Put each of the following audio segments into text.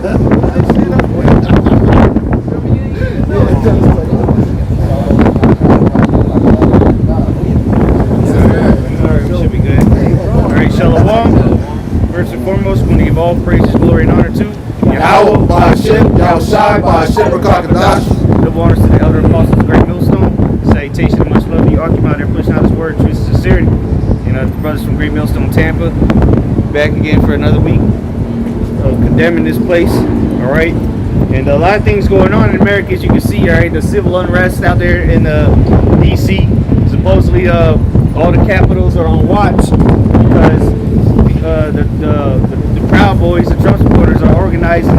Should be good. All right, Shalom. First and foremost, we want to give all praises, glory, and honor to Yahweh, Ba'ashem, Yahushai, Ba'ashem, Rakakadash. Double honors to the elder apostles of Great Millstone. Salutation and much love to you, occupy there pushing out his word, truth, and sincerity. And the brothers from Great Millstone, Tampa, back again for another week of condemning this place. All right. And a lot of things going on in America, as you can see. All right, the civil unrest out there in D.C. Supposedly, all the capitals are on watch because the Proud Boys, the Trump supporters, are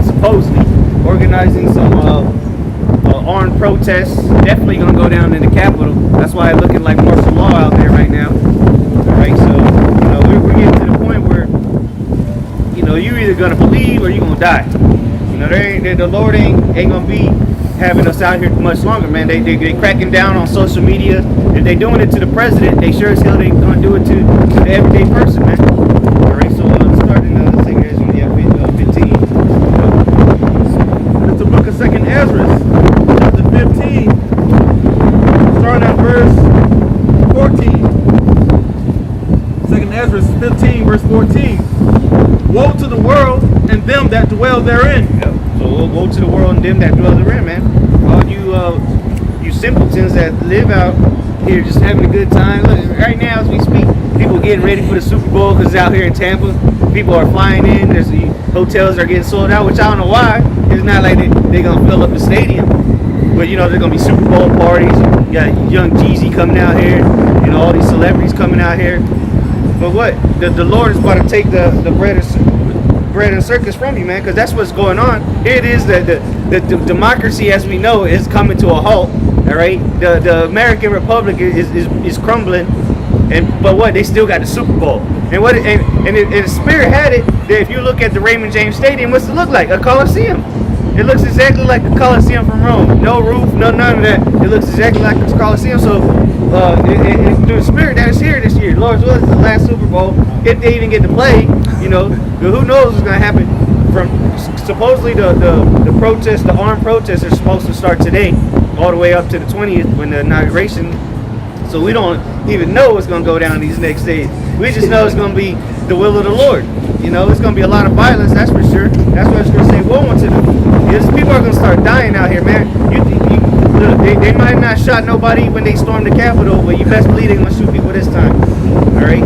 supposedly organizing some armed protests. Definitely gonna go down in the Capitol. That's why it's looking like martial law out there right now. All right, so we're getting to the point where you're either gonna believe or you're gonna die. The Lord ain't gonna be having us out here much longer, man. They cracking down on social media. If they doing it to the president, they sure as hell they gonna do it to the everyday person, man. All right, so starting let's take it 15. It's the book of 2nd Ezra, chapter 15, starting at verse 14. 2nd Ezra 15, verse 14. Woe to the world and them that dwell therein. Yep. So woe to the world and them that dwell therein, man. All you simpletons that live out here just having a good time. Look, right now as we speak, people getting ready for the Super Bowl because it's out here in Tampa. People are flying in. There's the hotels are getting sold out, which I don't know why. It's not like they're gonna fill up the stadium, but there's gonna be Super Bowl parties. You got young Jeezy coming out here. All these celebrities coming out here. But what the Lord is about to take the bread and circus from you, man, because that's what's going on. Here it is, the democracy as we know is coming to a halt. All right, the American Republic is crumbling, but what, they still got the Super Bowl. And the Spirit had it that if you look at the Raymond James Stadium, what's it look like? A Coliseum. It looks exactly like the Coliseum from Rome. No roof, none of that. It looks exactly like the Coliseum. So the Spirit that is here this year, Lord's will, is the last Super Bowl. If they even get to play, who knows what's going to happen. From supposedly the protests, the armed protests are supposed to start today, all the way up to the 20th when the inauguration. So we don't even know what's going to go down these next days. We just know it's going to be the will of the Lord. It's going to be a lot of violence, that's for sure. That's what it's going to say woe unto them. Because people are going to start dying out here, man. They might not shot nobody when they stormed the Capitol, but you best believe they're going to shoot people this time. All right?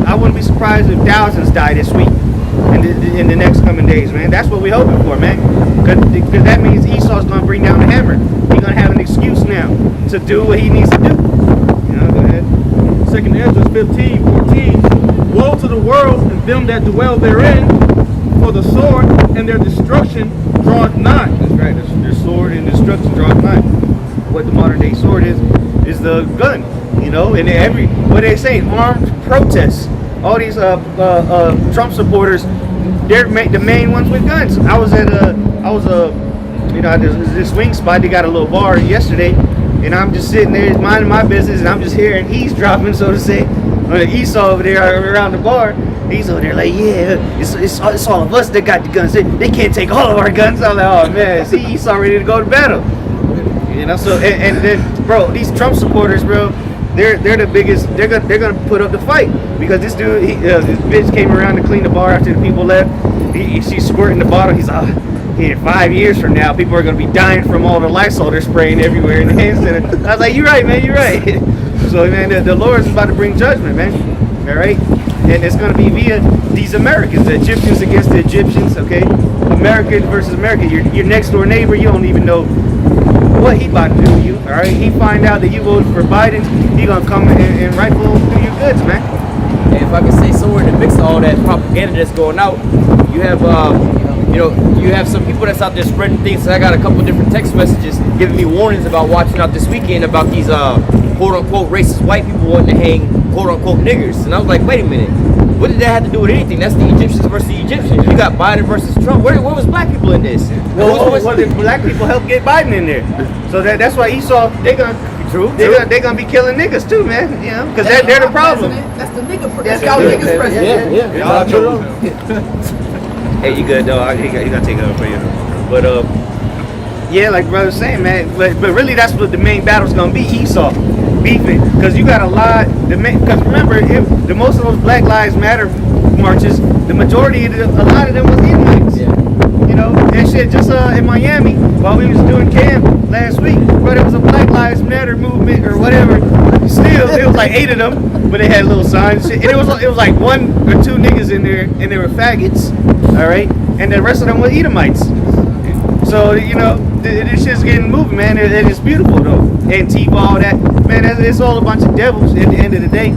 I wouldn't be surprised if thousands die this week in the next coming days, man. That's what we're hoping for, man. Because that means Esau's going to bring down the hammer. He's going to have an excuse now to do what he needs to do. Go ahead. 2nd Ezra 15, 14. Woe to the world and them that dwell therein, for the sword and their destruction draweth nigh. That's right. Their sword and destruction draweth nigh. What the modern day sword is the gun. And what they say, armed protests. All these Trump supporters, they're the main ones with guns. I was this swing spot. They got a little bar yesterday, and I'm just sitting there minding my business, and I'm just hearing eavesdropping, so to say. Esau over there around the bar, he's over there like, yeah, it's all of us that got the guns. They can't take all of our guns. I'm like, oh man, see, Esau ready to go to battle. So and then, bro, these Trump supporters, bro, they're the biggest. They're gonna put up the fight because this dude, this bitch came around to clean the bar after the people left. She's squirting the bottle. He's here 5 years from now, people are gonna be dying from all the Lysol they're spraying everywhere in the hand center. I was like, you're right, man, you're right. So man, the Lord's about to bring judgment, man. All right, and it's gonna be via these Americans, the Egyptians against the Egyptians. Okay, American versus American. Your next door neighbor, you don't even know what he about to do to you. All right, he find out that you voted for Biden, he gonna come and rifle through your goods, man. And if I can say somewhere in the mix of all that propaganda that's going out, you have you have some people that's out there spreading things. So I got a couple different text messages giving me warnings about watching out this weekend about these quote unquote racist white people wanting to hang quote unquote niggers. And I was like, wait a minute, what did that have to do with anything? That's the Egyptians versus the Egyptians. You got Biden versus Trump. Where was black people in this? Well, the black people helped get Biden in there. So that's why Esau, they're gonna be killing niggas too, man. Because they're the problem. That's the nigga president. That's y'all niggas president. Yeah. Hey, you good, though? He got to take it over for you. But, yeah, like brother was saying, man. But really, that's what the main battle's gonna be: Esau beefing, because you got a lot. Because remember, the most of those Black Lives Matter marches, the majority, a lot of them was Edomites. Yeah. You know, that shit just in Miami while we was doing camp last week. But it was a Black Lives Matter movement or whatever. Still, it was like 8 of them, but they had little signs. And it was like 1 or 2 niggas in there, and they were faggots. All right, and the rest of them were Edomites. So, you know, this shit's getting moving, man. It's beautiful, though. Antifa, all that. Man, it's all a bunch of devils at the end of the day.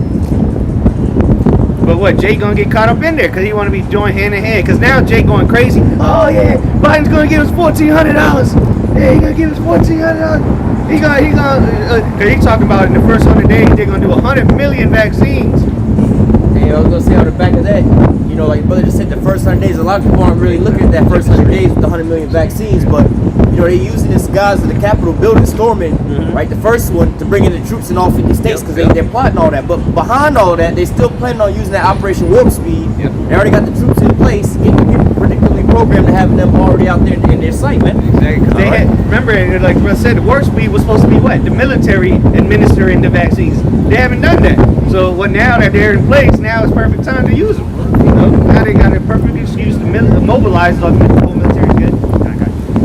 But what, Jay gonna get caught up in there because he want to be joined hand in hand. Because now Jay going crazy. Oh, yeah, Biden's going to give us $1,400. Yeah, he going to give us $1,400. Because he's talking about in the first 100 days, they're going to do 100 million vaccines. And I was going to say on the back of that, you know, like brother just said, the first 100 days, a lot of people aren't really looking at that first 100 days with the 100 million vaccines, but, you know, they're using this guys in the Capitol building storming, right, the first one, to bring in the troops in all 50 states because they're plotting all that. But behind all that, they still planning on using that Operation Warp Speed. They already got the troops in place, getting predictably programmed to having them already out there in their sight, man. Exactly. They had, remember, like I said, the Warp Speed was supposed to be what? The military administering the vaccines. They haven't done that. So what, now that they're in place, now it's perfect time to use them. You know, now they got a perfect excuse to mobilize the whole military. Good.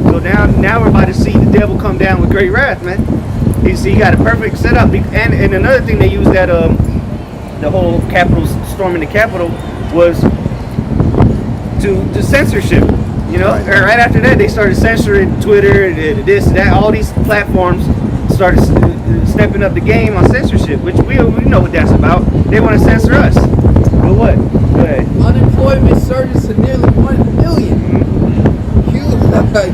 So now we're about to see the devil come down with great wrath, man. You see, he got a perfect setup. And another thing they used that the whole Capitol, storming the Capitol, was to censorship. You know, right after that they started censoring Twitter, this, that, all these platforms started stepping up the game on censorship, which we know what that's about. They want to censor us. But what? Go ahead. Unemployment surges to nearly 1 million.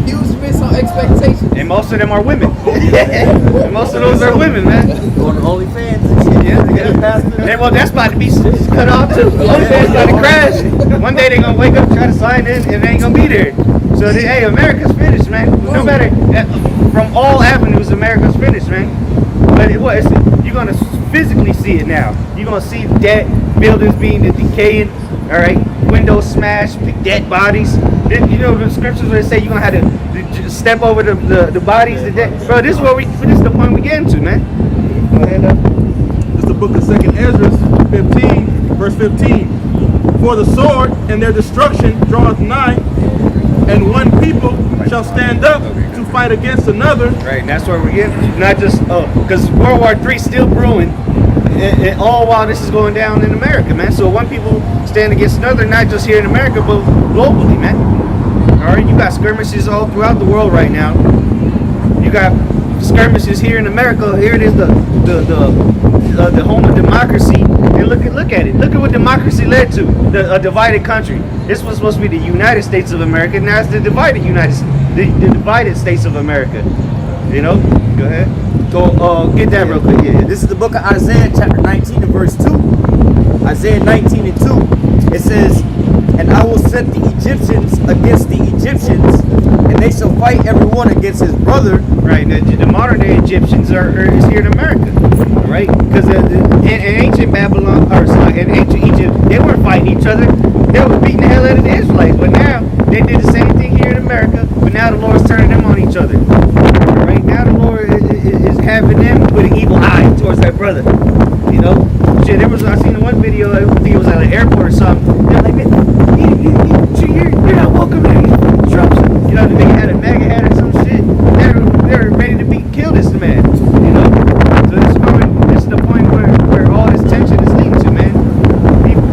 Huge miss on expectations. And most of them are women. And most of those are women, man. Going to OnlyFans and shit. Yeah. Well, that's about to be cut off too. OnlyFans about to crash. One day they're gonna wake up, try to sign in, and they ain't gonna be there. So hey, America's finished, man. No matter from all avenues, America's finished, man. But you're gonna physically see it now. You're gonna see dead buildings being decaying. All right, windows smashed, dead bodies. You know the scriptures where they say you're gonna have to step over the bodies. Bro, this is the point we get into, man. Go ahead. It's the book of 2nd Ezra, 15, verse 15. For the sword and their destruction draweth nigh, and one people shall stand up to fight against another. Right, and that's where we're getting. Not just because World War III still brewing, and all while this is going down in America, man. So one people stand against another, not just here in America, but globally, man. All right, you got skirmishes all throughout the world right now. You got skirmishes here in America. Here it is, the home of democracy. And look at it. Look at what democracy led to. A divided country. This was supposed to be the United States of America. Now it's the divided divided States of America. You know. Go ahead. Go get that real quick. Yeah. This is the book of Isaiah, chapter 19 and verse 2. Isaiah 19 and 2. It says, and I will set the Egyptians against the Egyptians, and they shall fight everyone against his brother. Right. The modern day Egyptians is here in America. Right? Because in ancient Babylon, in ancient Egypt, they weren't fighting each other. They were beating the hell out of the Israelites. But now they did the same thing here in America. But now the Lord's turning them on each other. Right now the Lord is having them with an evil eye towards their brother. You know, shit. I seen one video. I think it was at an airport or something. They're like, man, you're not welcome here. Trump. You know, they had a MAGA hat or some shit. They're ready to kill this man. You know, so this is the point where all this tension is leading to, man.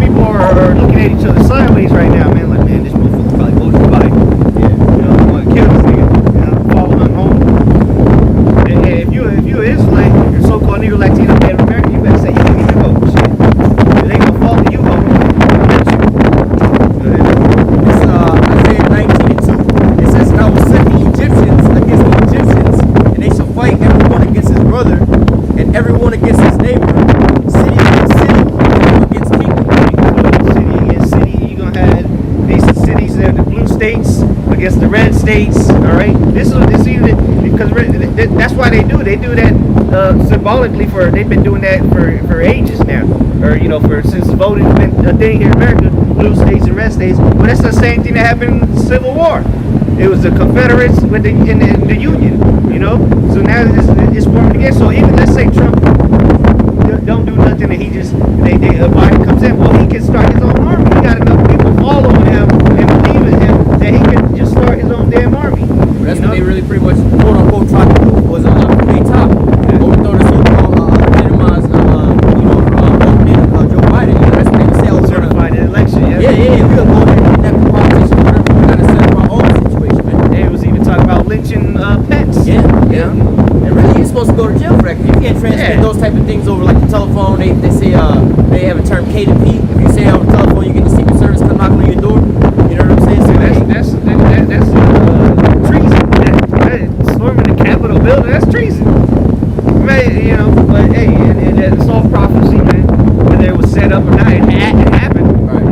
People are looking at each other sideways right now, man. Like, man, this motherfucker probably voted for Biden. Yeah, you know, I want to kill this nigga. You know, follow him home. And if you're an Israelite, you're so-called Negro Latino man in America, you better say you can't even vote. Shit, they ain't gonna follow you vote. It's Isaiah 19 and 2. It says, and I will set the Egyptians against the Egyptians, and they shall fight everyone against his brother, and everyone against his neighbor, city against city, kingdom against kingdom. City against city, you're gonna have these cities that are the blue states against the red states. All right, this because that's why they do that symbolically. They've been doing that for ages now. or for since voting has been a thing here in America, blue states and red states. But that's the same thing that happened in the Civil War. It was the Confederates with the Union, So now it's forming again. So even let's say Trump don't do nothing, and he just Biden comes in. Well, he can start his own army. He got enough people following him and believe in him that he can just start his own damn army. That's what they really pretty much quote unquote tried to do was from the top overthrow the so-called legitimized Joe Biden. That's what they would say. Certified the election. Yeah. We could go there and connect the politicians, whatever. We got to set up our own situation, man. It was even talking about lynching Pence. Yeah. And really, you're supposed to go to jail for that. You can't transmit those type of things over like the telephone. They say they have a term K to P. If you say on the telephone, you get the Secret Service come knocking on your door. You know what I'm saying? So That's treason. Storming the Capitol building, that's treason. Man, but hey, and it's all prophecy, man. Whether it was set up or not, it happened. Right.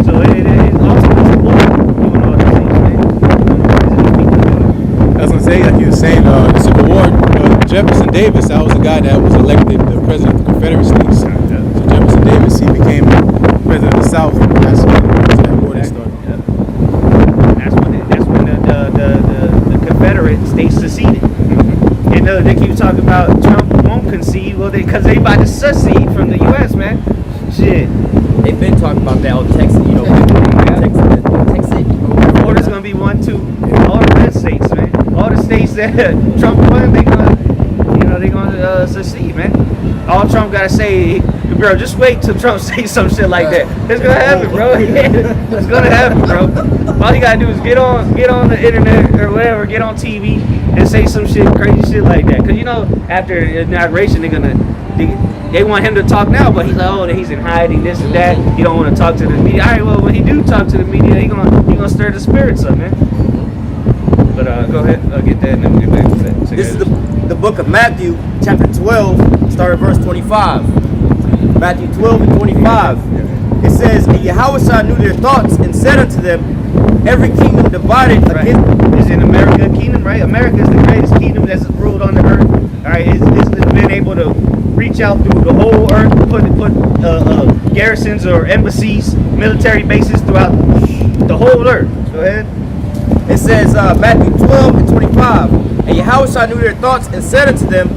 So it ultimately the Lord doing all these things, man. I was gonna say, like you were saying, the Civil War, Jefferson Davis, that was the guy that was elected the president of the Confederate States. So Jefferson Davis, he became president of the South. That's that war that started. That's when the Confederate states seceded. And they keep talking about Trump won't concede, well, because they about to secede from the U.S., man. Shit. they've been talking about that on Texas, Texas. Florida's gonna be one too. All the red states, man. All the states that Trump won, they gonna secede, man. All Trump gotta say, bro, just wait till Trump says some shit like that. It's gonna happen, bro. It's gonna happen, bro. All you gotta do is get on the internet or whatever, get on TV and say some shit, crazy shit like that. Cause after inauguration, they want him to talk now, but he's like, oh, he's in hiding, this and that. He don't want to talk to the media. All right, well, when he do talk to the media, he gonna stir the spirits up, man. But go ahead, get that, and then we'll get back to that. This is the book of Matthew, chapter 12, start at verse 25. Matthew 12 and 25. It says, and Yahweh knew their thoughts and said unto them, every kingdom divided against... Is in America a kingdom, right? America is the greatest kingdom that's ruled on the earth. All right, it's been able to reach out through the whole earth, put garrisons or embassies, military bases throughout the whole earth. Go ahead. It says, Matthew 12 and 25. And Yahweh knew their thoughts and said unto them,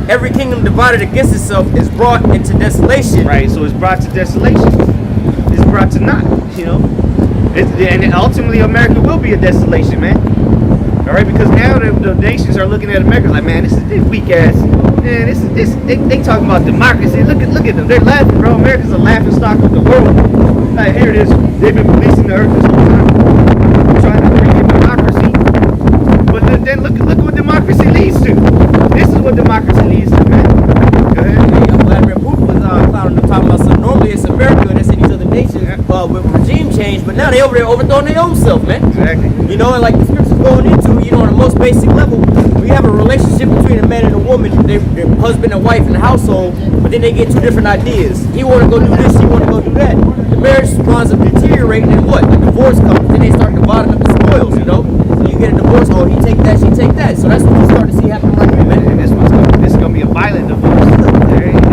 every kingdom divided against itself is brought into desolation. Right, so it's brought to desolation. It's brought to naught, and ultimately America will be a desolation, man. All right, because now the nations are looking at America like, man, this weak ass. Man, they talking about democracy. Look at them. They're laughing, bro. America's a laughing stock of the world. Like, here it is. They've been policing the earth this whole time, trying to bring in democracy. But then look what democracy leads to. This is what democracy leads to, man. Go ahead. Vladimir Putin was clowning them, talking about something. Normally it's America and it's in these other nations with regime change, but now they over there overthrowing their own self, man. Exactly. And like the scripture's going into, on the most basic level, we have a relationship between a man and a woman, they're husband and wife in the household, but then they get two different ideas. He want to go do this, she want to go do that. The marriage winds up deteriorating, and what? A divorce comes, then they start dividing up the spoils, So you get a divorce, oh, he take that, she take that. So that's what you start to see happen right here, man. And this is gonna be a violent divorce. There you go.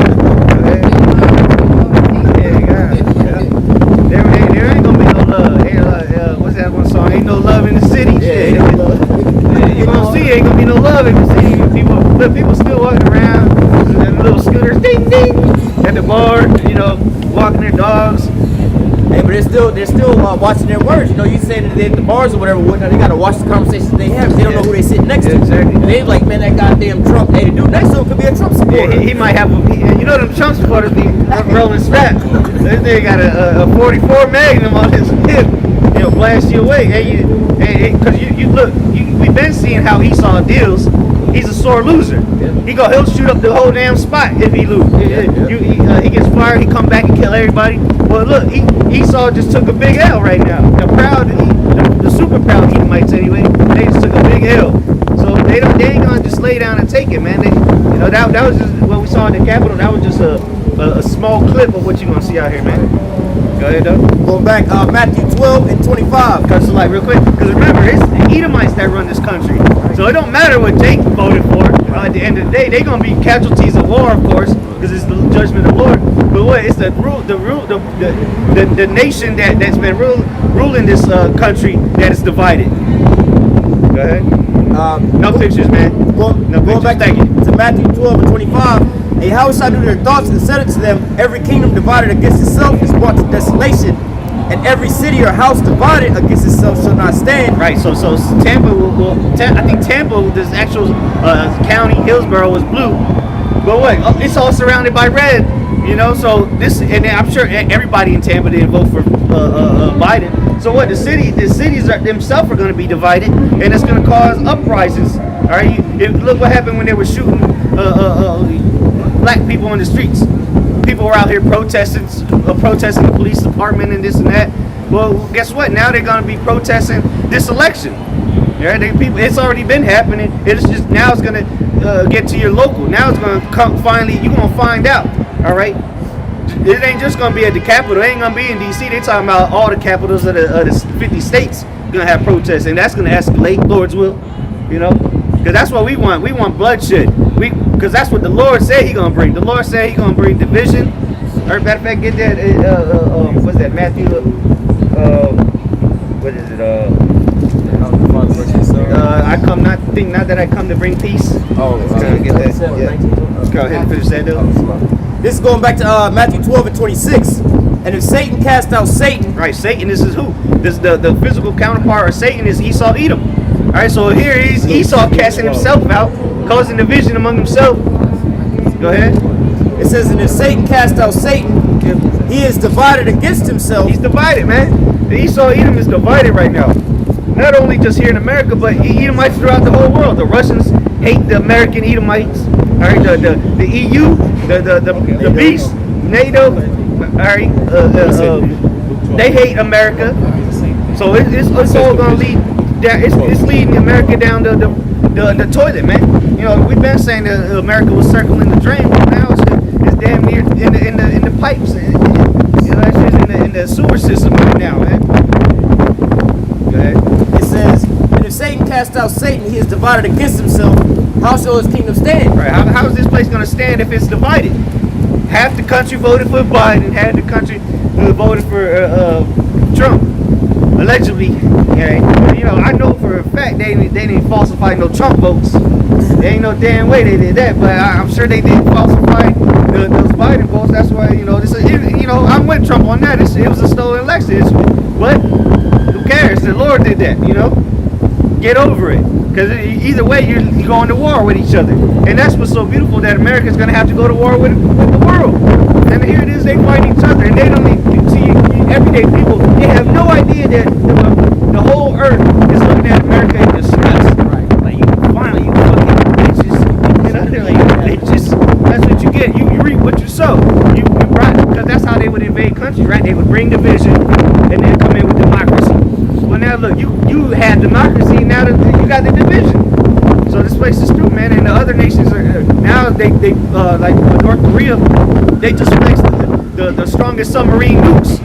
There ain't gonna be no love. What's that one song? Ain't no love in the city. You gonna see ain't gonna be no love in the city. People still walking around in little scooters, ding ding, at the bar, walking their dogs. Hey, but they're still watching their words. You say that they at the bars or whatever, now they gotta watch the conversations they have. They don't know who they sit next to. Exactly. And they like, man, that goddamn Trump. Hey, the dude next to him could be a Trump supporter. Yeah, he might have. Them Trump supporters be rolling straps. They got a 44 Magnum on his hip. Blast you away. Because we've been seeing how Esau deals. He's a sore loser. He'll shoot up the whole damn spot if he loses. He gets fired. He come back and kill everybody. Well, look, Esau just took a big L right now. The super proud Edomites anyway. They just took a big L. So they ain't gonna just lay down and take it, man. That was just what we saw in the Capitol. That was just a small clip of what you're gonna see out here, man. Go Go ahead, though. Going back, Matthew 12 and 25. Because, like, real quick, because remember, it's the Edomites that run this country. So it don't matter what Jake voted for. At the end of the day, they're gonna be casualties of war, of course, because it's the judgment of the Lord. But what? It's the nation that's been ruling this country that is divided. Go ahead. No pictures, man. Going back Thank you. to Matthew 12 and 25. And Yahweh shall do their thoughts and said it to them, every kingdom divided against itself is brought to desolation, and every city or house divided against itself shall not stand. Right. So Tampa I think Tampa, this actual county, Hillsborough, was blue. But what? It's all surrounded by red. You know. So this, and I'm sure everybody in Tampa didn't vote for Biden. So what? The cities themselves are going to be divided, and it's going to cause uprisings. All right. Look what happened when they were shooting black people on the streets. People were out here protesting the police department and this and that. Well, guess what? Now they're going to be protesting this election. Yeah, it's already been happening. It's just now it's going to get to your local. Now it's going to come. Finally, you're going to find out. All right. It ain't just going to be at the Capitol. It ain't going to be in D.C. They're talking about all the capitals of the 50 states going to have protests, and that's going to escalate. Lord's will, you know, because that's what we want. We want bloodshed. Because that's what the Lord said He going to bring. The Lord said He going to bring division. Or matter of fact, get that. What's that? Matthew. What is it? I come not that I come to bring peace. Oh, get that. Yeah. Go ahead and finish that, though. This is going back to Matthew 12 and 26. And if Satan cast out Satan. Right, Satan, this is who? This the physical counterpart of Satan is Esau Edom. All right, so here he's Esau casting himself out, causing division among himself. Go ahead. It says, and if Satan cast out Satan, he is divided against himself. He's divided, man. The Esau Edom is divided right now. Not only just here in America, but Edomites throughout the whole world. The Russians hate the American Edomites. All right, the EU, the beast, NATO. All right, they hate America. So it's all gonna lead. It's leading America down the toilet, man. You know, we've been saying that America was circling the drain, but now it's damn near in the pipes. You know, that's just in the sewer system right now, man. Go ahead. It says, and if Satan cast out Satan, he is divided against himself. How shall his kingdom stand? Right. How is this place going to stand if it's divided? Half the country voted for Biden, half the country voted for Trump. Allegedly, yeah. You know, I know for a fact they didn't falsify no Trump votes. There ain't no damn way they did that, but I'm sure they did falsify those Biden votes. That's why, you know, I'm with Trump on that. It was a stolen election. What? Who cares? The Lord did that, you know? Get over it. Because either way, you're going to war with each other. And that's what's so beautiful, that America's going to have to go to war with the world. And here it is, they fight each other. And they don't even see everyday people. They have no idea that the whole earth is looking at America in disgust. Right. Like, you fucking bitches. You know, they're like, bitches. That's what you get. You reap what you sow. You right. Because that's how they would invade countries, right? They would bring division and then come in with democracy. Well, now look, you had democracy, now you got the division. So this place is true, man. And the other nations are now they like North Korea, they just placed the strongest submarine nukes.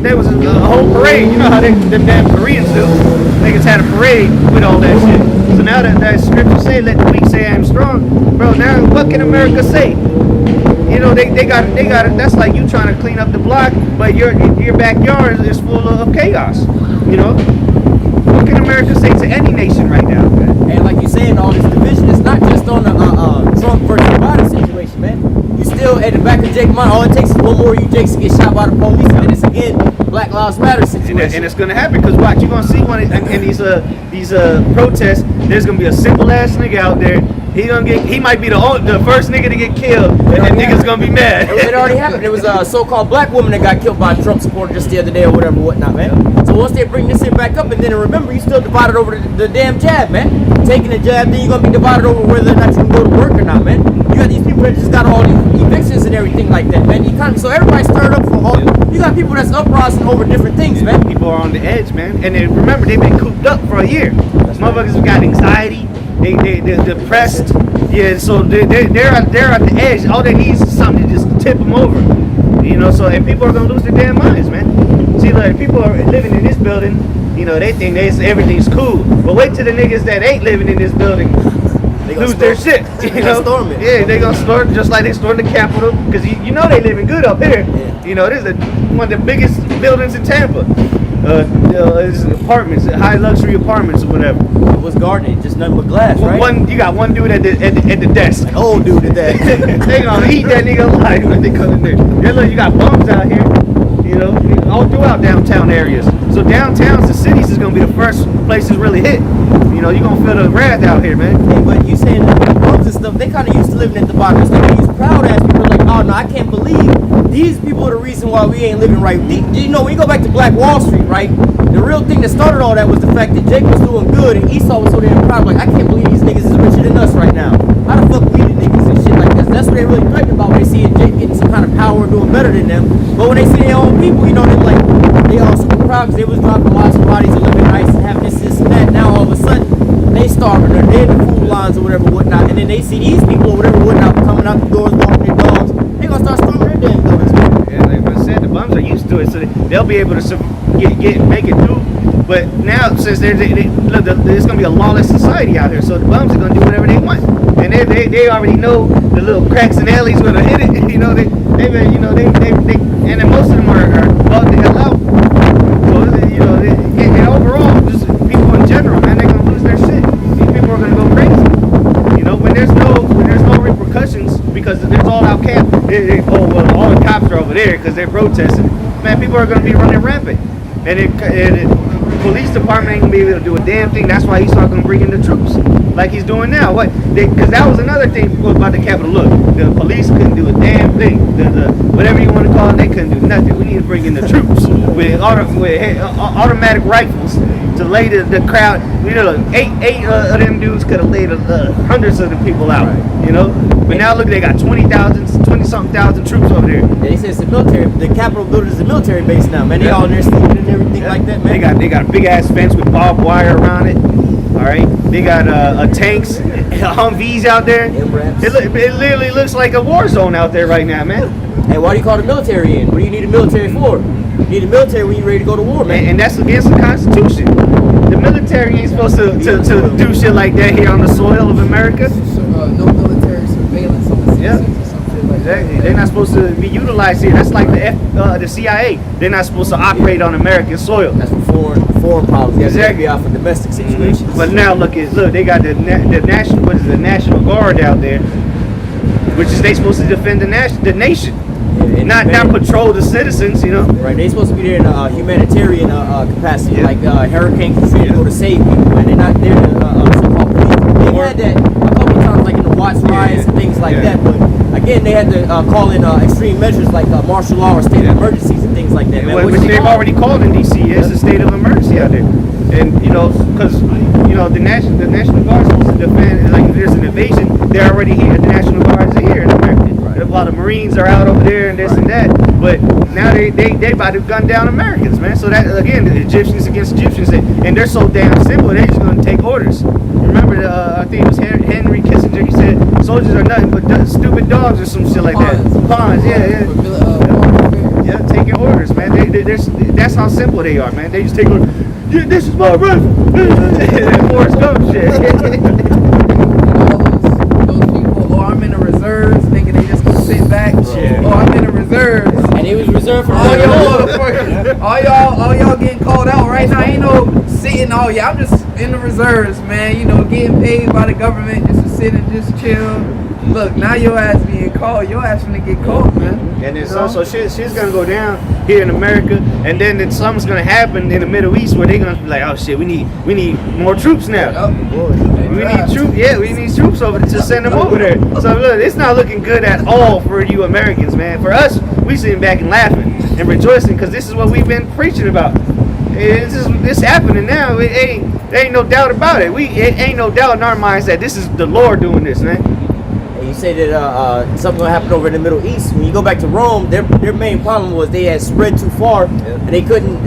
There was a whole parade. You know how them damn Koreans do. Niggas had a parade with all that shit. So now that scripture say, let the weak say I am strong, bro. Now what can America say? You know, they got it. That's like you trying to clean up the block, but your backyard is full of chaos. You know, what can America say to any nation right now? And like you saying, all this division is not just on the Trump versus Biden situation, man. You still at the back of Jake mind. All it takes is one more of you Jakes to get shot by the police, and it's again Black Lives Matter situation. And it's gonna happen because watch, you're gonna see one in these protests. There's gonna be a simple ass nigga out there. He might be the first nigga to get killed, and niggas gonna be mad. It already happened. There was a so-called black woman that got killed by a Trump supporter just the other day or whatnot, man. So once they bring this shit back up, and then remember, you still divided over the damn jab, man. Taking the jab, then you're gonna be divided over whether or not you can go to work or not, man. You got these people that just got all these evictions and everything like that, man. So everybody's stirred up for all. You got people that's uprising over different things, man. People are on the edge, man. And then remember, they've been cooped up for a year. Motherfuckers have got anxiety. They're depressed. Yeah, so they're at the edge. All they need is something to just tip them over. You know, so and people are gonna lose their damn minds, man. See, like people are living in this building, you know, they think everything's cool. But wait till the niggas that ain't living in this building lose their shit. You know, storm it. Yeah, they gonna storm just like they stormed the Capitol, because you know they living good up here. Yeah. You know, this is one of the biggest buildings in Tampa. It's apartments, high luxury apartments or whatever. What's guarding it? Just nothing but glass, right? You got one dude at the desk. An old dude at that. They gonna eat that nigga alive when they come in there. Yeah, look, you got bums out here, you know, all throughout downtown areas. So downtowns, the cities is gonna be the first places really hit. You know, you gonna feel the wrath out here, man. Hey, but you saying the bums and stuff, they kind of used to living at the bottom. It's like these proud ass people are like, oh no, I can't believe these people are the reason why we ain't living right. You know, when you go back to Black Wall Street, right? The real thing that started all that was the fact that Jake was doing good and Esau was so damn proud. Like, I can't believe these niggas is richer than us right now. How the fuck we the niggas and shit like this? That's what they really threatened about when they see Jake getting some kind of power and doing better than them. But when they see their own people, you know, they're like, they all super proud because they was dropping lots of bodies and living nice and having this and that. Now all of a sudden, they starving, they're dead in the food lines or whatever, whatnot. And then they see these people or whatever, whatnot, coming out the doors, walking their dogs. They gonna start storming their damn buildings, man. Yeah, like I said, the bums are used to it, so they'll be able to make it through. But now, since look, there's gonna be a lawless society out here, so the bums are gonna do whatever they want, and they already know the little cracks and alleys gonna hit it. You know, and then most of them are bugged the hell out. So you know, and overall, just people in general, man, they're gonna lose their shit. These people are gonna go crazy. You know, when there's no repercussions because there's all out camp. Oh well, all the cops are over there because they're protesting. Man, people are gonna be running rampant, and police department ain't gonna be able to do a damn thing. That's why he's not gonna bring in the troops like he's doing now. Because that was another thing about the Capitol. Look, the police couldn't do a damn thing. Whatever you want to call it, they couldn't do nothing. We need to bring in the troops with automatic rifles to lay the crowd. You know, eight of them dudes could have laid hundreds of the people out. You know, but now look, they got 20-something thousand troops over there. They say it's the military. The Capitol building is a military base now, man. They all in there sleeping and everything like that, man. They got a big ass fence with barbed wire around it. All right, they got tanks, Humvees out there. It literally looks like a war zone out there right now, man. Hey, why do you call the military in? What do you need the military for? You need the military when you're ready to go to war, man. And that's against the Constitution. The military ain't supposed to do shit like that here on the soil of America. No military surveillance on the citizens or something like that. Exactly. They're not supposed to be utilized here. That's like the CIA. They're not supposed to operate on American soil. That's for foreign problems. You have to be out for domestic situations. But now look, they got the National Guard out there, which is they supposed to defend the nation. Yeah, not patrol the citizens, you know. Right, they supposed to be there in a humanitarian capacity, like Hurricane Katrina, to go to save people, and they're not there to so-called police. They've had that a couple of times, like in the Watts riots and things like that. But again, they had to call in extreme measures like martial law or state of emergencies and things like that. Man, which they've already called in DC. It's a state of emergency out there, and you know, because you know the National Guard is supposed to defend. Like if there's an invasion, they're already here. The National Guards are here in America. A lot of Marines are out over there and this and that, but now they about to gun down Americans, man. So that again, the Egyptians against Egyptians, and they're so damn simple. They're just gonna take orders. Remember, I think it was Henry Kissinger. He said soldiers are nothing but stupid dogs or some shit like that. Pawns, yeah, taking orders, man. That's how simple they are, man. They just take orders. Yeah, this is my rifle. Forrest Gump shit. I'm in the reserves, thinking they just gonna sit back. Oh, I'm in the reserves. And it was reserved for all y'all getting called out right now. Ain't no sitting. Oh yeah, I'm just in the reserves, man. You know, getting paid by the government just to sit and just chill. Look, now your ass being called. Your ass finna get called, man. And then so she's gonna go down here in America, and then something's gonna happen in the Middle East where they're gonna be like, oh shit, we need more troops now. We need troops over to send them over there. So look, it's not looking good at all for you Americans, man. For us, we sitting back and laughing and rejoicing because this is what we've been preaching about. It's happening now. There ain't no doubt about it. It ain't no doubt in our minds that this is the Lord doing this, man. You say that something gonna happen over in the Middle East. When you go back to Rome, their main problem was they had spread too far, and they couldn't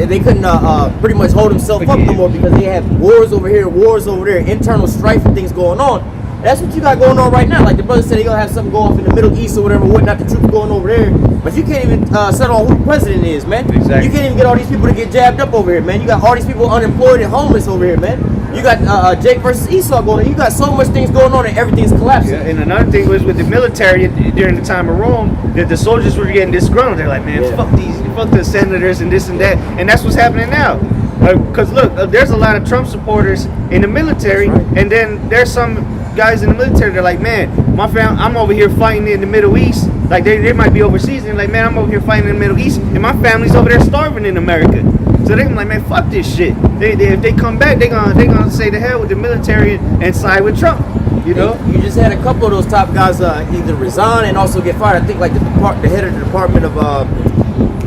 pretty much hold themselves up no more because they had wars over here, wars over there, internal strife and things going on. And that's what you got going on right now. Like the brother said, they gonna have something go off in the Middle East or whatever, whatnot. The troops going over there, But you can't even settle on who the president is, man. Exactly. You can't even get all these people to get jabbed up over here, man. You got all these people unemployed and homeless over here, man. You got Jake versus Esau going on. You got so much things going on and everything's collapsing. Yeah, and another thing was with the military during the time of Rome, that the soldiers were getting disgruntled. They're like, man, fuck the senators and this and that. And that's what's happening now. Because look, there's a lot of Trump supporters in the military, and then there's some guys in the military. They're like, man, I'm over here fighting in the Middle East. Like they might be overseas, and they're like, man, I'm over here fighting in the Middle East, and my family's over there starving in America. So they're like, man, fuck this shit. If they come back, they're gonna say the hell with the military and side with Trump. You know? You just had a couple of those top guys either resign and also get fired. I think like the head of the Department of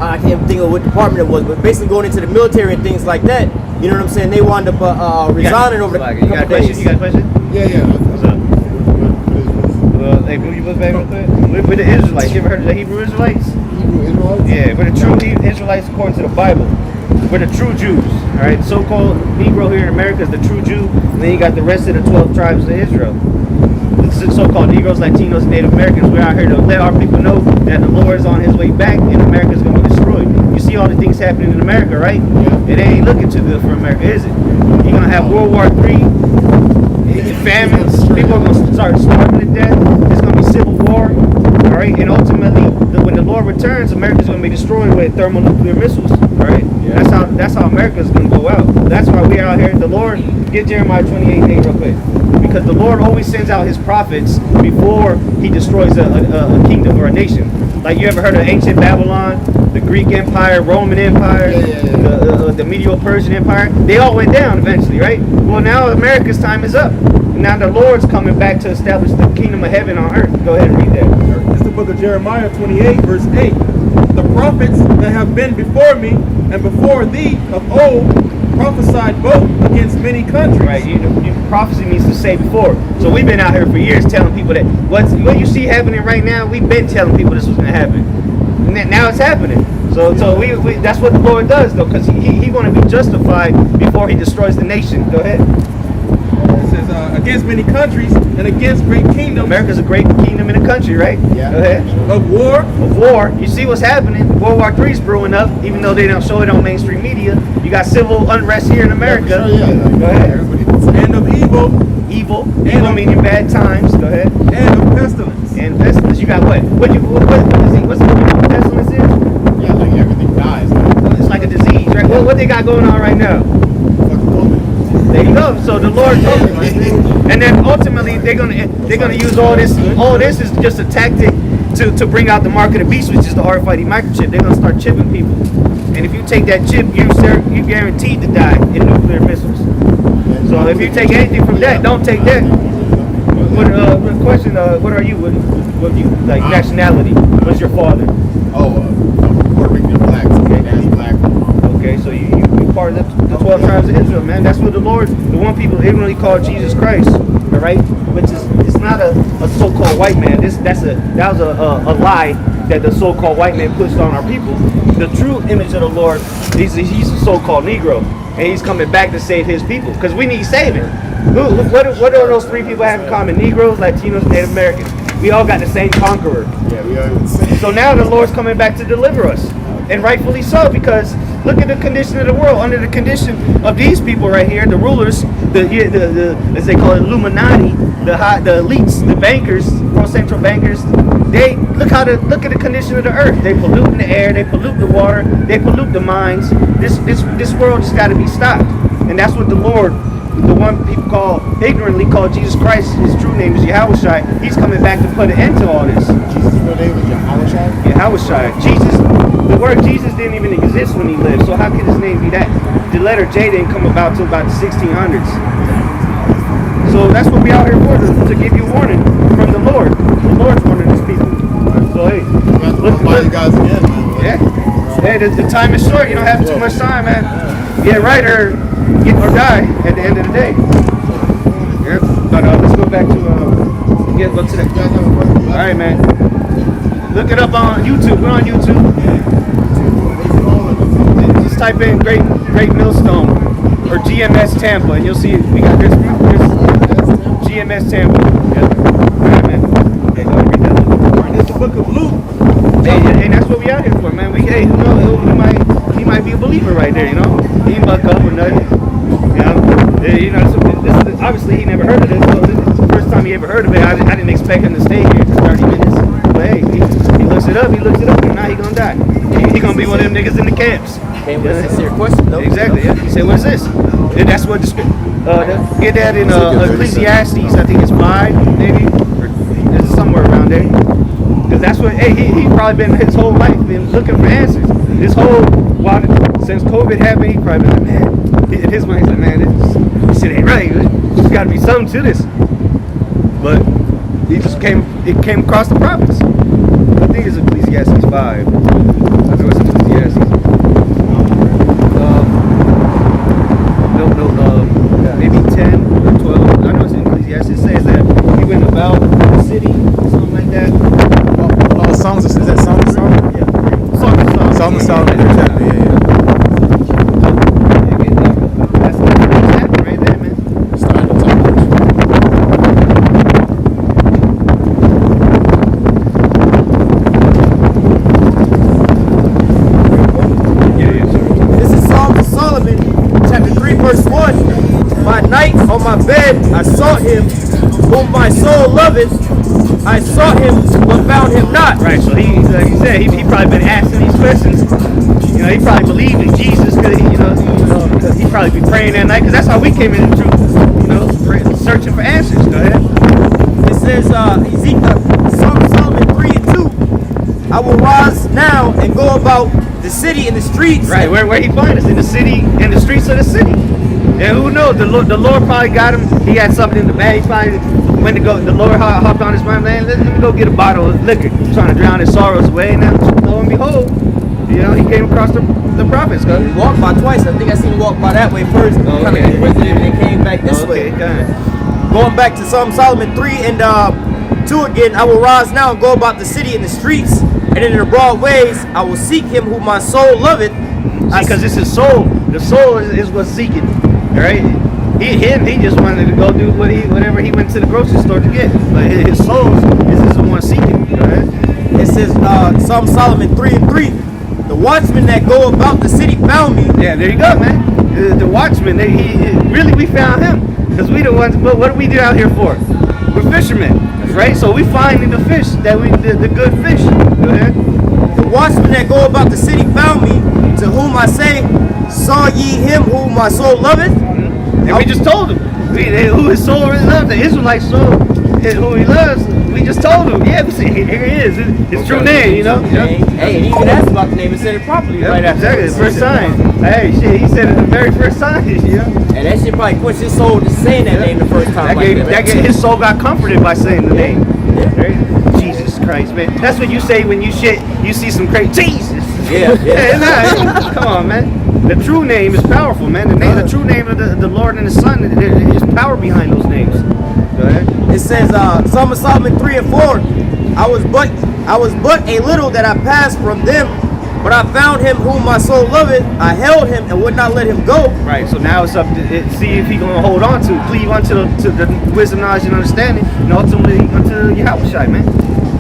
I can't think of what department it was, but basically going into the military and things like that. You know what I'm saying? They wound up resigning over the You got a question? You got a question? Yeah. What's up? Hey, move your book back real quick. We're the Israelites. You ever heard of the Hebrew Israelites? Hebrew Israelites? Yeah, we're the true Israelites according to the Bible. We're the true Jews. All right, so-called Negro here in America is the true Jew, and then you got the rest of the 12 tribes of Israel. The so-called Negroes, Latinos, and Native Americans. We're out here to let our people know that the Lord is on His way back, and America is going to be destroyed. You see all the things happening in America, right? Yeah. It ain't looking too good for America, is it? You're going to have World War III, famines, people are going to start starving to death. There's going to be civil war, all right? And ultimately, when the Lord returns, America's going to be destroyed with thermonuclear missiles, all right? Yeah. That's how America's going to go out. That's why we're out here. The Lord, get Jeremiah 28:8 real quick. Because the Lord always sends out His prophets before He destroys a kingdom or a nation. Like, you ever heard of ancient Babylon, the Greek Empire, Roman Empire, the medieval Persian Empire? They all went down eventually, right? Well, now America's time is up. Now the Lord's coming back to establish the kingdom of heaven on earth. Go ahead and read that. It's the book of Jeremiah 28, verse 8. The prophets that have been before me and before thee of old prophesied both against many countries. Right, prophecy means to say before. So we've been out here for years telling people that what you see happening right now, we've been telling people this was going to happen. And then now it's happening. So we that's what the Lord does, though, because He want to be justified before He destroys the nation. Go ahead. It says, against many countries and against great kingdoms. America's a great kingdom in a country, right? Yeah. Go ahead. Of war. Of war. You see what's happening. World War III is brewing up, even though they don't show it on mainstream media. You got civil unrest here in America. Go ahead. And of evil. Evil meaning bad times. Go ahead. And of pestilence. And pestilence. You got what? What's the pestilence is? Yeah, like everything dies. It's like a disease, right? What they got going on right now? There you go. So the Lord, and then ultimately they're gonna use all this. All this is just a tactic to bring out the mark of the beast, which is the RFID microchip. They're gonna start chipping people, and if you take that chip, you're guaranteed to die in nuclear missiles. So if you take anything from that, don't take that. Question? What are you? What you like? Nationality? What's your father? Puerto Rican black. Okay, that's black. Okay, so you part of the 12 tribes of Israel, man. That's what the one people ignorantly call Jesus Christ, all right? Which is, it's not a so-called white man. That was a lie that the so-called white man pushed on our people. The true image of the Lord, he's a so-called Negro, and He's coming back to save His people, because we need saving. What do those three people have in common? Negroes, Latinos, Native Americans. We all got the same conqueror. Yeah, we are the same. So now the Lord's coming back to deliver us. And rightfully so, because look at the condition of the world. Under the condition of these people right here, the rulers, the as they call it, Illuminati, the elites, the bankers, pro-central bankers. They look at the condition of the earth. They pollute the air, they pollute the water, they pollute the mines. This world just got to be stopped. And that's what the Lord, the one people ignorantly call Jesus Christ, His true name is Yahushua. He's coming back to put an end to all this. Jesus' real name is Yahushua? Yahushua. The word Jesus didn't even exist when He lived, so how could His name be that? The letter J didn't come about till about the 1600s. So that's what we out here for, to give you warning from the Lord. The Lord's warning His people. So hey, Look, you guys again, man. yeah. Hey, the time is short. You don't have too much time, man. Get right or die at the end of the day. Yep. But let's go back to go to that. All right, man. Look it up on YouTube. We're on YouTube. Just type in Great Millstone or GMS Tampa, and you'll see we got this GMS Tampa. Yep. All right, man. Okay, go ahead and read that. It's the book of Luke. And that's what we out here for, man. Hey, who knows? He might be a believer right there, you know. He ain't buck up or nothing. You know, this is, obviously he never heard of this. So this is the first time he ever heard of it. I didn't expect him to stay here for 30 minutes. But hey, he looks it up, and now he gonna die. He gonna be one of them niggas in the camps. Okay, what's a sincere question, though? Exactly. Yeah. He said, "What's this?" And that's what get that in Ecclesiastes. I think it's 5, maybe, or it's somewhere around there. Because that's what. Hey, he probably been his whole life been looking for answers. Since COVID happened, he probably been like, man. In his mind, he's like, man, this shit ain't right. There's got to be something to this. But it came across the prophets. I think it's Ecclesiastes 5. I know it's Ecclesiastes. Maybe 10 or 12. I know it's in Ecclesiastes. It says that he went about the city, something like that. Songs of, is that Song of Solomon? Yeah. Song of Solomon. Exactly, yeah. That's exactly right there, man. Starting to talk. This is Psalms of Solomon, chapter 3, verse 1. By night on my bed I sought him, whom my soul loveth. I sought him, but found him not. Right, so he said he probably been asking these questions. You know, he probably believed in Jesus because he probably be praying that night because that's how we came into truth. You know, searching for answers. Go ahead. It says Psalm of Solomon 3 and 2. I will rise now and go about the city and the streets. Right, where he find us in the city and the streets of the city. And who knows? The Lord probably got him. He had something in the bag. He probably went to go. The Lord hopped on his mind, man. Let me go get a bottle of liquor, trying to drown his sorrows away. And now, lo and behold, you know, he came across the prophets. He walked by twice. I think I seen him walk by that way first. Okay. Kind of visited and then came back this way. Going back to Psalm Solomon 3 and 2 again. I will rise now and go about the city and the streets, and in the broad ways I will seek him whom my soul loveth. Because it's his soul. The soul is what's seeking. All right. He just wanted to go do whatever he went to the grocery store to get. But his soul is the one seeking. Go ahead. It says Psalm Solomon 3 and 3. The watchmen that go about the city found me. Yeah, there you go, man. The watchmen. We found him because we the ones. But what do we do out here for? We're fishermen, right? So we finding the fish the good fish. Go ahead. The watchmen that go about the city found me. To whom I say, saw ye him whom my soul loveth? And we just told him who his soul really loves. The Israelite soul, who he loves. We just told him. Yeah, we see, here he is. His true name, you know. Hey, and he even asked about the name and said it properly right after. Exactly, the first time. Hey, shit, he said it the very first time. Yeah. And that shit probably quenched his soul just saying that name the first time. His soul got comforted by saying the name. Right? Jesus Christ, man. That's what you say when you see some crazy Jesus. Yeah. Come on, man. The true name is powerful, man. The true name of the Lord and the Son, there's power behind those names. Go ahead. It says, Psalm of Solomon 3 and 4. I was but a little that I passed from them, but I found him whom my soul loveth. I held him and would not let him go. Right. So now it's up to see if he's gonna hold on to, cleave onto the wisdom, knowledge, and understanding, and ultimately unto Yahweh, man.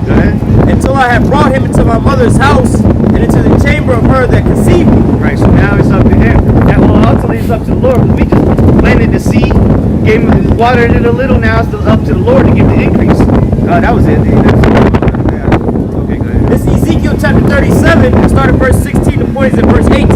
Go ahead. Until I have brought him into my mother's house and into the chamber of her that conceived me. Right, so now it's up to him. Ultimately it's up to the Lord. Because we just planted the seed, watered it a little. Now it's up to the Lord to give the increase. That was it. Okay, go ahead. This is Ezekiel chapter 37, start at verse 16, the point is at verse 18.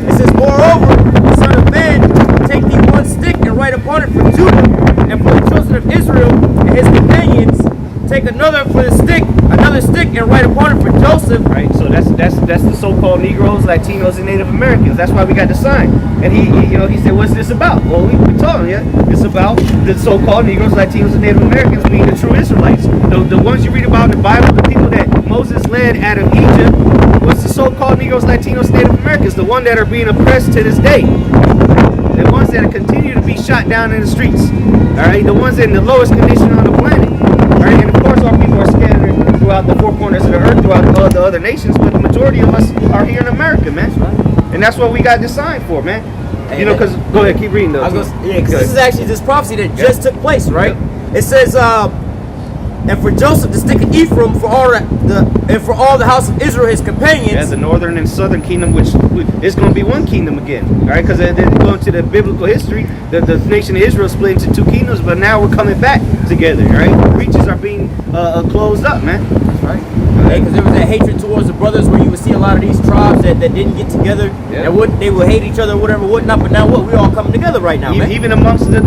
It says, Moreover, son of man, take thee one stick and write upon it for Judah, and for the children of Israel and his companions. Take another stick, and write upon it for Joseph. Right, so that's the so-called Negroes, Latinos, and Native Americans. That's why we got the sign. And he said, what's this about? Well, we told him, yeah, it's about the so-called Negroes, Latinos, and Native Americans being the true Israelites. The ones you read about in the Bible, the people that Moses led out of Egypt, what's the so-called Negroes, Latinos, and Native Americans? The ones that are being oppressed to this day. The ones that continue to be shot down in the streets. All right, the ones in the lowest condition on the planet. All right, and of course our people are scattered throughout the four corners of the earth, throughout all the other nations, but the majority of us are here in America, man. And that's what we got this sign for, man. Hey, you know, because go ahead, keep reading though. Because this is actually this prophecy that just took place, right? It says, and for Joseph the stick of Ephraim for all the house of Israel his companions. As the northern and southern kingdom, which is going to be one kingdom again, right? Because then going to the biblical history, the nation of Israel split into two kingdoms, but now we're coming back together, right? Breaches are being closed up, man. Right. Because there was that hatred towards the brothers where you would see a lot of these tribes that didn't get together, and they would hate each other, whatever, whatnot. But now what? We all coming together right now, man. Even amongst the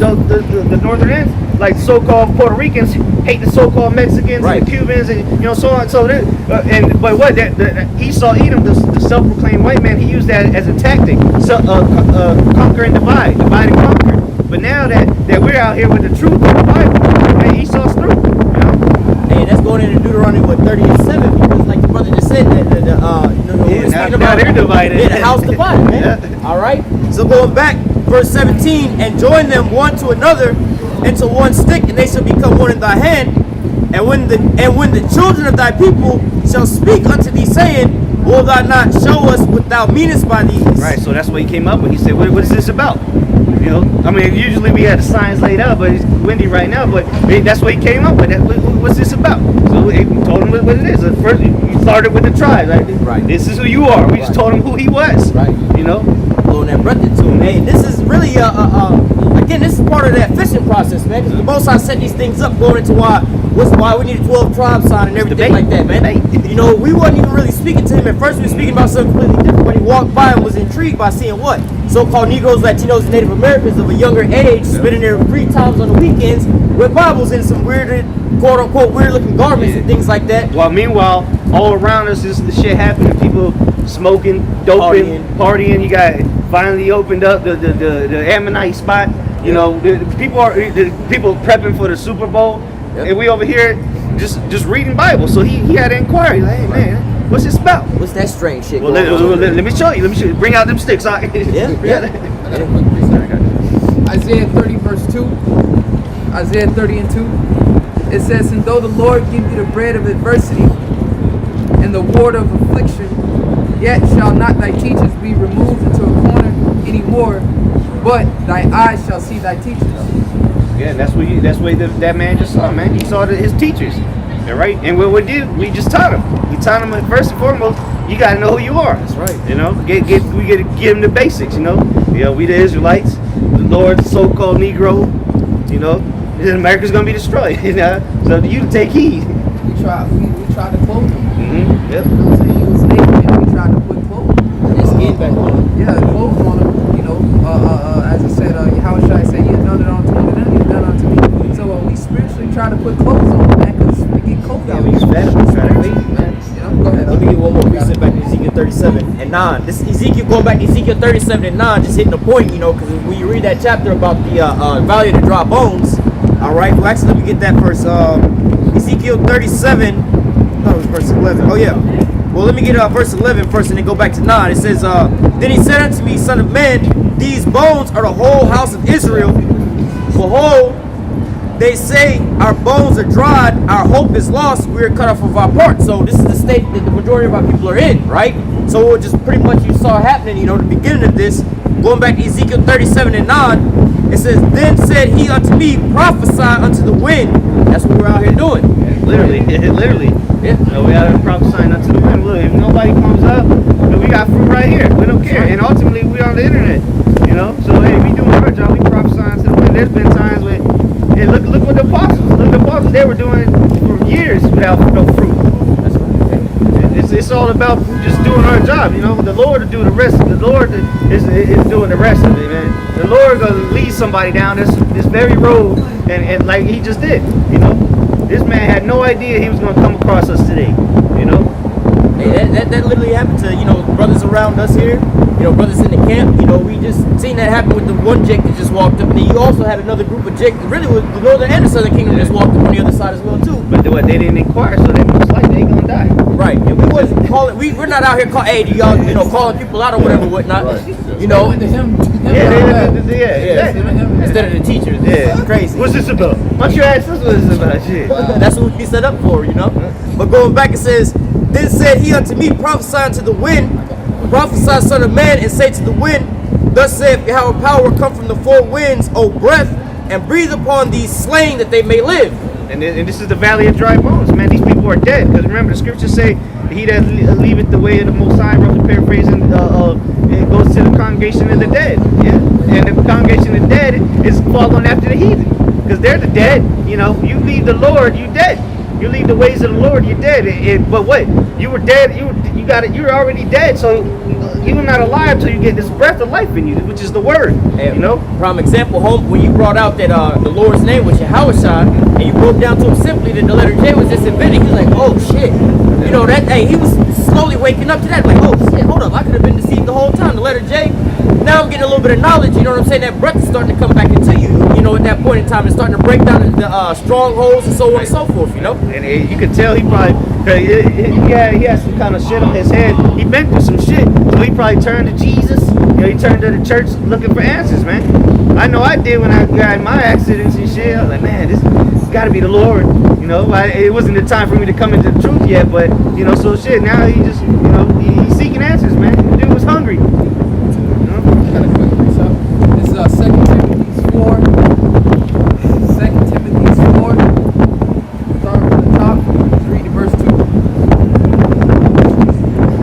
northern ends, like so-called Puerto Ricans hate the so-called Mexicans and the Cubans, and so on. So but what that Esau Edom, the self-proclaimed white man, he used that as a tactic, conquer and divide and conquer. But now that we're out here with the truth of the Bible, man, Esau's through. Hey, that's going into Deuteronomy 30:7, because like the brother just said, now they're divided. Yeah, the house divided, man. All right. So going back, verse 17, and join them one to another into one stick, and they shall become one in thy hand. And when the children of thy people shall speak unto thee, saying, will thou not show us what thou meanest by these? Right. So that's what he came up with. He said, what is this about? I mean, usually we had the signs laid out, but it's windy right now. But that's what he came up with. What's this about? So he told him what it is. First, he started with the tribe. Right. This is who you are. We just told him who he was. Right. Blowing that breath into him. Hey, this is really again, this is part of that fishing process, man. Because the Most High set these things up, going into why we need a 12 tribe sign and everything like that, man. We wasn't even really speaking to him at first. We were speaking about something completely different. But he walked by and was intrigued by seeing what so-called Negroes, Latinos, and Native Americans of a younger age spending their free times on the weekends with Bibles in some weird, quote-unquote, weird-looking garments and things like that. While meanwhile, all around us is the shit happening. People smoking, doping, partying. You got finally opened up the Ammonite spot. The people prepping for the Super Bowl, and we over here just reading Bible. So he had an inquiry, like, hey man, what's this about? What's that strange shit? Well, let me show you. Bring out them sticks. Isaiah 30 verse 2. Isaiah 30 and 2. It says, and though the Lord give you the bread of adversity and the ward of affliction, yet shall not thy teachers be removed into a corner any more, but thy eyes shall see thy teachers. Yeah, that's what that man just saw, man. He saw his teachers. Right? And what we did, we just taught him. We taught him first and foremost, you gotta know who you are. That's right. We gotta give him the basics, we the Israelites, the Lord's so-called Negro, America's gonna be destroyed. So you take heed. We tried to clothe him. Mm-hmm. Yep. He was naked and we tried to put clothes. His skin back on him. Yeah, clothes on him. As I said, how should I say? He had done it unto me, then he had done unto me. So we spiritually try to put clothes on him, man, because we get cold out. We fed him. Go ahead. Let me get one more precept back to Ezekiel 37 and 9. This Ezekiel, going back to Ezekiel 37 and 9, just hitting the point, because when you read that chapter about the valley of the dry bones, all right, well, actually, let me get that first. Ezekiel 37, no, it was verse 11. Oh, yeah. Well, let me get verse 11 first and then go back to 9. It says, then he said unto me, son of man, these bones are the whole house of Israel. Behold, they say our bones are dried, our hope is lost, we are cut off of our part. So this is the state that the majority of our people are in, right? So just pretty much you saw happening, the beginning of this, going back to Ezekiel 37 and 9, it says, then said he unto me, prophesy unto the wind. That's what we're out here doing. Literally. Yeah. We out here prophesying unto the wind. Look, if nobody comes up, we got fruit right here. We don't care. And ultimately, we on the internet. So hey, we doing our job. We prophesying to the wind. There's been times when, hey, look what the apostles, they were doing for years without no fruit. That's right. It's all about just doing our job. The Lord will do the rest. The Lord is doing the rest of it, man. The Lord gonna lead somebody down this very road, and like he just did. This man had no idea he was gonna come across us today. Hey, that literally happened to brothers around us here. Brothers in the camp. We just seen that happen with the one Jake that just walked up. And then you also had another group of Jake. Really, with the northern and the southern kingdom just walked up on the other side as well too. But they didn't inquire, so they most likely ain't gonna die. Right. And we wasn't calling. We're not out here calling. Hey, do y'all calling people out or whatever, whatnot. Right. Yeah. Instead of the teachers. Yeah. It's crazy. What's this about? Why don't you ask us what this about? Shit. That's what we set up for, But going back, it says, then said he unto me, prophesy unto the wind, prophesy, son of man, and say to the wind, thus saith Yahweh, power come from the four winds, O breath, and breathe upon these slain that they may live. And this is the valley of dry bones, man. These people are dead. Because remember, the scriptures say, he that leaveth the way of the Most High, roughly paraphrasing, it goes to the congregation of the dead. Yeah? And the congregation of the dead is following after the heathen. Because they're the dead. You know, you leave the Lord, you dead. You leave the ways of the Lord, you're dead. But what? You were dead. You're already dead. So you're not alive till you get this breath of life in you, which is the word. And you know. Prime example, home, when you brought out that the Lord's name was Yahushua, and you broke down to him simply that the letter J was just invented. He was like, oh shit. You know that. Hey, he was slowly waking up to that. Like, oh shit, hold up, I could have been deceived the whole time. The letter J. Now I'm getting a little bit of knowledge. You know what I'm saying? That breath is starting to come back into you. You know, at that point in time, it's starting to break down the strongholds and so on and so forth. You know. And you can tell he probably, he has some kind of shit on his head. He been through some shit, so he probably turned to Jesus. You know, he turned to the church looking for answers, man. I know I did when I got in my accidents and shit. I was like, man, this got to be the Lord. You know, it wasn't the time for me to come into the truth yet, but you know, so shit. Now he just, you know, he's seeking answers, man. The dude was hungry. It's 2 Timothy 4. 2 Timothy 4. Start from the top. Read verse 2.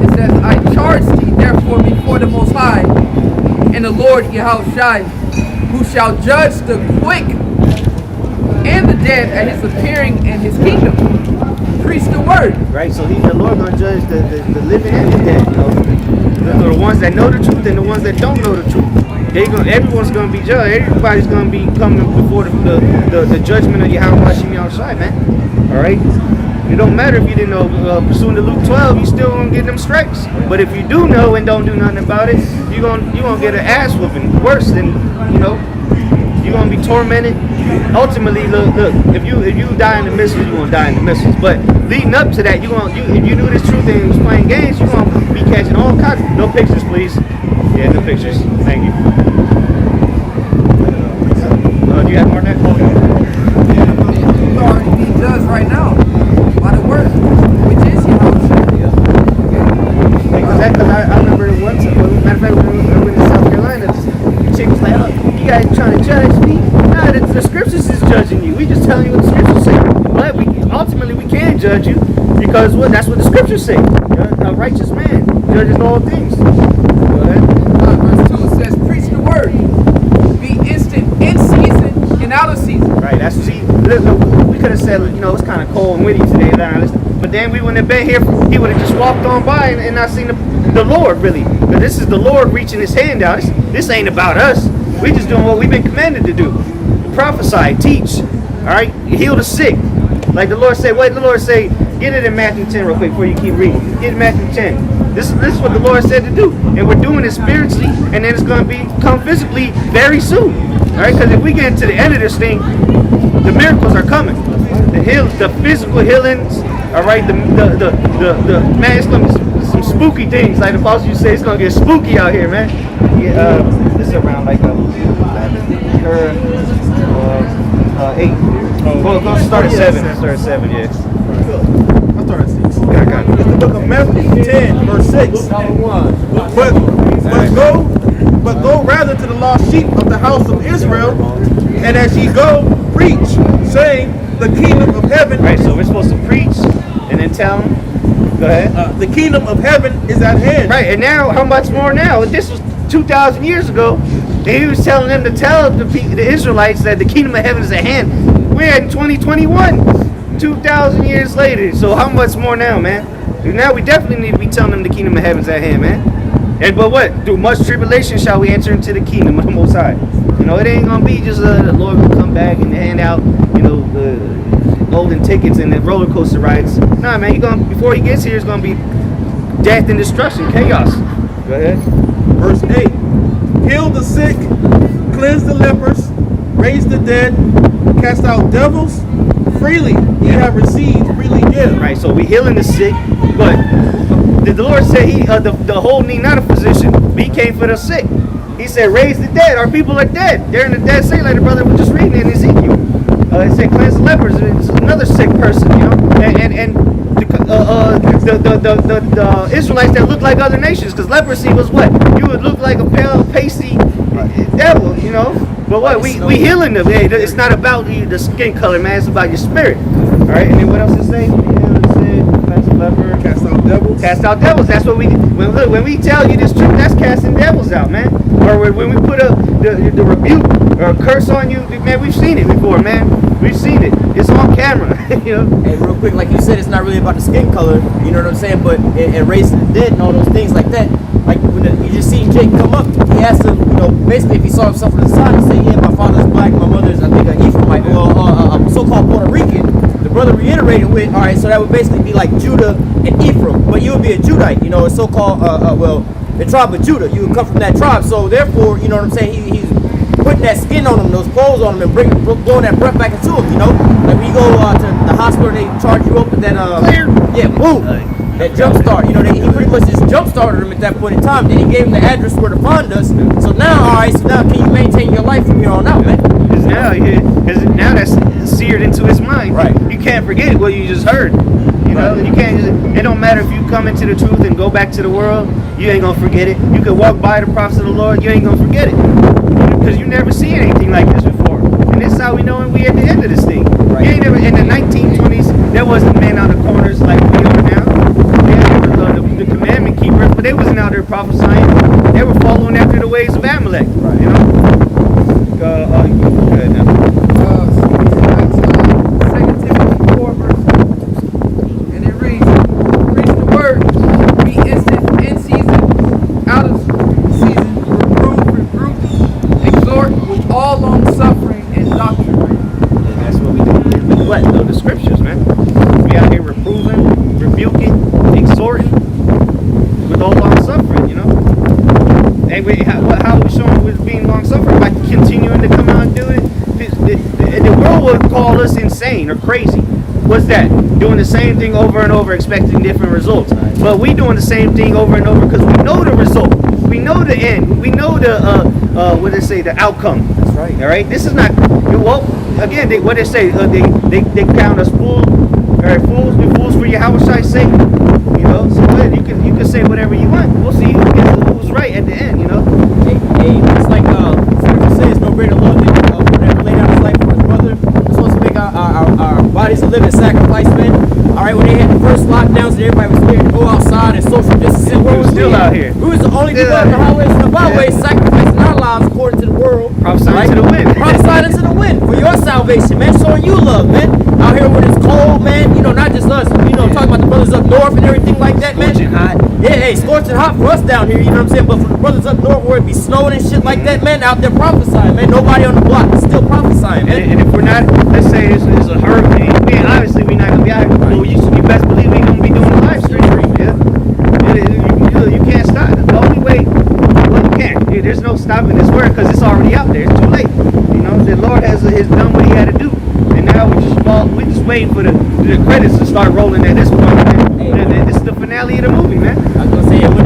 It says, I charge thee therefore before the Most High and the Lord Yahushua, who shall judge the quick and the dead at his appearing in his kingdom. Preach the word. Right, so the Lord gonna judge the living and the dead. You know, the ones that know the truth and the ones that don't know the truth. Everyone's gonna be judged. Everybody's gonna be coming before the judgment of Yahweh Hashem Yahushua, man. All right. It don't matter if you didn't know pursuing the Luke 12, you still gonna get them stripes. But if you do know and don't do nothing about it, you gonna get an ass whooping worse than, you know. You're gonna be tormented. Ultimately, look, if you die in the missiles, you're gonna die in the missiles. But leading up to that, if you knew this truth and was playing games, you're gonna be catching all kinds. No pictures, please. Yeah, no pictures. Thank you. Do you have more than that? You already being judged right now by the word, which is Yahushua. Because I remember once, matter of fact, when we were in South Carolina, the chick was like, oh, you guys trying to judge me? Nah, the scriptures is judging you. We just telling you what the scriptures say. But ultimately we can judge you because that's what the scriptures say. A righteous man judges all things. Go ahead. Verse 2 says, preach the word. Be instant in season and out of season. Right, we could have said, you know, it's kind of cold and windy today. But then we wouldn't have been here. He would have just walked on by and not seen the Lord, really. But this is the Lord reaching his hand out. This ain't about us. We just doing what we've been commanded to do. Prophesy, teach, all right? Heal the sick. Like the Lord said, what did the Lord say? Get it in Matthew 10 real quick before you keep reading. Get Matthew 10. This is what the Lord said to do. And we're doing it spiritually, and then it's going to come physically very soon. All right? Because if we get to the end of this thing, the miracles are coming. The physical healings, all right? Man, it's going to be some spooky things. Like the apostle used to say, it's going to get spooky out here, man. Yeah, this is around like 8. Well, go start at 7. Start at 7, yeah. I'll start at 6. Yeah, I got it. It's the book of Matthew 10, verse 6. But go rather to the lost sheep of the house of Israel, and as ye go, preach, saying, the kingdom of heaven. Right, so we're supposed to preach and then tell them. Go ahead. The kingdom of heaven is at hand. Right, and now, how much more now? This was 2,000 years ago, and he was telling them to tell the Israelites that the kingdom of heaven is at hand. We're in 2021, 2,000 years later. So how much more now, man? Now we definitely need to be telling them the kingdom of heaven is at hand, man. But what? Through much tribulation shall we enter into the kingdom of the Most High. You know, it ain't gonna be just the Lord will come back and hand out, you know, the golden tickets and the roller coaster rides. Nah, man, before he gets here, it's gonna be death and destruction, chaos. Go ahead. Verse 8. Heal the sick, cleanse the lepers, raise the dead, cast out devils. Freely ye have received, freely give. Right, so we healing the sick, but the Lord said the whole need not a physician, but he came for the sick. He said, raise the dead. Our people are dead. They're in the dead state, like the brother was just reading in Ezekiel. It said, cleanse the lepers. It's another sick person, you know. And the Israelites that look like other nations, because leprosy was what? You would look like a pale, pasty devil, you know. But what we healing them. Hey, it's not about the skin color, man. It's about your spirit. All right. And then what else it say? Cast out devils. Cast out devils. That's what we. When we tell you this truth, that's casting devils out, man. Or when we put the rebuke or a curse on you, man. We've seen it before, man. We've seen it. It's on camera. You know. Hey, real quick, like you said, it's not really about the skin color. You know what I'm saying? But and raising the dead and all those things like that. Like when you just seen Jake come up, he asked him, you know, basically if he saw himself on the side, he said, yeah, my father's black, my mother's, I think, an Ephraimite, so-called Puerto Rican. The brother reiterated with, all right, so that would basically be like Judah and Ephraim, but you would be a Judite, you know, a so-called, the tribe of Judah. You would come from that tribe, so therefore, you know what I'm saying, he's putting that skin on him, those clothes on him, and blowing that breath back into him, you know? Like when you go to the hospital, they charge you up with that, boom. That jump start, you know, he pretty much just jump started him at that point in time. Then he gave him the address where to find us. So now, all right, so now can you maintain your life from here on out, man? Because now that's seared into his mind. Right. You can't forget what you just heard. You know, you can't. It don't matter if you come into the truth and go back to the world. You ain't gonna forget it. You could walk by the prophets of the Lord. You ain't gonna forget it because you never seen anything like this before. And this is how we know we at the end of this thing. Right. You ain't never in the 1920s. There wasn't men on the corners like we are now. The commandment keepers, but they wasn't out there prophesying. They were following after the ways of Amalek. Right. You know. Go ahead now. 2 Timothy 4 verse 2. And it reads, preach the word, be instant in season, out of season, reprove, exhort with all long suffering and doctrine. And that's what we do with what? The scriptures, man. We out here reproving, rebuking, exhorting with all long suffering, you know. And how are we showing we're being long suffering? By continuing to come out and do it. The world would call us insane or crazy. What's that? Doing the same thing over and over, expecting different results. But we doing the same thing over and over because we know the result. We know the end. We know the outcome. That's right. All right. This is not. Well, again, what they say. They count us fools. All right, fools. Be fools for Yahweh's sake. You know. So you can say whatever you want. We'll see who's right at the end. You know. Hey, it's like Scripture says, no greater love than whatever laid down his life for his brother. We're supposed to make our bodies a living sacrifice, man. All right, when they had the first lockdowns and everybody was scared to go outside and social distancing, we were still out here. We was the only people on the highways and the byways sacrificing our lives according to the world. Prophesying to the wind. Prophesying into the wind for your salvation, man. Showing you love, man. Out here when it's cold, man. You know, not just us. You know, talking about the brothers up north and everything like that, man. Scorching hot. Yeah, hey, scorching hot for us down here, you know what I'm saying? But for the brothers up north where it be snowing and shit like that, man, out there prophesying, man. Nobody on the block is still prophesying, man. And if we're not, let's say it's a hurricane, man, obviously we're not going to be out here. Well, you best believe we going to be doing a live stream, yeah? You can't stop it. The only way, well, you can't. There's no stopping this word because it's already out there. It's too late. You know, the Lord has done what he had to do. And now we're just waiting for the credits to start rolling at this point, man. This is the finale of the movie, man. I was gonna say, when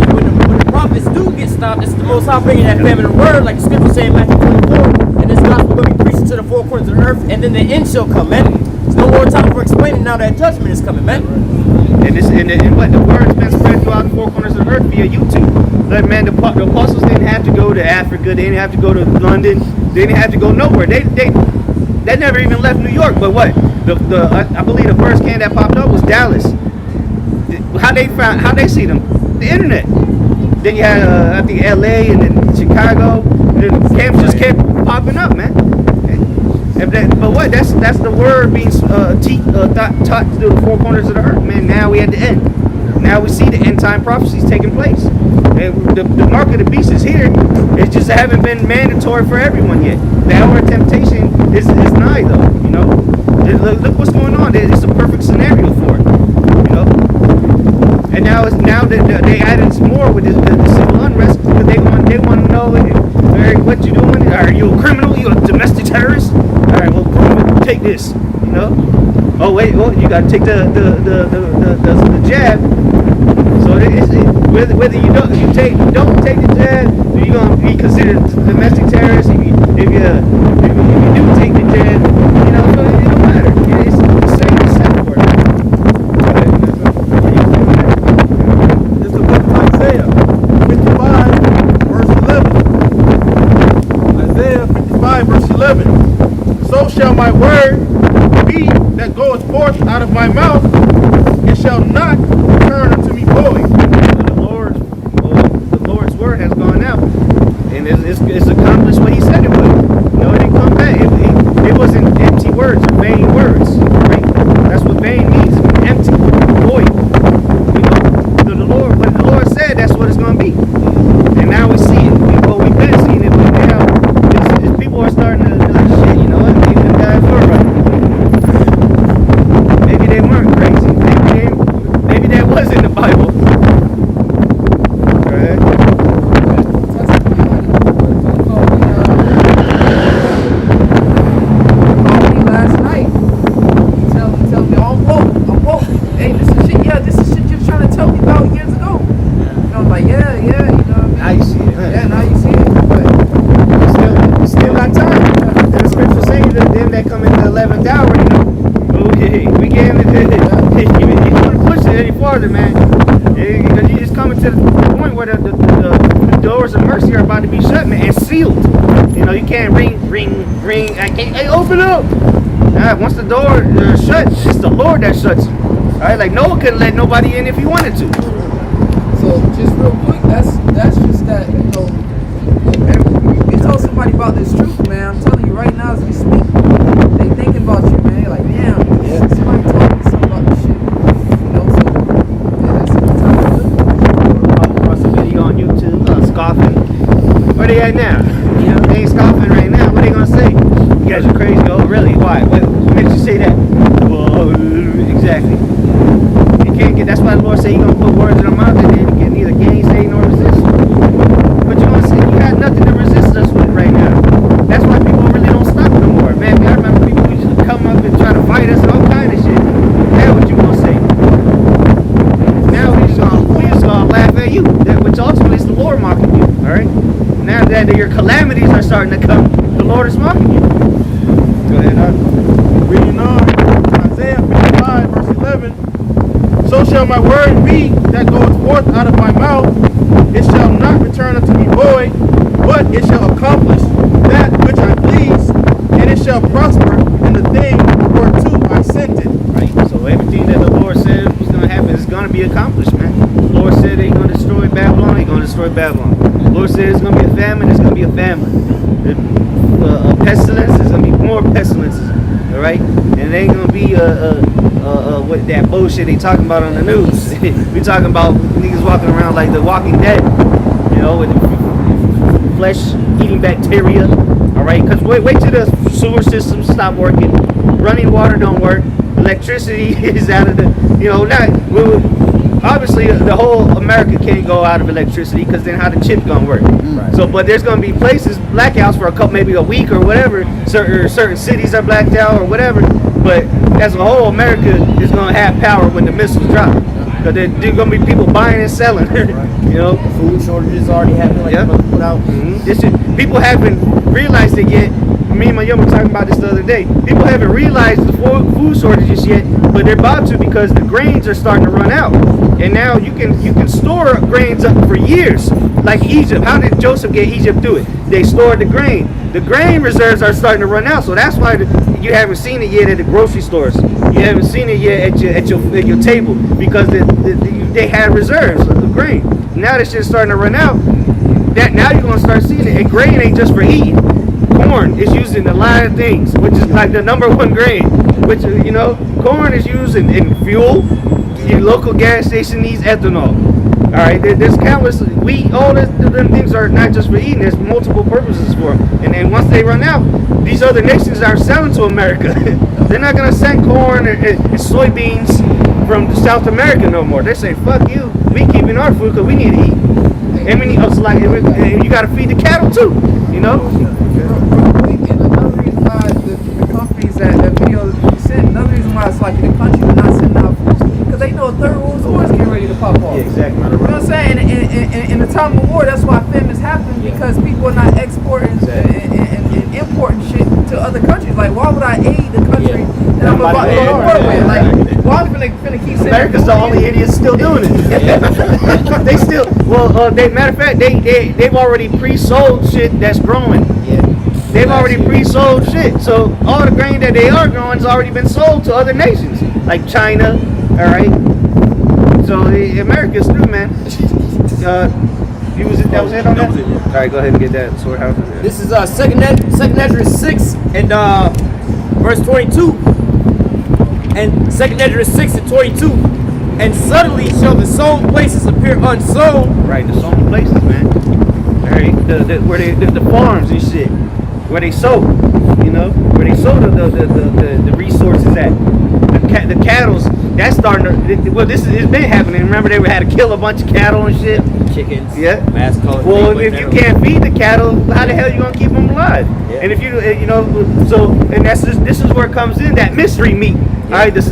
the prophets do get stopped, it's the Most High bringing that famine of word, like the scripture saying in Matthew 24, and this gospel will be preached to the four corners of the earth, and then the end shall come, man. There's no more time for explaining now that judgment is coming, man. And what the word's been spread throughout the four corners of the earth via YouTube. Like, man, the apostles didn't have to go to Africa, they didn't have to go to London, they didn't have to go nowhere. They never even left New York. But what? I believe the first can that popped up was Dallas. How they see them? The internet. Then you had I think LA and then Chicago. And then the camps just kept popping up, man. But what? That's the word being taught to the four corners of the earth, man. Now we at the end. Now we see the end time prophecies taking place. And the mark of the beast is here. It just haven't been mandatory for everyone yet. The hour of temptation is nigh, though. You know, look what's going on. It's a perfect scenario for it. You know, and now that they added some more with the civil unrest because they want to know what you doing. Are you a criminal? You a domestic terrorist? All right, well, prove it. Take this. You know. Oh wait, you got to take the jab. So whether you don't take the jab, you're gonna be considered domestic terrorist. If you do take the jab, you know, so it don't matter. It's the same for it. It's the book of Isaiah 55, verse 11. Isaiah 55, verse shall my word be that goeth forth out of my mouth. It shall not return unto me void. The Lord's word has gone out, and it's accomplished what He said it would. It didn't come back. It wasn't empty words or vain words. Right? That's what vain means. Empty, void. What the Lord said, that's what it's going to be. And now we see it. We've been seeing it, but now people are starting to be like, shit, maybe them guys were right. Maybe they weren't crazy. Maybe that was in the Bible. Right? Called me last night. Tell me, I'm woke. Hey, this is shit you was trying to tell me about years ago. And I'm like, yeah, you know what I mean? Now you see it. Huh? Yeah, now you see it. But You still got time. And the scripture saying that them that come in the 11th hour, we gave it. You want to push it any farther, man. Because you just coming to the point where the doors of mercy are about to be shut, man, and sealed. You can't ring. I can't. Hey, open up. Once the door shut, it's the Lord that shuts. All right, like Noah couldn't let nobody in if he wanted to. so just real quick, that's just that, you tell somebody about this truth, man. I'm telling you right now as we speak, they thinking about you, man. They're like, damn, somebody told me something about this shit. So that's the time to look. Across the video on YouTube, scoffing. Where they at now? They ain't scoffing right now. What they gonna say? You guys are crazy. Oh, really? Why? What makes you say that? Well, exactly. You can't get. That's why the Lord said He gonna put words in our mouth and then can neither gainsay nor resist. But you gonna say you got nothing to resist us with right now. That's why people really don't stop no more, man. I remember people who used to come up and try to fight us and all kind of shit. Now what you gonna say? Now we just gonna laugh at you, which ultimately is the Lord mocking you. All right. Now that your calamities are starting to come, the Lord is mocking you. Go ahead, Reading on, Isaiah 55, verse 11. So shall my word be that goeth forth out of my mouth. It shall not return unto me void, but it shall accomplish that which I please, and it shall prosper in the thing whereto I sent it. Right. So everything that the Lord said was going to happen is going to be accomplished, man. The Lord said that He's going to destroy Babylon. He's going to destroy Babylon. The Lord said it's going to be a famine. It's going to be a famine. A pestilence is going to be more pestilences. All right. And it ain't going to be what that bullshit they talking about on the news. We talking about niggas walking around like the Walking Dead. With flesh eating bacteria. All right. Because wait till the sewer systems stop working. Running water don't work. Electricity is out of the, obviously the whole America can't go out of electricity because then how the chip gonna work? Right. So, but there's gonna be places, blackouts for maybe a week or whatever. Certain cities are blacked out or whatever. But as a whole, America is gonna have power when the missiles drop. Because there's gonna be people buying and selling. Food shortages already happening, like the put out. Mm-hmm. People haven't realized it yet. Me and my young were talking about this the other day. People haven't realized the food shortages yet, but they're about to because the grains are starting to run out. And now you can store grains up for years, like Egypt. How did Joseph get Egypt through it? They stored the grain. The grain reserves are starting to run out, so that's why you haven't seen it yet at the grocery stores. You haven't seen it yet at your table because they had reserves of grain. Now this shit's starting to run out. Now you're gonna start seeing it. And grain ain't just for eating. Corn is used in a lot of things, which is like the #1 grain. Which corn is used in fuel. Your local gas station needs ethanol. All right, there's countless wheat. All them things are not just for eating. There's multiple purposes for them. And then once they run out, these other nations are selling to America. They're not gonna send corn and soybeans from South America no more. They're saying, "Fuck you. We keeping our food because we need to eat." And we need and you gotta feed the cattle too. And another reason why the companies that video you sent, another reason why it's like the country is not sending out food because they know a third world war is getting ready to pop off. Yeah, exactly. You know what I'm saying? In the time of war, that's why famines happen because people are not exporting and importing shit to other countries. Like, why would I aid the country that I'm about to go to war with? Like, why am I finna keep sending? America's the only idiots still doing it. They still, matter of fact, they've already pre-sold shit that's growing. Yeah. they've already pre-sold shit. So all the grain that they are growing has already been sold to other nations, like China. All right. So America's through, man. That was it on that? All right, go ahead and get that storehouse. This is second Ezra 6 and verse 22. And second Ezra 6 and 22. And suddenly shall the sown places appear unsown. Right, the sown places, man. All right, where the farms and shit, where they sow, where they sow the resources at. The cattle's that's starting to. Well, it's been happening. Remember, they had to kill a bunch of cattle and shit. Chickens. Yeah. Mass colored. Well, if you can't feed the cattle, how the hell you gonna keep them alive? Yeah. And if and this is where it comes in, that mystery meat. All right, what's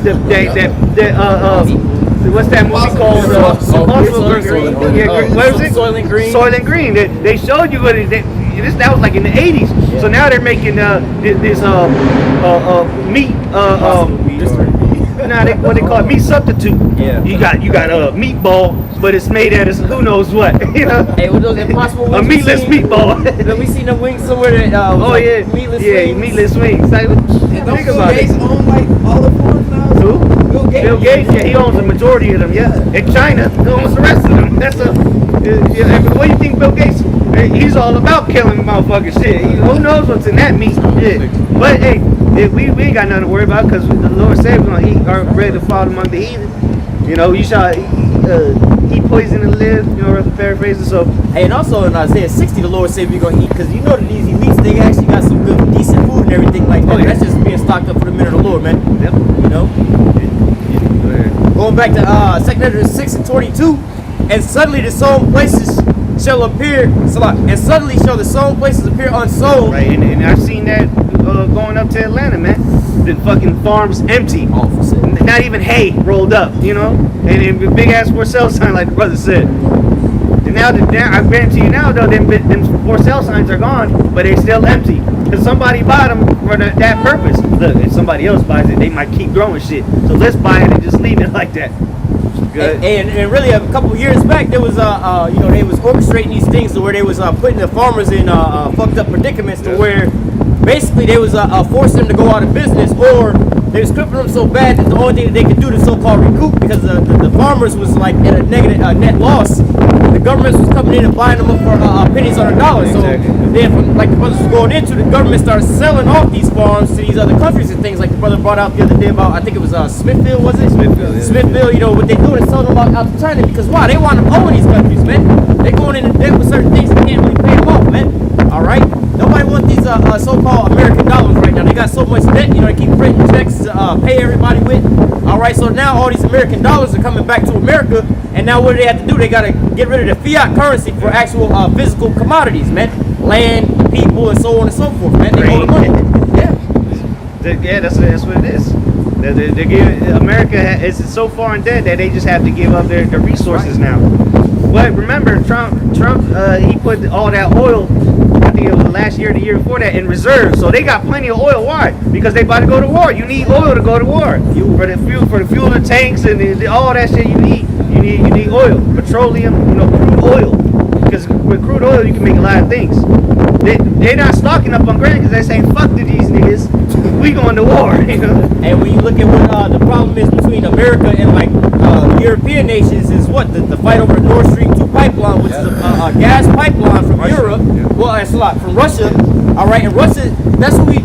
that movie called? What is it? Soylent Green. Soylent Green. They showed you what that was like in the 80s. Yeah. So now they're making this meat. What they call it, meat substitute. Yeah. You got meatball, but it's made out of who knows what. Hey, what those Impossible wings? A meatless meatball. Have we seen them wings somewhere that meatless wings? Meatless wings. Like, Don't Bill Gates own like all the farms now? Who? Bill Gates. Yeah, he owns the majority of them. Yeah, and China owns the rest of them. That's what do you think Bill Gates? He's all about killing motherfucking shit. Who knows what's in that meat? Yeah. But hey, we ain't got nothing to worry about because the Lord said we're gonna eat our bread to fall among the heathen. You shall eat poison and live. To paraphrase it. So. Hey, and also in Isaiah 60, the Lord said we're gonna eat because that these elites they actually got some good, decent food and everything like that. Oh, yeah. That's just being stocked up for the men of the Lord, man. Yep. Going back to 2 Ezra 6 and 22, and suddenly the sown places shall appear. And suddenly shall the sown places appear unsown. Right, and I've seen that going up to Atlanta, man. The fucking farms empty. Not even hay rolled up, and big ass for sale sign like the brother said. And now I guarantee you now though, them for sale signs are gone, but they're still empty. Because somebody bought them for that purpose. Look, if somebody else buys it, they might keep growing shit. So let's buy it and just leave it like that. Good. And really, a couple of years back, there was they was orchestrating these things to where they was putting the farmers in fucked up predicaments to where basically they was forcing them to go out of business, or they was crippling them so bad that the only thing that they could do to so-called recoup, because the farmers was like at a negative net loss. The government was coming in and buying them up for pennies on a dollar. So then, like the brothers was going into, the government started selling off these farms to these other countries and things. Like the brother brought out the other day about, I think it was Smithfield, was it? Smithfield, yeah. Smithfield, what they doing is selling them out to China because why? They want to own these countries, man. They going into debt with certain things they can't really pay them off, man. All right. Nobody wants these so-called American dollars right now. They got so much debt, they keep printing checks to pay everybody with. All right, so now all these American dollars are coming back to America, and now what do they have to do? They got to get rid of the fiat currency for actual physical commodities, man. Land, people, and so on and so forth, man. They hold the money. Yeah, that's what it is. They give America is so far in debt that they just have to give up their resources now. But remember, Trump, he put all that oil, I think it was last year, the year before that, in reserve. So they got plenty of oil. Why? Because they about to go to war. You need oil to go to war. For the fuel of tanks and all that shit. You need oil, petroleum, crude oil. Because with crude oil, you can make a lot of things. They're not stocking up on grain because they're saying, fuck to these niggas. We going to war, And when you look at what the problem is between America and like European nations is what? The fight over the Nord Stream 2 pipeline, which is a gas pipeline from Europe. Well, it's a lot from Russia. All right, and Russia, that's what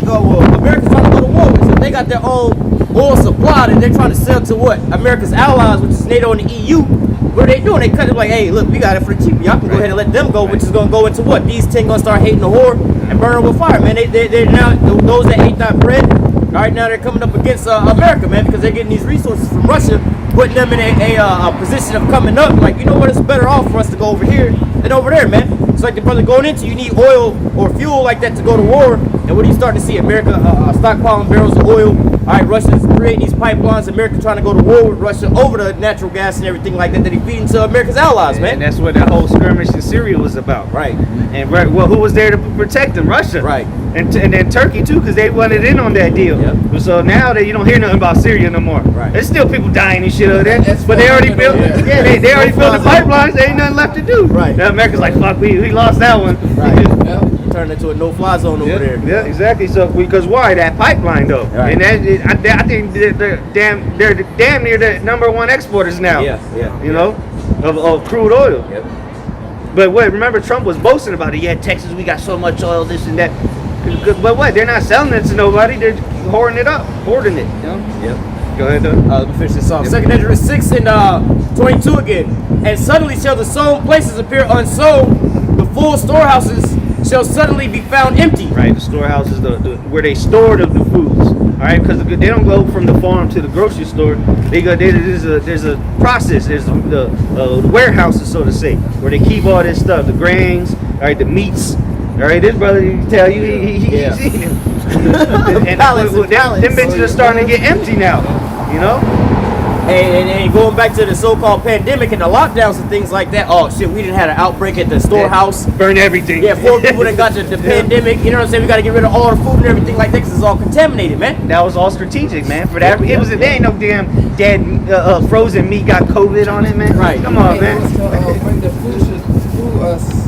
America's trying to go to war with. So they got their own oil supply that they're trying to sell to what? America's allies, which is NATO and the EU. What are they doing? They cut it like, hey, look, we got it for the cheap. Y'all can go ahead and let them go, which is going to go into what? These 10 going to start hating the whore and burn her with fire, man. They're now, those that ate that bread, all right, now they're coming up against America, man, because they're getting these resources from Russia, putting them in a position of coming up. Like, you know what? It's better off for us to go over here than over there, man. It's like the brother going into, you need oil or fuel like that to go to war. And what are you starting to see? America stockpiling barrels of oil. All right, Russia's creating these pipelines. America trying to go to war with Russia over the natural gas and everything like that they feed into America's allies, man. And that's what that whole skirmish in Syria was about. Right. And who was there to protect them? Russia. Right. And then Turkey too, because they wanted in on that deal. Yep. So now that you don't hear nothing about Syria no more. Right. There's still people dying and shit over there. But they already built. Yeah, they already built the pipelines. There ain't nothing left to do. Right. Now America's like, fuck, we lost that one. Right. Yeah. turn into a no-fly zone over there. Yeah, exactly. So because why that pipeline though, Right. and I think they're damn near the #1 exporters now. Yeah. You know, of crude oil. Yep. But what? Remember, Trump was boasting about it. Yeah, Texas, we got so much oil, this and that. But what? They're not selling it to nobody. They're hoarding it up, hoarding it. You know? Yep. Go ahead, though. Let me finish this off. Second Ezra 6 and 22 again. And suddenly shall the sown places appear unsown. The full storehouses shall suddenly be found empty. Right, the storehouse is the where they store the foods. All right, because they don't go from the farm to the grocery store. They go. There's a process. There's the warehouses, so to say, where they keep all this stuff, the grains, all right, the meats. All right, this brother, he tell you he's eating them. And them bitches are starting to get empty now. You know. And going back to the so-called pandemic and the lockdowns and things like that. Oh shit, we didn't have an outbreak at the storehouse. Burn everything. Yeah, 4 people that got the pandemic. You know what I'm saying? We got to get rid of all the food and everything like that because it's all contaminated, man. That was all strategic, man. For that, it was. There ain't no damn dead frozen meat got COVID on it, man. Right. Come on, man. It was to bring the food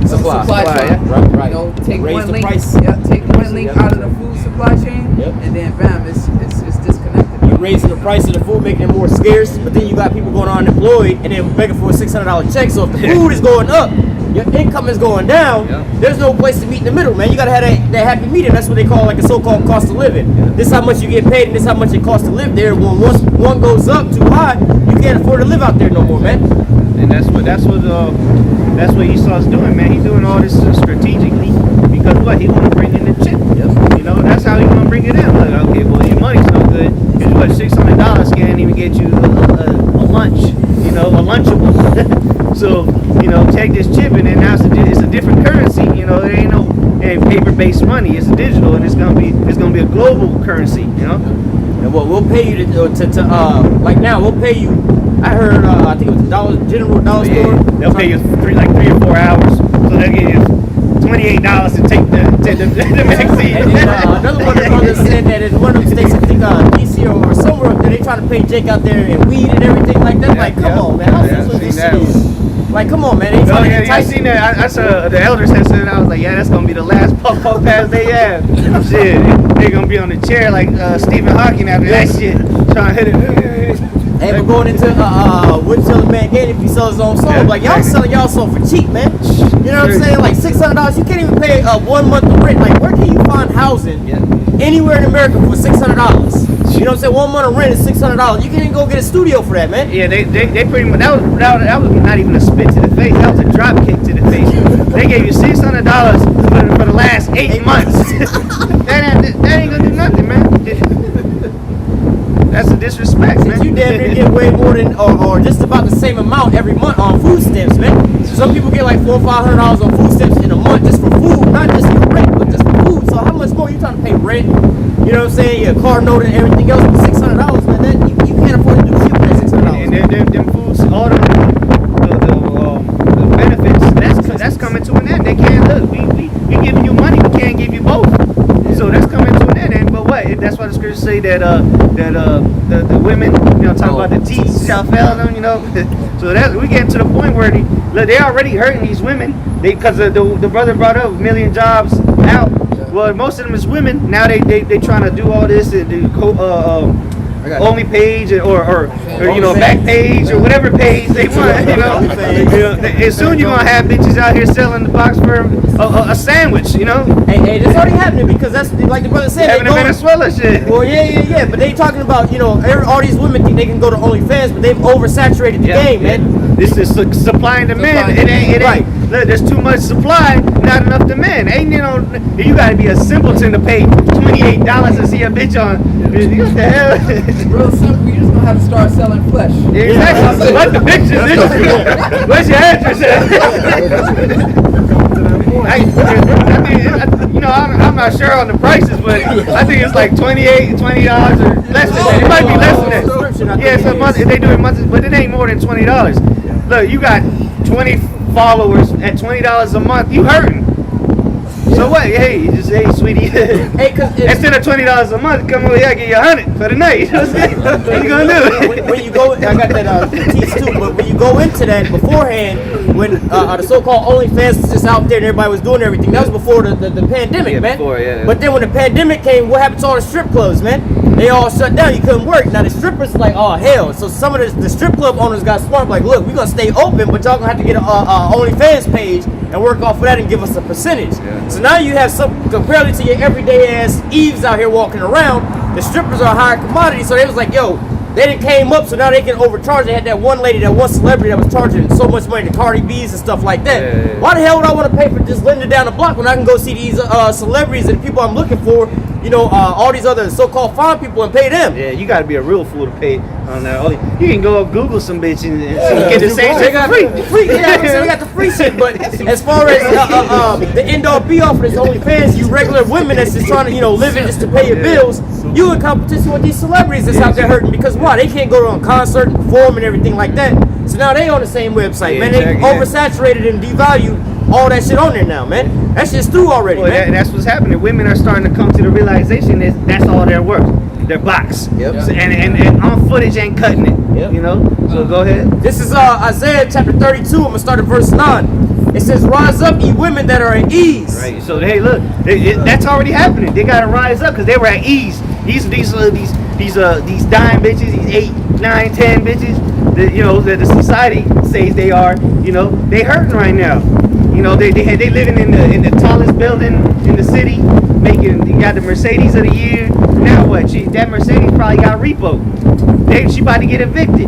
Supply supply chain. yeah. Right. You know, take Raise one the link, price. take one link out of the food supply chain, Yep. and then bam, it's disconnected. You're raising the price of the food, making it more scarce, but then you got people going unemployed and then begging for a $600 check. So if the food is going up, your income is going down, there's no place to meet in the middle, man. You gotta have that happy medium. That's what they call like a so-called cost of living. This is how much you get paid and this is how much it costs to live there. When one goes up too high, you can't afford to live out there no more, man. And that's what Esau's doing, man. He's doing all this strategically because what? He want to bring in the chip. You know, that's how he want to bring it in. Like, okay, well, your money's no good. It's what, $600 can't even get you a lunch. You know, a Lunchable. So, you know, take this chip and then now it's a different currency. You know, there ain't no paper-based money. It's digital, and it's gonna be a global currency. You know. And what we'll pay you to like now we'll pay you. I heard I think it was General Dollar Store. They'll pay you 3 or 4 hours, so they'll give you $28 to take the vaccine. And then, another one of the brothers said that in one of the states, I think DC or somewhere up there, they trying to pay Jake out there and weed and everything like that. Like, come on, man, how senseless this shit is. Like, come on, man. They trying to entice I seen that. I saw the elders had said. I was like, yeah, that's gonna be the last puff pass they have. Shit, they gonna be on the chair like Stephen Hawking after that shit, trying to hit it. Hey, we're going into wouldn't sell a man again if he sells his own soul. Like y'all selling y'all soul for cheap, man. You know what I'm saying? Like $600, you can't even pay 1 month of rent. Like where can you find housing anywhere in America for $600? You know what I'm saying? 1 month of rent is $600. You can't even go get a studio for that, man. Yeah, they pretty much that was not even a spit to the face. That was a drop kick to the face. They gave you $600 for the last 8 months. that ain't gonna do nothing, man. That's a disrespect, man. You damn near get way more than, or just about the same amount every month on food stamps, man. Some people get like $400 or $500 on food stamps in a month just for food, not just for rent, but just for food. So how much more are you trying to pay rent? You know what I'm saying? Your car note and everything else for $600, man. That you can't afford to do shit with that $600. And them foods, all the benefits, that's coming to an end. They can't look. We giving you money, we can't give you both. So that's coming to an end. But what? That's why the scriptures say that the women, you know, talk about the teeth shall fail them, you know. So that we get to the point where they already hurting these women. Because the brother brought up 1 million jobs out. Well, most of them is women. Now they trying to do all this and do only page or you know, back page or whatever page they want. You know, and soon you're gonna have bitches out here selling the box for a sandwich. You know. Hey, that's already happening because that's like the brother said. Having in Venezuela shit. Well, yeah. But they talking about, you know, all these women think they can go to OnlyFans, but they've oversaturated the game, man. This is supply and demand. It ain't. Right. Look, there's too much supply, not enough demand. Ain't, you know, you gotta be a simpleton to pay $28 to see a bitch on. What the hell? It's real simple. You just gonna have to start selling flesh. Exactly. What the bitches? Where's your address at? I mean, you know, I'm not sure on the prices, but I think it's like $20 or less than that. It might be less than that. Yeah, so they do it monthly, but it ain't more than $20. Look, you got 20 followers at $20 a month. You hurting? So what? Hey, you just hey, sweetie. Hey, cause instead of $20 a month, come over here, I give you $100 for the night. You know what I'm saying? What you gonna do? when you go, I got that tease too. But when you go into that beforehand, when the so-called OnlyFans was just out there and everybody was doing everything, that was before the pandemic, man. Before, yeah. But then when the pandemic came, what happened to all the strip clubs, man? They all shut down. You couldn't work. Now the strippers like, oh hell. So some of the strip club owners got smart. Like, look, we're gonna stay open, but y'all gonna have to get a OnlyFans page and work off of that and give us a percentage. Yeah. So now you have some compared to your everyday ass Eves out here walking around. The strippers are a higher commodity. So they was like, yo, they done came up, so now they can overcharge. They had that one lady, that one celebrity that was charging so much money to Cardi B's and stuff like that. Yeah. Why the hell would I want to pay for just Linda down the block when I can go see these celebrities and the people I'm looking for, you know, all these other so-called fine people and pay them? Yeah, you got to be a real fool to pay on that. You can go Google some bitch and get the same shit for free. Yeah, they got the free shit. But as far as the end-all be-all for this OnlyFans, you regular women that's just trying to, you know, live it just to pay your bills, you in competition with these celebrities that's out there hurting because why? They can't go to a concert and perform and everything like that. So now they on the same website, man. They oversaturated and devalued all that shit on there now, man. That shit's through already, man. That's what's happening. Women are starting to come to the realization that that's all their work. Their box. Yep. So, and on footage ain't cutting it. Yep. You know? So go ahead. This is Isaiah chapter 32. I'm gonna start at verse 9. It says, "Rise up, ye women that are at ease." Right. So hey, look, that's already happening. They gotta rise up because they were at ease. These dime bitches, these 8, 9, 10 bitches, that the society says they are. You know, they hurting right now. You know, they living in the tallest building in the city, you got the Mercedes of the year. Now what? That Mercedes probably got repo. She about to get evicted.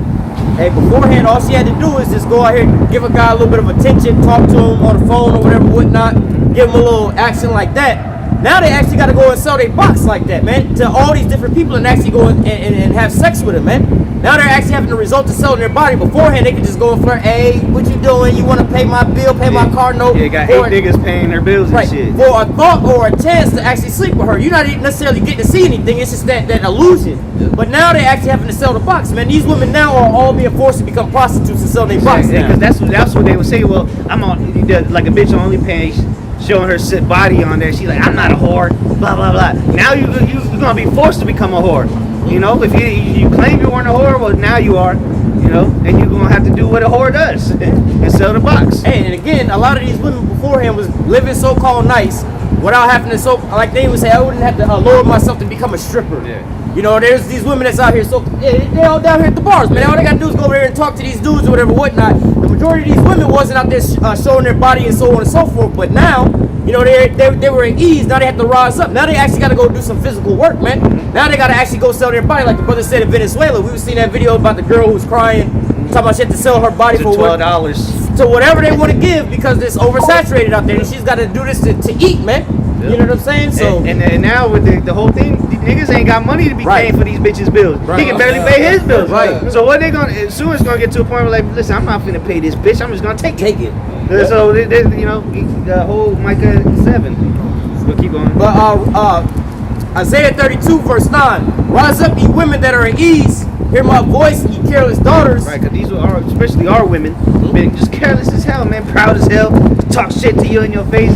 Hey, beforehand, all she had to do is just go out here, give a guy a little bit of attention, talk to him on the phone or whatever, whatnot, give him a little action like that. Now they actually got to go and sell their box like that, man, to all these different people and actually go and have sex with them, man. Now they're actually having the result of selling their body. Beforehand, they could just go and flirt. Hey, what you doing? You want to pay my bill, pay my car note? Yeah, got 8 niggas paying their bills and shit. For a thought or a chance to actually sleep with her. You're not even necessarily getting to see anything. It's just that illusion. Yeah. But now they're actually having to sell the box, man. These women now are all being forced to become prostitutes and sell their box. Yeah, because that's what they would say. Well, I'm on like a bitch on OnlyFans, showing her sit body on there. She's like, I'm not a whore, blah blah blah. Now you're gonna be forced to become a whore. You know, if you claim you weren't a whore, well now you are. You know, and you're gonna have to do what a whore does and sell the box. Hey, and again, a lot of these women beforehand was living so-called nice without having to like they would say, I wouldn't have to lower myself to become a stripper. Yeah. You know, there's these women that's out here, they all down here at the bars, man. All they gotta do is go over there and talk to these dudes or whatever, whatnot. The majority of these women wasn't out there showing their body and so on and so forth. But now, you know, they were at ease. Now they have to rise up. Now they actually got to go do some physical work, man. Now they got to actually go sell their body, like the brother said in Venezuela. We was seeing that video about the girl who was crying, talking about she had to sell her body for $12 to whatever they want to give because it's oversaturated out there, and she's got to do this to eat, man. Yep. You know what I'm saying? So and now with the whole thing, the niggas ain't got money to be paying for these bitches' bills. Right. He can barely pay his bills. Right. So what they gonna? Soon it's gonna get to a point where like, listen, I'm not finna pay this bitch. I'm just gonna take it. Yep. So you know, the whole Micah 7. We'll keep going. But Isaiah 32 verse 9. Rise up, ye women that are at ease. Hear my voice, ye careless daughters. Right, because these are, especially our women, been just careless as hell, man. Proud as hell. Talk shit to you in your face.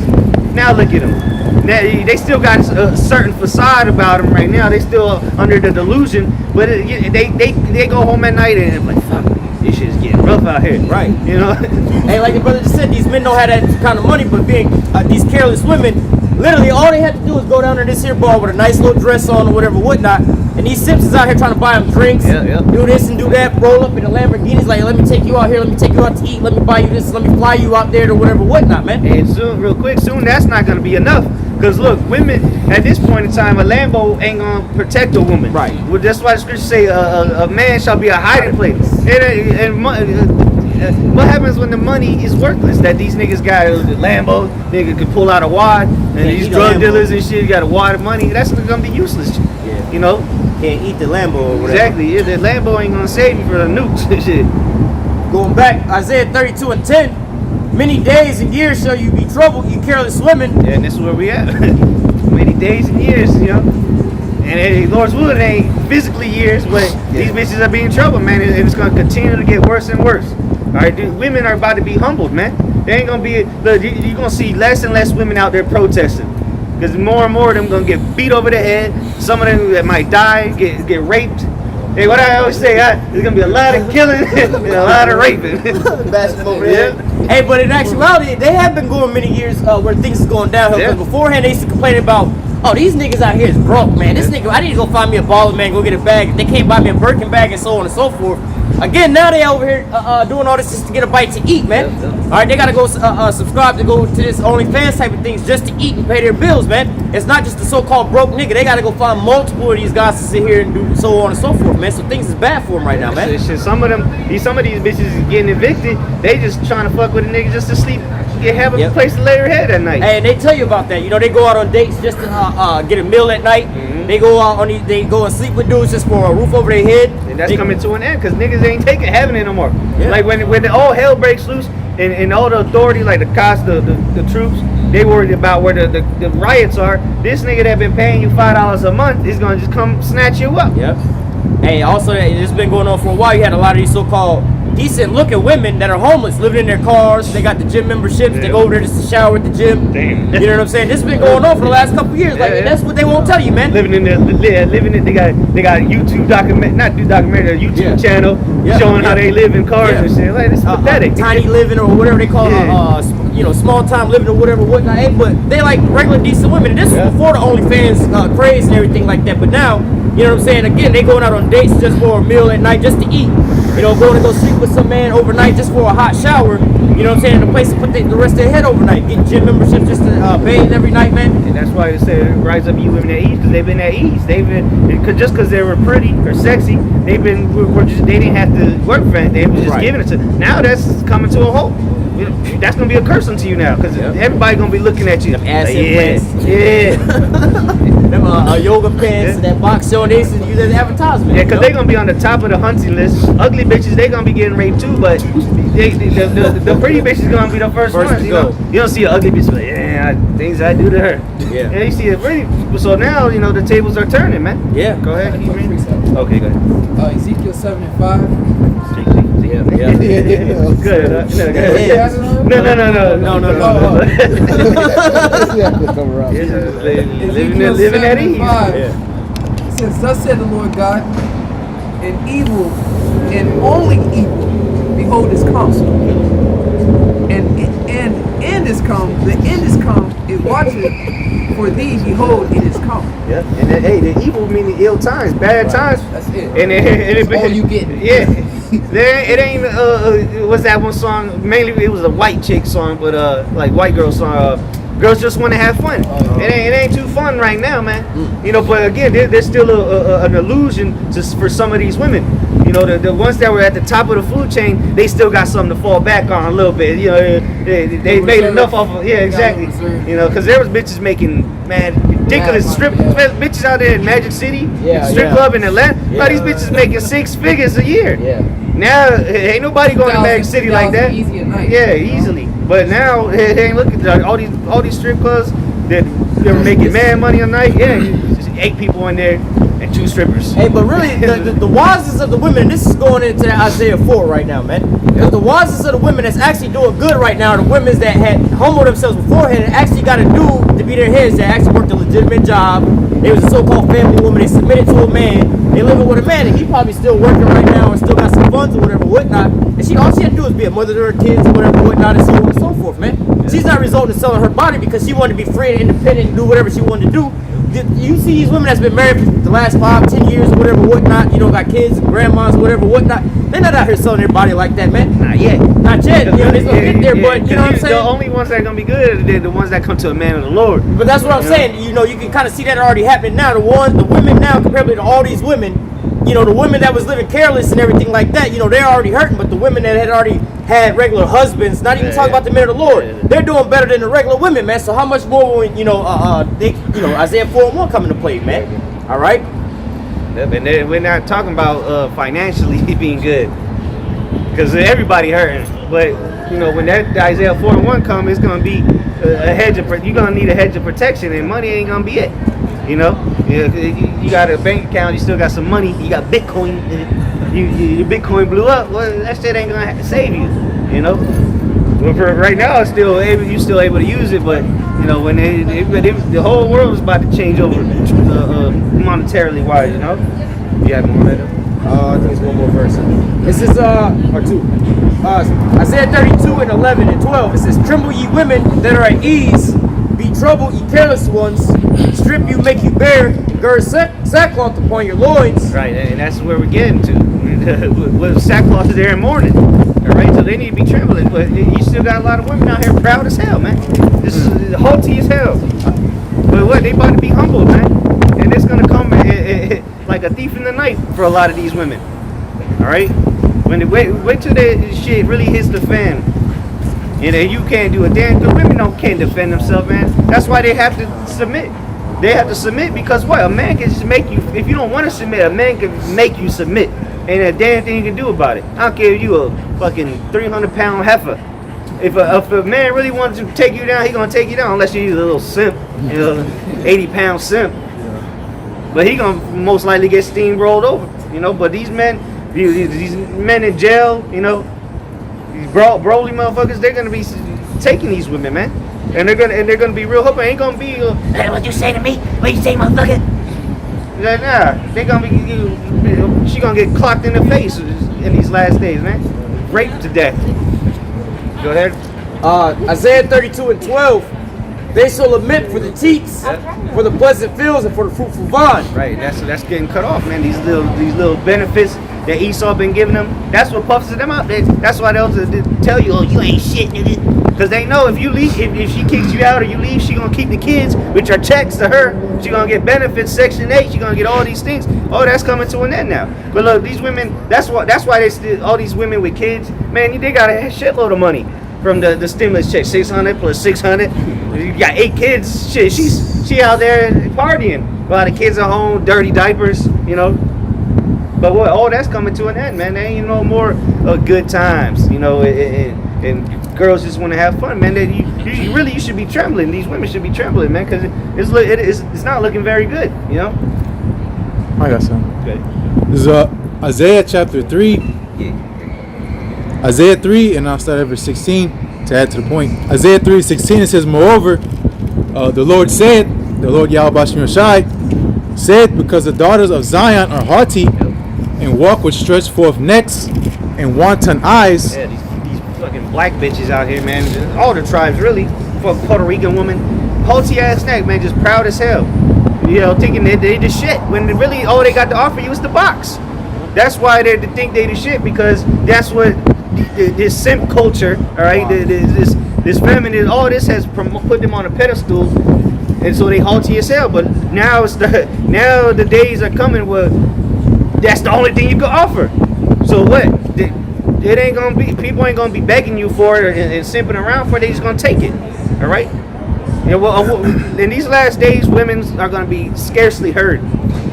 Now look at them. Now, they still got a certain facade about them right now. They still under the delusion, but they go home at night and like, fuck, this shit's getting rough out here. Right. You know? Hey, like the brother just said, these men don't have that kind of money, but being these careless women, literally all they have to do is go down to this here bar with a nice little dress on or whatever, whatnot. And these simps is out here trying to buy them drinks, do this and do that, roll up in the Lamborghinis, like, let me take you out here, let me take you out to eat, let me buy you this, let me fly you out there to whatever, whatnot, man. And soon that's not going to be enough. Because look, women, at this point in time, a Lambo ain't going to protect a woman. Right. Well, that's why the scriptures say a man shall be a hiding place. And what happens when the money is worthless? That these niggas got a Lambo, nigga could pull out a wad, and these drug dealers and shit got a wad of money. That's going to be useless. Yeah. You know? Can't eat the Lambo or whatever. Exactly. Yeah, the Lambo ain't going to save you for the nukes and shit. Going back, Isaiah 32 and 10. Many days and years shall you be troubled, you careless women. Yeah, and this is where we at. Many days and years, you know. And Lord's will, it ain't physically years, but these bitches are being troubled, man. And it's going to continue to get worse and worse. right, dude, women are about to be humbled, man. They ain't gonna be. Look, you're gonna see less and less women out there protesting, because more and more of them gonna get beat over the head. Some of them that might die, get raped. Hey, what I always say, there's gonna be a lot of killing and a lot of raping. Basketball over there. Hey, but in actuality, they have been going many years where things is going downhill. Because beforehand, they used to complain about, oh, these niggas out here is broke, man. This nigga, I need to go find me a baller, man, go get a bag. They can't buy me a Birkin bag and so on and so forth. Again, now they over here doing all this just to get a bite to eat, man. All right, they gotta go subscribe to go to this OnlyFans type of things just to eat and pay their bills, man. It's not just the so-called broke nigga. They gotta go find multiple of these guys to sit here and do so on and so forth, man. So things is bad for them right now, man. Shit, some of these bitches is getting evicted. They just trying to fuck with a nigga just to sleep, have a place to lay her head at night. Hey, and they tell you about that. You know, they go out on dates just to get a meal at night. They go out on they go and sleep with dudes just for a roof over their head. And that's coming to an end because niggas ain't having it no more. Like when the all hell breaks loose and all the authority, like the cops, the troops, they worried about where the riots are. This nigga that been paying you $5 a month is gonna just come snatch you up. Yep. Hey, also it's been going on for a while. You had a lot of these so-called decent looking women that are homeless living in their cars. They got the gym memberships. They go over there just to shower at the gym. Damn. You know what I'm saying? This has been going on for the last couple years. Like that's what they won't tell you, man. They got a YouTube YouTube channel showing how they live in cars and shit. Like, it's pathetic. Tiny living or whatever they call small time living or whatever, whatnot. Hey, but they like regular decent women. And this was before the OnlyFans craze and everything like that. But now, you know what I'm saying? Again, they going out on dates just for a meal at night, just to eat. You know, going to go sleep with some man overnight just for a hot shower. You know what I'm saying? And a place to put the rest of their head overnight. Get gym memberships just to bathe every night, man. And that's why they say rise up you women at ease, because they've been at ease. They've been just because they were pretty or sexy. They didn't have to work for it. They were just giving it to. Now that's coming to a halt. That's gonna be a curse unto you now, because everybody gonna be looking at you. Them ass implants. Them yoga pants, that box showing this, and use as advertisement. Yeah, because they're gonna be on the top of the hunting list. Ugly bitches, they gonna be getting raped too, but the pretty bitches gonna be the first ones. You don't see an ugly bitch like, things I do to her. Yeah, you see a pretty. So now the tables are turning, man. Yeah. Go ahead. Keep reading. Okay, go ahead. Ezekiel 7:5. Yeah. Good. No. Living at ease. It says, "Thus said the Lord God, and evil, and only evil, behold, is come, and end is come. The end is come. It watcheth for thee. Behold, it is come." Yeah, and the evil meaning ill times, bad times. That's it. And it all you get. Yeah. It ain't what's that one song? Mainly it was a white chick song, but like white girl song. Girls just want to have fun. It ain't too fun right now, man. But again, there's still an illusion for some of these women. The ones that were at the top of the food chain, they still got something to fall back on a little bit. They made enough off of exactly. Because there was bitches making ridiculous strip bitches out there in Magic City, strip club in Atlanta. These bitches making 6 figures a year. Yeah. Now ain't nobody going to Magic City like that. Easy at night. Yeah, easily. But now it ain't looking like all these strip clubs that they're making mad money a night. Yeah, just 8 people in there and 2 strippers. Hey, but really, the wisest of the women, this is going into Isaiah 4 right now, man. Because the wisest of the women that's actually doing good right now are the women that had homoed themselves beforehand and actually got a dude to be their heads that actually worked a legitimate job. They was a so-called family woman. They submitted to a man. They living with a man, and he probably still working right now and still got some funds or whatever, whatnot. And all she had to do is be a mother to her kids or whatever, whatnot, and so on and so forth, man. She's not resulting in selling her body because she wanted to be free and independent and do whatever she wanted to do. You see these women that's been married for the last 5, 10 years or whatever, whatnot, got kids, grandmas, whatever, whatnot. They're not out here selling their body like that, man. Not yet. They're gonna get there, but you know what I'm saying? The only ones that are gonna be good are the ones that come to a man of the Lord. But that's what I'm saying. You can kind of see that already happening now. The women now, compared to all these women, the women that was living careless and everything like that, they're already hurting. But the women that had already had regular husbands, not even talking about the men of the Lord, they're doing better than the regular women, man. So how much more when Isaiah 4:1 come into play, man? All right. And we're not talking about financially being good, because everybody hurting. But when that Isaiah 4:1 comes, it's gonna be a hedge of. You're gonna need a hedge of protection, and money ain't gonna be it. You got a bank account, you still got some money, you got Bitcoin. Your Bitcoin blew up. Well, that shit ain't gonna save you. You know. But for right now, it's still you still able to use it, but you know when the whole world is about to change over monetarily wise. You know. You have more of that? I think it's one more verse. This is or two. Isaiah 32 and 11 and 12. It says, "Tremble ye women that are at ease, be troubled ye careless ones. Strip you, make you bare, gird sackcloth upon your loins." Right, and that's where we're getting to. With sackcloth is there in mourning. All right, so they need to be trembling, but you still got a lot of women out here proud as hell, man. This is haughty as hell. But what? They about to be humble, man, and it's gonna come like a thief in the night for a lot of these women. All right, when they wait till that shit really hits the fan, and then you can't do a damn. The women can't defend themselves, man. That's why they have to submit. They have to submit because what? A man can just make you. If you don't want to submit, a man can make you submit. Ain't a damn thing you can do about it. I don't care if you a fucking 300-pound heifer. If a man really wants to take you down, he gonna take you down unless you're a little simp, 80-pound simp. But he gonna most likely get steamrolled over, you know. But these men in jail, you know, these Broly motherfuckers, they're gonna be taking these women, man, and they're gonna be real hooked. Ain't gonna be. Hey, what you say to me? What you say, motherfucker? Nah, they gonna be. She gonna get clocked in the face in these last days, man. Raped to death. Go ahead. Isaiah 32 and 12. They shall lament for the teats, for the pleasant fields, and for the fruitful vine. Right, that's getting cut off, man. These little benefits that Esau been giving them. That's what puffs them out. That's why they'll tell you, oh, you ain't shit, nigga. Because they know if you leave, if she kicks you out or you leave, she gonna keep the kids, which are checks to her. She gonna get benefits, Section 8. She gonna get all these things. Oh, that's coming to an end now. But look, these women. That's why they still all these women with kids. Man, they got a shitload of money from the stimulus check. 600 plus 600. You got 8 kids. Shit, she out there partying. A lot of kids at home, dirty diapers. You know. But what? Oh, that's coming to an end, man. There ain't no more good times. You know, and girls just want to have fun, man. You should be trembling. These women should be trembling, man, because it's not looking very good, you know. I got some. Okay. This is Isaiah chapter 3. Yeah. Isaiah 3, and I'll start at verse 16 to add to the point. Isaiah 3:16, it says, "Moreover, the Lord said, the Lord Yahweh Bashim Yashai said, because the daughters of Zion are haughty and walk with stretched forth necks and wanton eyes." Yeah, these fucking black bitches out here, man. All the tribes, really. Fuck Puerto Rican woman, haughty ass neck, man, just proud as hell. You know, thinking they the shit when really all they got to offer you is the box. That's why they think they the shit, because that's what this simp culture, all right, this feminine, all this has put them on a pedestal, and so they haughty as hell. But now the days are coming where that's the only thing you can offer. So what? It ain't gonna be, people ain't gonna be begging you for it and simping around for it. They just gonna take it, all right. And in these last days, women are gonna be scarcely heard.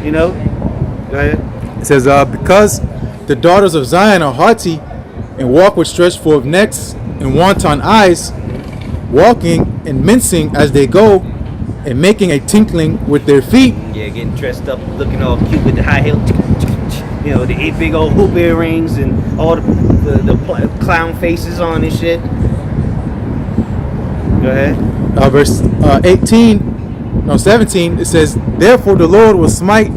You know. Go ahead. It says, because the daughters of Zion are haughty and walk with stretched forth necks and wanton eyes, walking and mincing as they go, and making a tinkling with their feet. Yeah, getting dressed up, looking all cute with the high heel, you know, the 8 big old hoop earrings and all the clown faces on and shit. Go ahead. Verse 17, it says, "Therefore the Lord will smite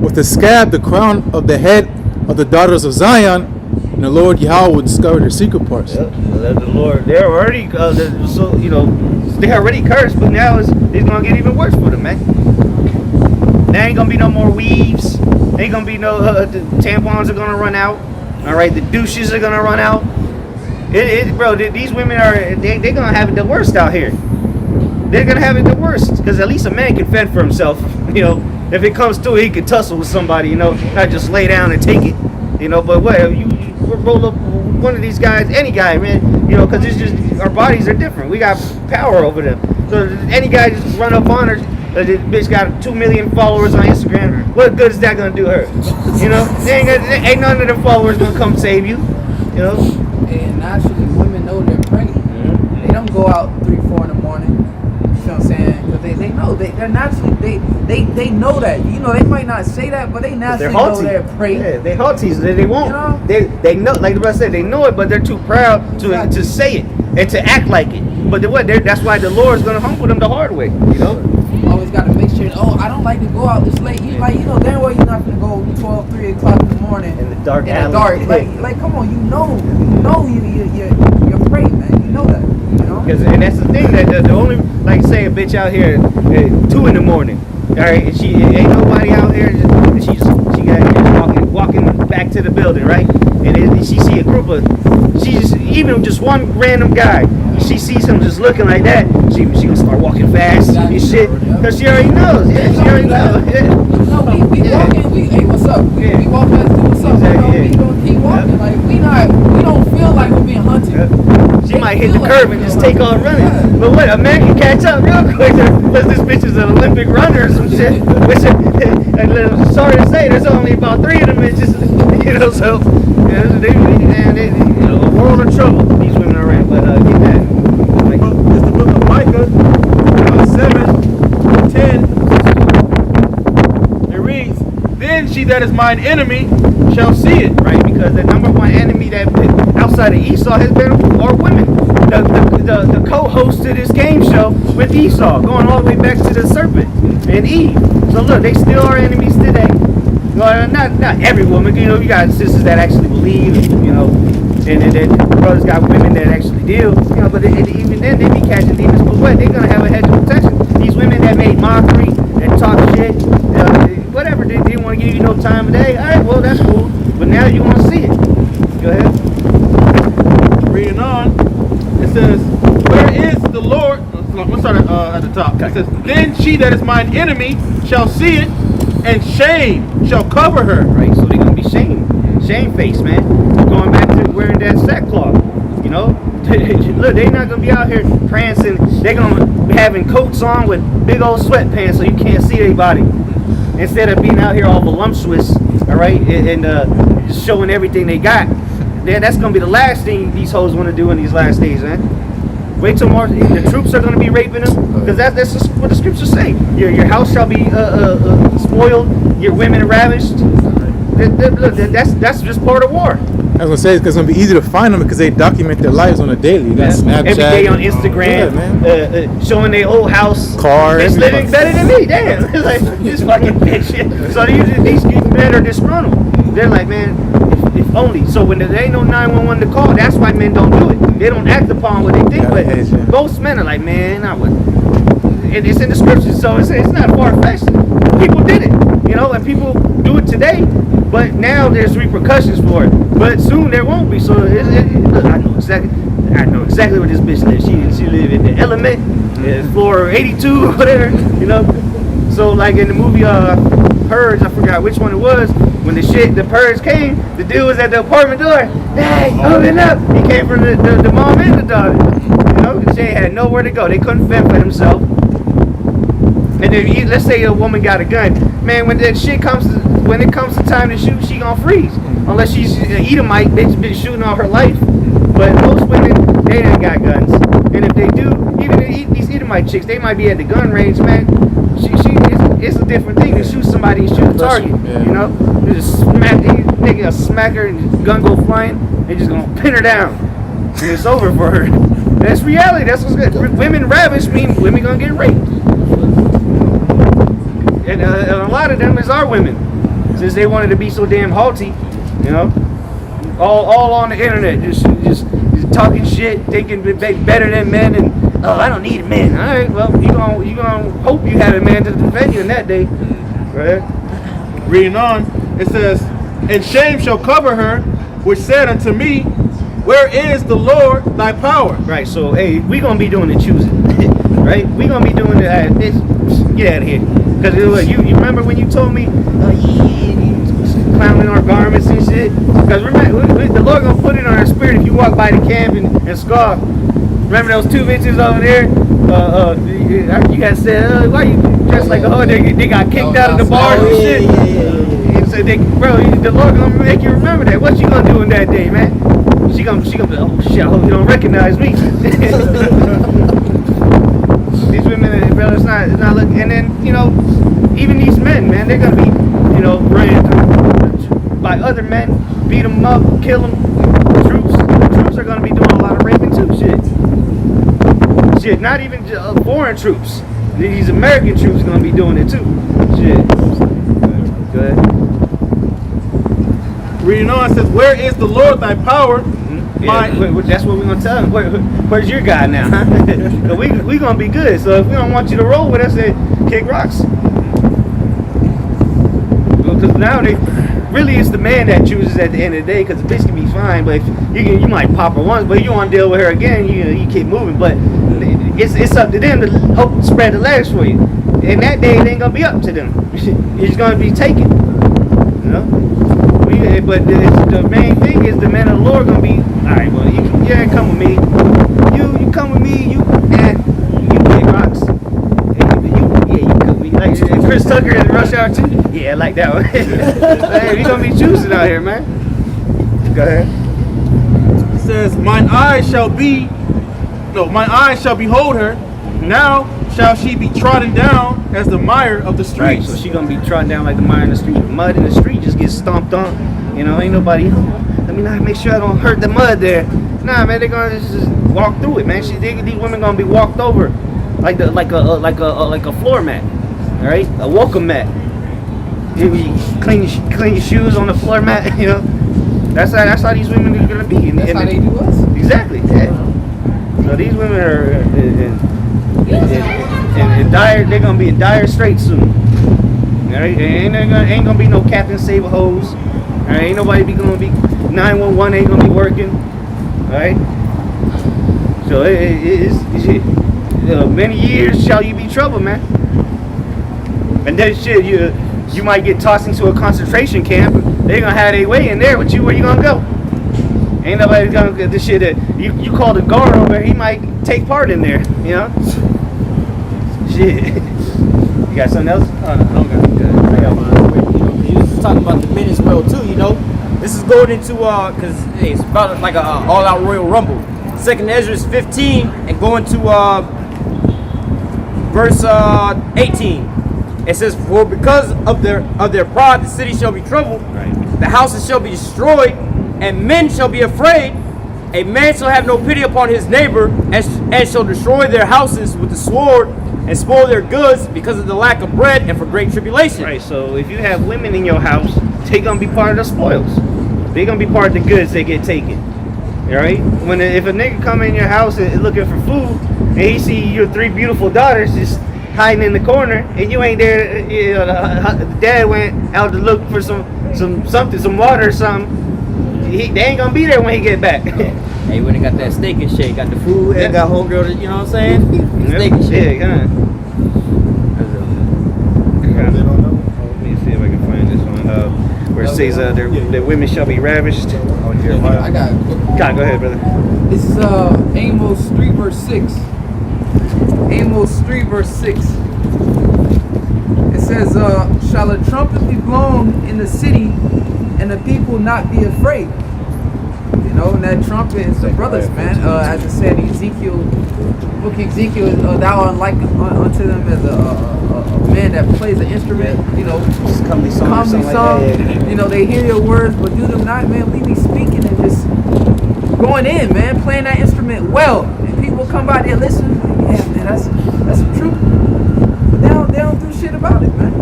with the scab the crown of the head of the daughters of Zion, and the Lord Yahweh will discover their secret parts." Yep. The Lord, they're already so you know they're already cursed, but now it's gonna get even worse for them, man. There ain't gonna be no more weaves. Ain't gonna be no the tampons are gonna run out. All right, the douches are gonna run out. Bro, these women they're gonna have it the worst out here. They're gonna have it the worst, because at least a man can fend for himself. You know, if it comes to it, he can tussle with somebody. You know, not just lay down and take it. You know, but what you roll up one of these guys, any guy, man. You know, because it's just our bodies are different. We got power over them. So any guy just run up on her. This bitch got 2 million followers on Instagram. What good is that gonna do her? You know, ain't none of them followers gonna come save you. You know. And naturally, women know they're pregnant. They don't go out 3, 4 in the morning. You know what I'm saying? Because They know. They're naturally. They know that. You know, they might not say that, but they naturally know they're prey. Yeah, they haughty. They won't. You know? They know. Like the brother said, they know it, but they're too proud to say it and to act like it. But that's why the Lord's gonna humble them the hard way. You know. Always got to make sure. Oh, I don't like to go out this late. You damn well you're not gonna go 12, 3 o'clock in the morning In the dark In the alley. dark. Like, come on. You're prey, man. You know that. You know. And that's the thing that the only, like, say a bitch out here at 2 in the morning, all right, and she ain't nobody out here, and she got here walking back to the building, right, and then she see a group of, even just one random guy, she sees him just looking like that, she gonna start walking fast and shit, cause she already knows, she already knows, No, we walking. Hey, what's up? We walk past. What's up? Exactly, We gonna keep walking. Like we don't feel like we're being hunted. She might hit the curb and just take off running. But what, a man can catch up real quick unless this bitch is an Olympic runner or some shit. Which, sorry to say, there's only about 3 of them bitches. You know, so they a world of trouble. These women are in. But get that. Like, It's the book of Micah, 7:10. It reads, "Then she that is mine enemy shall see it." right, because the number one enemy that outside of Esau has been are women. The co-host to this game show with Esau, going all the way back to the serpent and Eve. So look, they still are enemies today. Well, not every woman, you know, you got sisters that actually believe, you know, and then brothers got women that actually deal, you know, but even then they be catching demons. But what, they're gonna have a hedge of protection. These women that made mockery, that talk shit, whatever, they didn't want to give you no time of day. All right, well, that's cool, but now you want to see it. Go ahead. Reading on, it says, "Where is the Lord?" Let's start at the top. It says, "Then she that is mine enemy shall see it, and shame shall cover her." Right, so they're gonna be shamefaced, man. Going back to wearing that sackcloth, you know. Look, they're not gonna be out here prancing. They're gonna be having coats on with big old sweatpants so you can't see anybody. Instead of being out here all voluptuous, all right, and just showing everything they got. That's gonna be the last thing these hoes want to do in these last days, man. Wait till March. The troops are gonna be raping them, because that's just what the scriptures say. Your house shall be spoiled. Your women ravished. That's just part of war. I was gonna say it's gonna be easy to find them because they document their lives on a daily. You got Snapchat Every day on Instagram, showing their old house, car. It's living better than me. Damn, it's like this fucking bitch. So these men are disgruntled. They're like, man, if only. So when there ain't no 911 to call, that's why men don't do it. They don't act upon what they think. But most men are like, man, I would. And it's in the scriptures, so it's not far fetched. People did it, you know, and people do it today. But now there's repercussions for it. But soon there won't be. So look, I know exactly where this bitch lives. She live in the element, floor 82 or whatever, you know. So like in the movie Purge, I forgot which one it was. When the Purge came, the dude was at the apartment door. Hey, open up! He came from the mom and the daughter. You know, they had nowhere to go. They couldn't fend for themselves. And then let's say a woman got a gun, man. When it comes to time to shoot, she gonna freeze. Unless she's an Edomite, bitch been shooting all her life. But most women, they ain't got guns. And if they do, even these Edomite chicks, they might be at the gun range, man. It's a different thing to shoot somebody and shoot a target. Yeah. You know, you just take a smacker and the gun go flying. They just gonna pin her down, and it's over for her. That's reality. That's what's good. Women ravish mean women gonna get raped. And a lot of them is our women, since they wanted to be so damn haughty, you know, all on the internet, just talking shit, thinking better than men, and I don't need a man. All right, well you gonna hope you have a man to defend you in that day, right? Reading on, it says, "And shame shall cover her, which said unto me, Where is the Lord thy power?" Right. So hey, we gonna be doing the choosing, right? We gonna be doing this. Get out of here. Because you remember when you told me, clowning our garments and shit? Because remember, the Lord gonna put it on our spirit if you walk by the camp and scoff. Remember those 2 bitches over there? You had said, why you dressed like a hoe? They got kicked out of the bars and shit. And so bro, the Lord gonna make you remember that. What you gonna do in that day, man? She gonna be, oh shit, I hope you don't recognize me. These women, brother. It's not look. And then even these men, man, they're gonna be ran through by other men, beat them up, kill them. The troops are gonna be doing a lot of raping too. Shit. Not even just, foreign troops. These American troops gonna be doing it too. Shit. Go ahead. Reading on, it says, "Where is the Lord thy power?" Yeah, that's what we're gonna tell him. Where's your guy now? Huh? So we gonna be good. So if we don't want you to roll with us, then kick rocks. Because now really it's the man that chooses at the end of the day. Because the bitch can be fine, but if you might pop her once, but you want to deal with her again, you keep moving. But it's up to them to help spread the legs for you. And that day it ain't gonna be up to them. It's gonna be taken. But the main thing is the man of the Lord gonna be all right. Well, come with me. You come with me. You kick rocks. You come with me. Like Chris Tucker in Rush Hour 2. Yeah, I like that one. Hey, we gonna be choosing out here, man. Go ahead. It says, "Mine eyes shall behold her. Now shall she be trodden down as the mire of the streets." Right, so she gonna be trodden down like the mire in the street. Mud in the street just gets stomped on. Ain't nobody. Let me not make sure I don't hurt the mud there. Nah, man, they're gonna just walk through it, man. These women gonna be walked over like a floor mat, all right? A welcome mat. You clean your shoes on the floor mat. That's how these women are gonna be. That's how they do us. Exactly. Yeah. So these women are in dire. They're gonna be in dire straits soon. All right, ain't gonna be no Captain Save a Hose. All right, ain't nobody gonna be 911 ain't gonna be working. All right. So many years shall you be trouble, man. And then shit, you might get tossed into a concentration camp. They're gonna have their way in there with you. Where you gonna go? Ain't nobody gonna get this shit. You call the guard over, he might take part in there. Shit. You got something else? Oh, no, I got mine. You was talking about the men as well too. This is going into because it's about like a all-out Royal Rumble. 2nd Ezra 15 and going to verse 18. It says, "For because of their pride, the city shall be troubled, Right. the houses shall be destroyed, and men shall be afraid. A man shall have no pity upon his neighbor, and shall destroy their houses with the sword, and spoil their goods because of the lack of bread and for great tribulation." Right, so if you have women in your house, they gonna be part of the spoils. They gonna be part of the goods that get taken. All right. If a nigga come in your house and looking for food, and he see your 3 beautiful daughters just hiding in the corner, and you ain't there, the dad went out to look for some water or something. They ain't gonna be there when he get back. Hey, when they got that steak and shake, got the food, and got homegirl, you know what I'm saying? Steak and shake. Yeah, Let me see if I can find this one. Where it says that women shall be ravished. I got it. God, go ahead, brother. This is Amos 3 verse 6. Amos 3 verse 6. It says, "Shall a trumpet be blown in the city, and the people not be afraid?" And that trumpet is the brothers, man. As it said in Ezekiel, book of Ezekiel, "Thou art like unto them as a man that plays an instrument." Comely song. Comely song. They hear your words, but do them not, man. Leave me speaking and just going in, man, playing that instrument well. And people come by there listening. Yeah, man, that's the truth. But they don't do shit about it, man.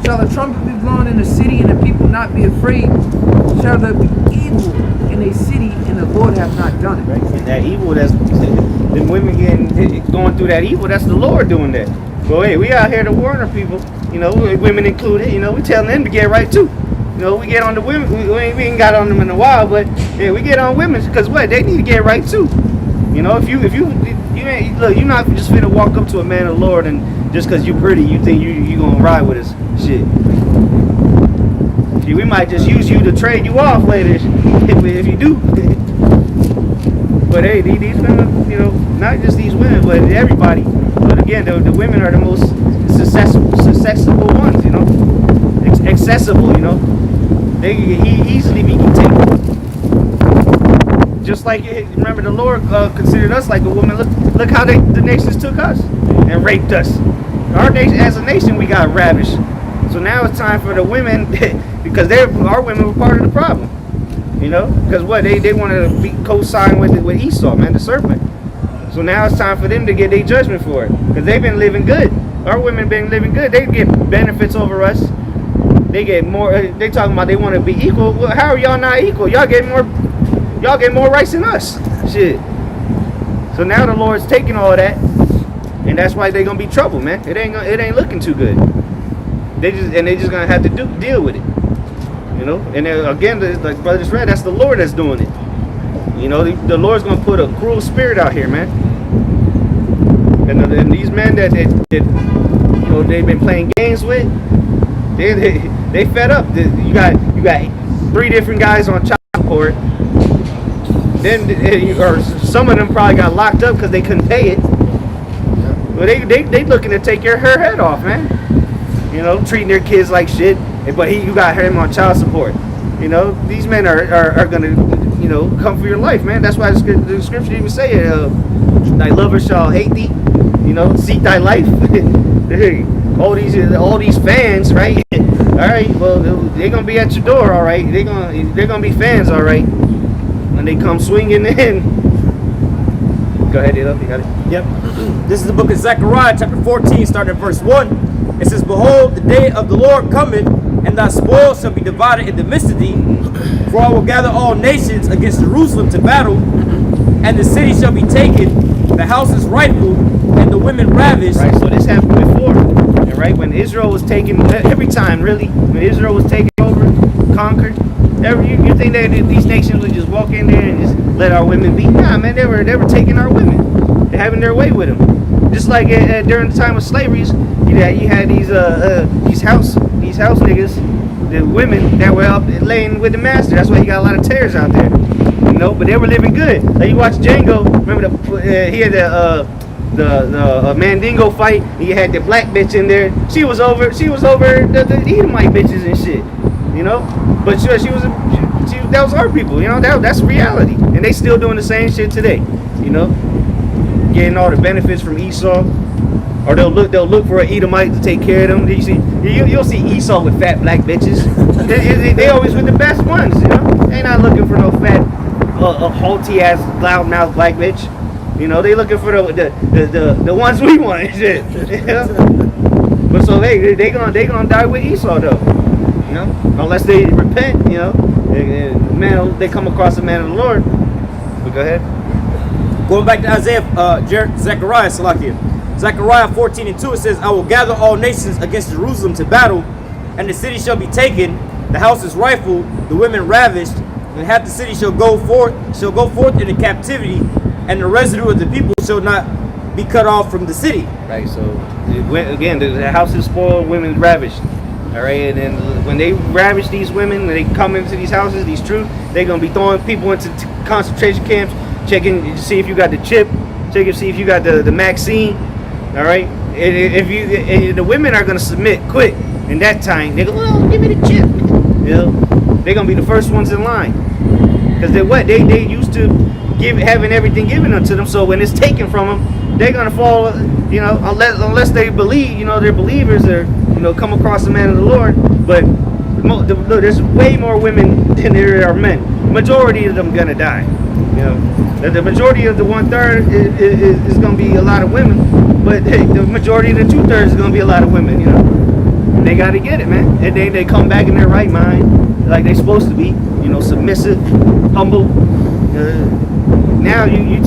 Shall the trumpet be blown in the city, and the people not be afraid? Shall there be evil in a city, and the Lord have not done it? Right? And that evil, that's the women going through that evil. That's the Lord doing that. But hey, we out here to warn our people. Women included. We telling them to get right too. We get on the women. We ain't got on them in a while, but yeah, we get on women because they need to get right too. If you ain't look, you're not just finna walk up to a man of the Lord and just because you pretty, you think you gonna ride with us. Shit. We might just use you to trade you off later if you do. But hey, these women, not just these women, but everybody. But again, the women are the most successful ones, accessible, they can easily be taken. just like remember the Lord considered us like a woman. Look how the nations took us and raped us. Our nation, as a nation, we got ravished. So now it's time for the women, because our women were part of the problem. You know, because what they want to be co-sign with Esau, man, the serpent. So now it's time for them to get their judgment for it, because they've been living good. Our women been living good. They get benefits over us. They get more. They talking about they want to be equal. Well, how are y'all not equal? Y'all get more rights than us. Shit. So now the Lord's taking all that, and that's why they gonna be trouble, man. It ain't looking too good. They just gonna have to deal with it. You know, and then, again, like brother just read, that's the Lord that's doing it. You know, the Lord's gonna put a cruel spirit out here, man. And these men that you know they've been playing games with, they fed up. You got 3 different guys on child support. Then or some of them probably got locked up because they couldn't pay it. Well, they looking to take her head off, man. You know, treating their kids like shit. But you got him on child support. You know, these men are gonna, you know, come for your life, man. That's why the scripture even say, thy lover shall hate thee. You know, seek thy life. all these fans, right? All right, well, they're gonna be at your door, all right. They're gonna be fans, all right. When they come swinging in. Go ahead, you got it. Yep. This is the book of Zechariah, chapter 14, starting at verse 1. It says, behold, the day of the Lord cometh, and thy spoil shall be divided in the midst of thee. For I will gather all nations against Jerusalem to battle, and the city shall be taken, the houses rifled, and the women ravished. Right, so this happened before. And right, when Israel was taken, every time really, when Israel was taken over, conquered, you think that these nations would just walk in there and just let our women be? Nah, man, they were taking our women. They're having their way with them. Just like during the time of slavery, you had these house niggas, the women that were up laying with the master. That's why you got a lot of tears out there, you know. But they were living good. Like you watch Django. Remember he had the Mandingo fight. He had the black bitch in there. She was over the Edomite bitches and shit, you know. But she that was our people, you know. That's reality, and they still doing the same shit today, you know. Getting all the benefits from Esau, or they'll look for an Edomite to take care of them. You'll see Esau with fat black bitches. they always with the best ones, you know. They not looking for no fat, haughty ass, loud mouth black bitch. You know, they looking for the ones we want and shit. You know? But so they gonna die with Esau though, you know, unless they repent, you know. Man, they come across the man of the Lord. But go ahead. Going back to Zechariah, Salakia. Zechariah 14 and 2, it says, I will gather all nations against Jerusalem to battle, and the city shall be taken, the houses rifled, the women ravished, and half the city shall go forth into captivity, and the residue of the people shall not be cut off from the city. Right, so again, the house is spoiled, women ravished. All right, and then when they ravish these women, when they come into these houses, these troops, they're gonna be throwing people into concentration camps, checking to see if you got the chip, checking to see if you got the vaccine. All right, if the women are gonna submit quick in that time, they go, well, give me the chip. You know, they're gonna be the first ones in line, because they used to having everything given unto them. So when it's taken from them, they're gonna fall. You know, unless they believe, you know, they're believers, or you know, come across the man of the Lord. But there's way more women than there are men. Majority of them gonna die. You know, the majority of the 1/3 is gonna be a lot of women, but the majority of the 2/3 is gonna be a lot of women. You know, and they gotta get it, man. And they come back in their right mind, like they supposed to be. You know, submissive, humble. Now you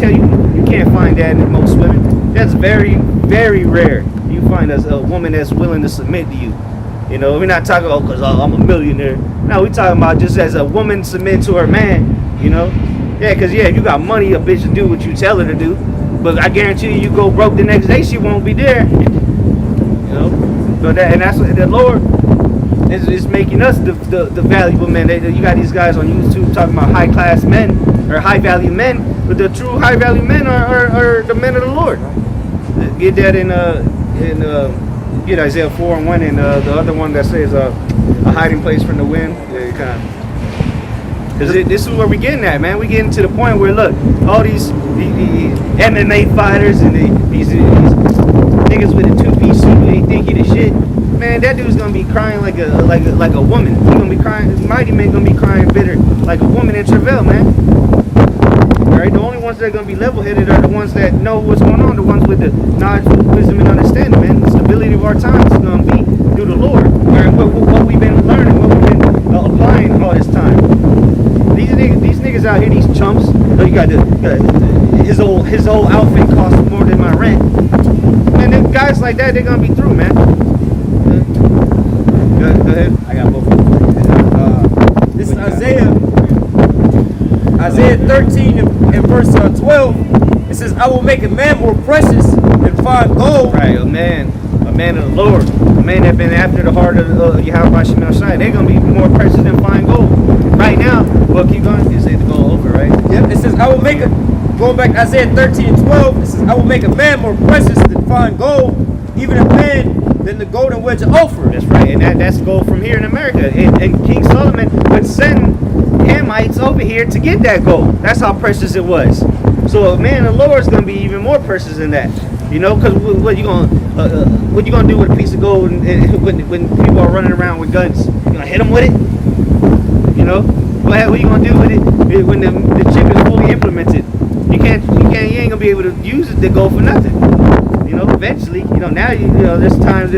can't find that in most women. That's very, very rare. You find a woman that's willing to submit to you. You know, we're not talking about because I'm a millionaire. No, we're talking about just as a woman submit to her man. You know, yeah, because if you got money, a bitch will do what you tell her to do. But I guarantee you go broke the next day, she won't be there. You know, so that's what the Lord is making us the valuable men. You got these guys on YouTube talking about high class men or high value men, but the true high value men are the men of the Lord. Get that get Isaiah 4:1 and the other one that says a hiding place from the wind. Yeah, Because this is where we're getting at, man. We're getting to the point where, look, all these MMA fighters and these niggas with a two-piece suit, they think he the shit. Man, that dude's gonna be crying like a woman. He's gonna be crying. Mighty Man gonna be crying bitter like a woman in travail, man. All right, the only ones that are gonna be level-headed are the ones that know what's going on, the ones with the knowledge, wisdom, and understanding, man. The stability of our times is gonna be through the Lord. All right, what we've been learning, what we've been applying all this time. These niggas out here, these chumps. You got his whole outfit costs more than my rent. And then guys like that, they're gonna be through, man. Go ahead. I got both. This is Isaiah 13 and verse 12. It says, "I will make a man more precious than fine gold." Right, a man of the Lord, a man that been after the heart of Yahweh Shemel Shai. They're gonna be more precious than fine gold. Right now, well, keep going. You say to go over, right? Yep. It says, "I will make a." Going back to Isaiah 13 and 12, it says, "I will make a man more precious than fine gold, even a man than the golden wedge of Ophir." That's right, and that's gold from here in America. And King Solomon would send Hamites over here to get that gold. That's how precious it was. So a man of the Lord is going to be even more precious than that. You know, because what you gonna do with a piece of gold when people are running around with guns? You gonna hit them with it? You know, what you gonna do with it when the chip is fully implemented? You ain't gonna be able to use the gold for nothing. You know, eventually, now there's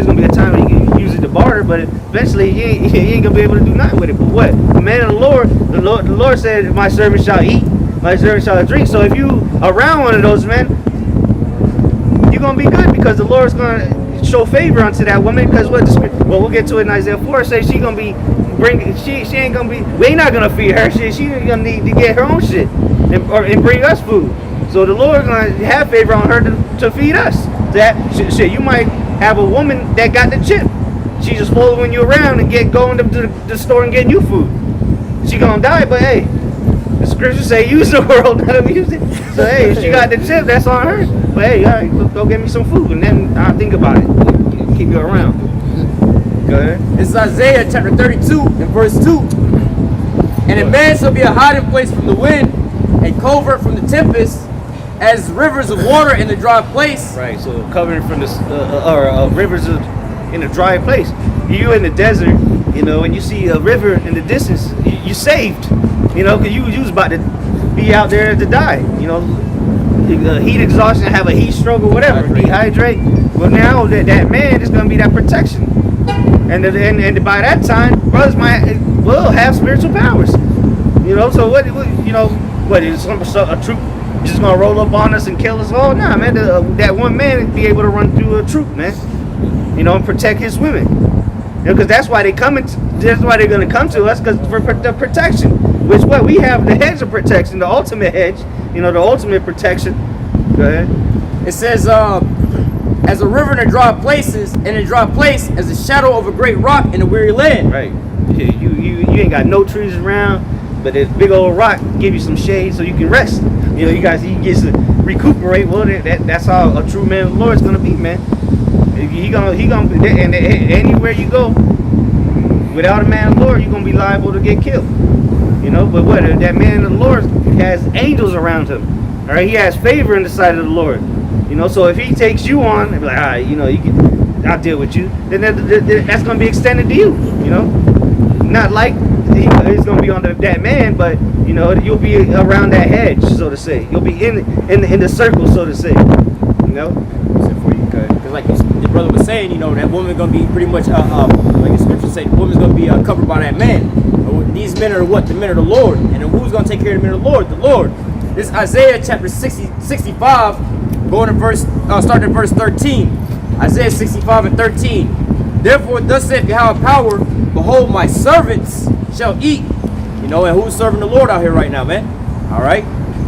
gonna be a time when you can use it to barter, but eventually you ain't gonna be able to do nothing with it. But what? The man of the Lord said, "My servant shall eat, my servant shall drink." So if you around one of those men, you're gonna be good because the Lord's gonna show favor unto that woman. Because we'll get to it in Isaiah 4. Say she gonna be she ain't gonna be. We're not gonna feed her. She's gonna need to get her own shit and bring us food. So the Lord's gonna have favor on her to feed us. That shit, you might have a woman that got the chip. She's just following you around and going to the store and getting you food. She gonna die, but hey, the scriptures say use the world, not abuse it. So hey, if she got the chip, that's on her. But hey, all right, go get me some food, and then I'll think about it. Keep you around. Go ahead. This is Isaiah chapter 32 and verse 2. "And a man shall be a hiding place from the wind, a covert from the tempest, as rivers of water in the dry place." Right, so covering from the rivers in a dry place. You in the desert, and you see a river in the distance, you saved, because you was about to be out there to die, heat exhaustion, have a heat stroke or whatever, dehydrate. Well, now that man is going to be that protection, and by that time, brothers will have spiritual powers, So what is a troop just gonna roll up on us and kill us all? Nah, man. That one man be able to run through a troop, man. And protect his women. Because that's why that's why they're gonna come to us, because for the protection. Which we have the hedge of protection, the ultimate hedge. The ultimate protection. Go ahead. It says, "As a river in a dry places, in a dry place, as the shadow of a great rock in a weary land." Right. You ain't got no trees around, but this big old rock give you some shade so you can rest. You get to recuperate. Well, that's how a true man of the Lord is gonna be, man. He gonna and anywhere you go, without a man of the Lord, you're gonna be liable to get killed. But what? That man of the Lord has angels around him. All right, he has favor in the sight of the Lord. So if he takes you on, and be like, all right, I'll deal with you. Then that's gonna be extended to you. Not like it's gonna be on that man, but you'll be around that hedge, so to say. You'll be in the circle, so to say. Because like the brother was saying, that woman's gonna be pretty much like the scripture say, the woman's gonna be covered by that man. These men are what? The men of the Lord. And then who's gonna take care of the men of the Lord? The Lord. This is Isaiah chapter 65, starting at verse 13. Isaiah 65 and 13. "Therefore, thus saith Yahweh power, behold, my servants shall eat." And who's serving the Lord out here right now, man? All right.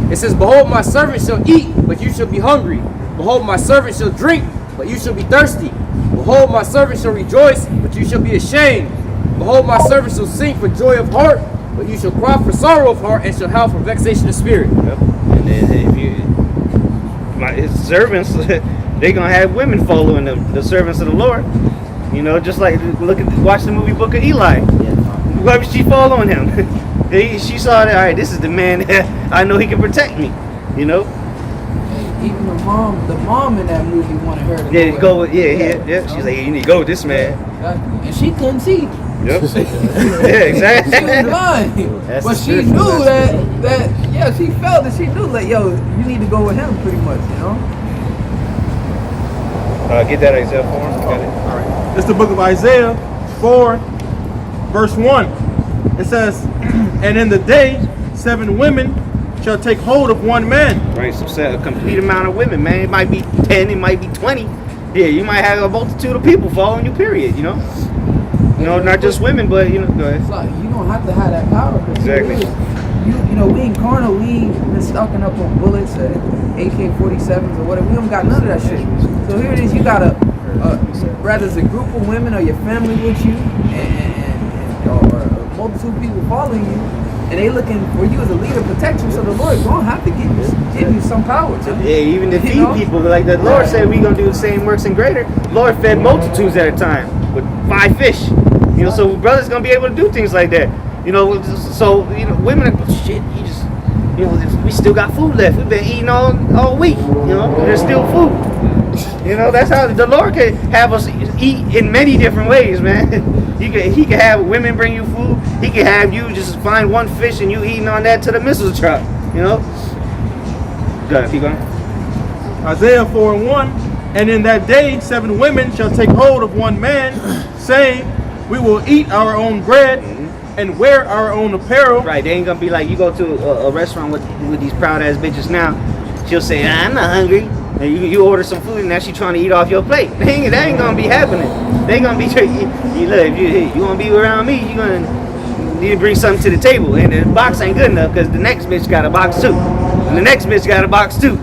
It says, "Behold, my servant shall eat, but you shall be hungry. Behold, my servant shall drink, but you shall be thirsty. Behold, my servant shall rejoice, but you shall be ashamed. Behold, my servant shall sing for joy of heart, but you shall cry for sorrow of heart, and shall howl for vexation of spirit." Yep. And then his servants, they're gonna have women following them, the servants of the Lord. Just like watch the movie Book of Eli. Why was she following him? She saw that. All right, this is the man that I know he can protect me. You know. And even the mom in that movie wanted her to Go with. Yeah. She's like, you need to go with this man. Exactly. And she couldn't see. Yep. Yeah, exactly. She was blind. That's But the she truth. knew that she felt that she knew like, yo, you need to go with him pretty much, you know? Get that Isaiah 4. Got it. All right. It's the book of Isaiah 4, verse 1. It says, and in the day, 7 women shall take hold of one man. Right, so a complete amount of women, man. It might be 10, it might be 20. Yeah, you might have a multitude of people following you, period, you know? You know, not just women, but, you know, go ahead. It's like, you don't have to have that power. Exactly. You know, we ain't carnal. We ain't been stocking up on bullets or AK-47s or whatever. We don't got none of that shit. So here it is. You got rather it's a group of women or your family with you or a multitude of people following you, and they looking for you as a leader, protect you. So the Lord gonna have to give you some power to. Yeah, even to feed know? people. Like the Lord said, we going to do the same works and greater. Lord fed multitudes at a time with 5 fish. You know, so brothers going to be able to do things like that. You know, so, you know, women are, shit, you know, we still got food left. We've been eating all week, you know, there's still food. You know, that's how the Lord can have us eat in many different ways, man. He can have women bring you food. He can have you just find one fish and you eating on that to the missile truck, you know. Go ahead, keep going. Isaiah 4 and 1. And in that day, 7 women shall take hold of one man, saying, we will eat our own bread and wear our own apparel. Right, they ain't gonna be like you go to a restaurant with these proud ass bitches now. She'll say, I'm not hungry. And you order some food and now she trying to eat off your plate. That ain't gonna be happening. They gonna be you look, if you wanna be around me, you gonna need to bring something to the table. And the box ain't good enough because the next bitch got a box too. And the next bitch got a box too.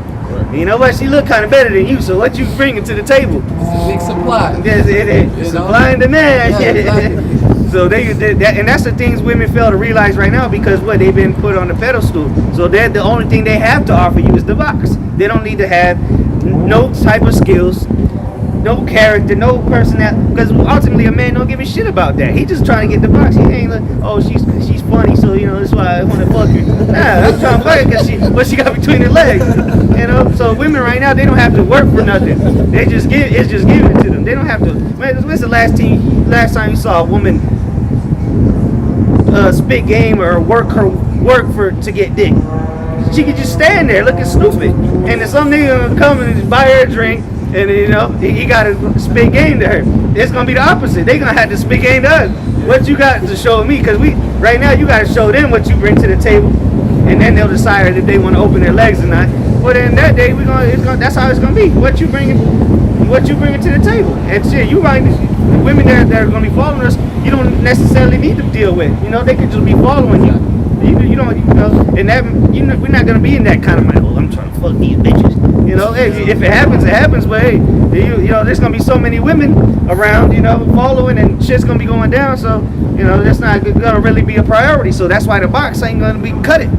You know what? She look kind of better than you, so what you bringing to the table? Big supply. Yes, it is. Supply and demand. Yeah, exactly. So and that's the things women fail to realize right now because they've been put on the pedestal. So the only thing they have to offer you is the box. They don't need to have no type of skills, no character, no personality. Because ultimately a man don't give a shit about that. He just trying to get the box. He ain't like, oh, she's funny, so you know that's why I want to fuck her. Nah, I'm trying to fuck her because what she got between her legs. You know, so women right now they don't have to work for nothing. It's just given it to them. They don't have to. Man, when's the last time you saw a woman spit game or work to get dick? She could just stand there looking stupid, and then some nigga gonna come and buy her a drink, and you know he got to spit game to her. It's gonna be the opposite. They gonna have to spit game to us. What you got to show me? Because right now you got to show them what you bring to the table, and then they'll decide if they want to open their legs or not. But in that day, that's how it's gonna be. What you bringing to the table, and shit, you right. Women that are gonna be following us, you don't necessarily need to deal with. You know, they could just be following you. You don't, and that we're not gonna be in that kind of mind. Oh, I'm trying to fuck these bitches. You know, hey, if it happens, it happens. But hey, you know, there's gonna be so many women around, you know, following, and shit's gonna be going down. So, you know, that's not gonna really be a priority. So that's why the box ain't gonna be cut it.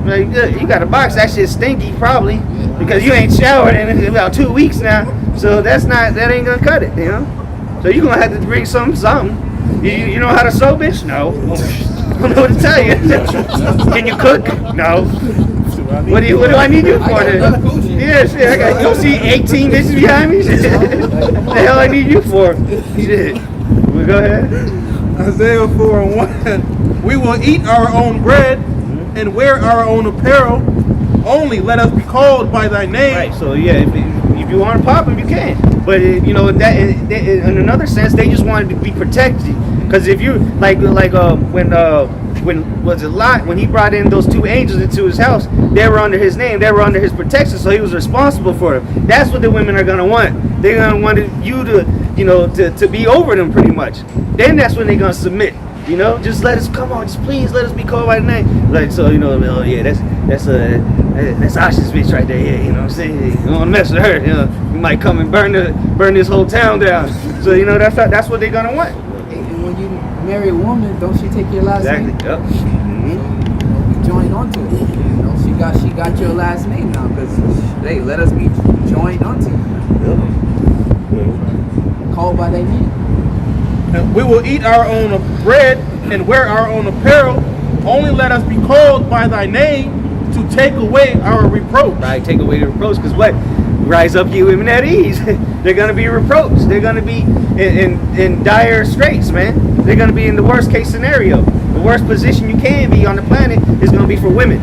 Like, you got a box, that shit's stinky probably because you ain't showered in about 2 weeks now. So that ain't gonna cut it. You know, so you gonna have to bring something. You know how to sew, bitch? No. I don't know what to tell you. Can you cook? No. What do I need you for then? Yeah, shit. I got you see 18 bitches behind me. Shit. What the hell I need you for? Shit. Well, go ahead. Isaiah 4 and 1. We will eat our own bread and wear our own apparel. Only let us be called by thy name. Right. So yeah, if you want to pop them, you can. But you know that in another sense, they just wanted to be protected. Because if you when was it Lot, when he brought in those 2 angels into his house, they were under his name, they were under his protection, so he was responsible for them. That's what the women are gonna want. They're gonna want you to, you know, to be over them pretty much. Then that's when they're gonna submit. You know, just let us just please let us be called by the name. Like, so you know, oh yeah, that's Asha's bitch right there. Yeah, you know what I'm saying? You don't want to mess with her. You know, you might come and burn this whole town down. So you know that's what they're gonna want. And when you marry a woman, don't she take your last name? Exactly. Yep. You join onto it. You know, she got your last name now because hey, let us be joined onto you. Called by their name. And we will eat our own bread and wear our own apparel. only let us be called by thy name to take away our reproach. Right, take away the reproach, because what? Rise up, you women at ease. They're going to be reproached. They're going to be in dire straits, man. They're going to be in the worst case scenario. The worst position you can be on the planet is going to be for women.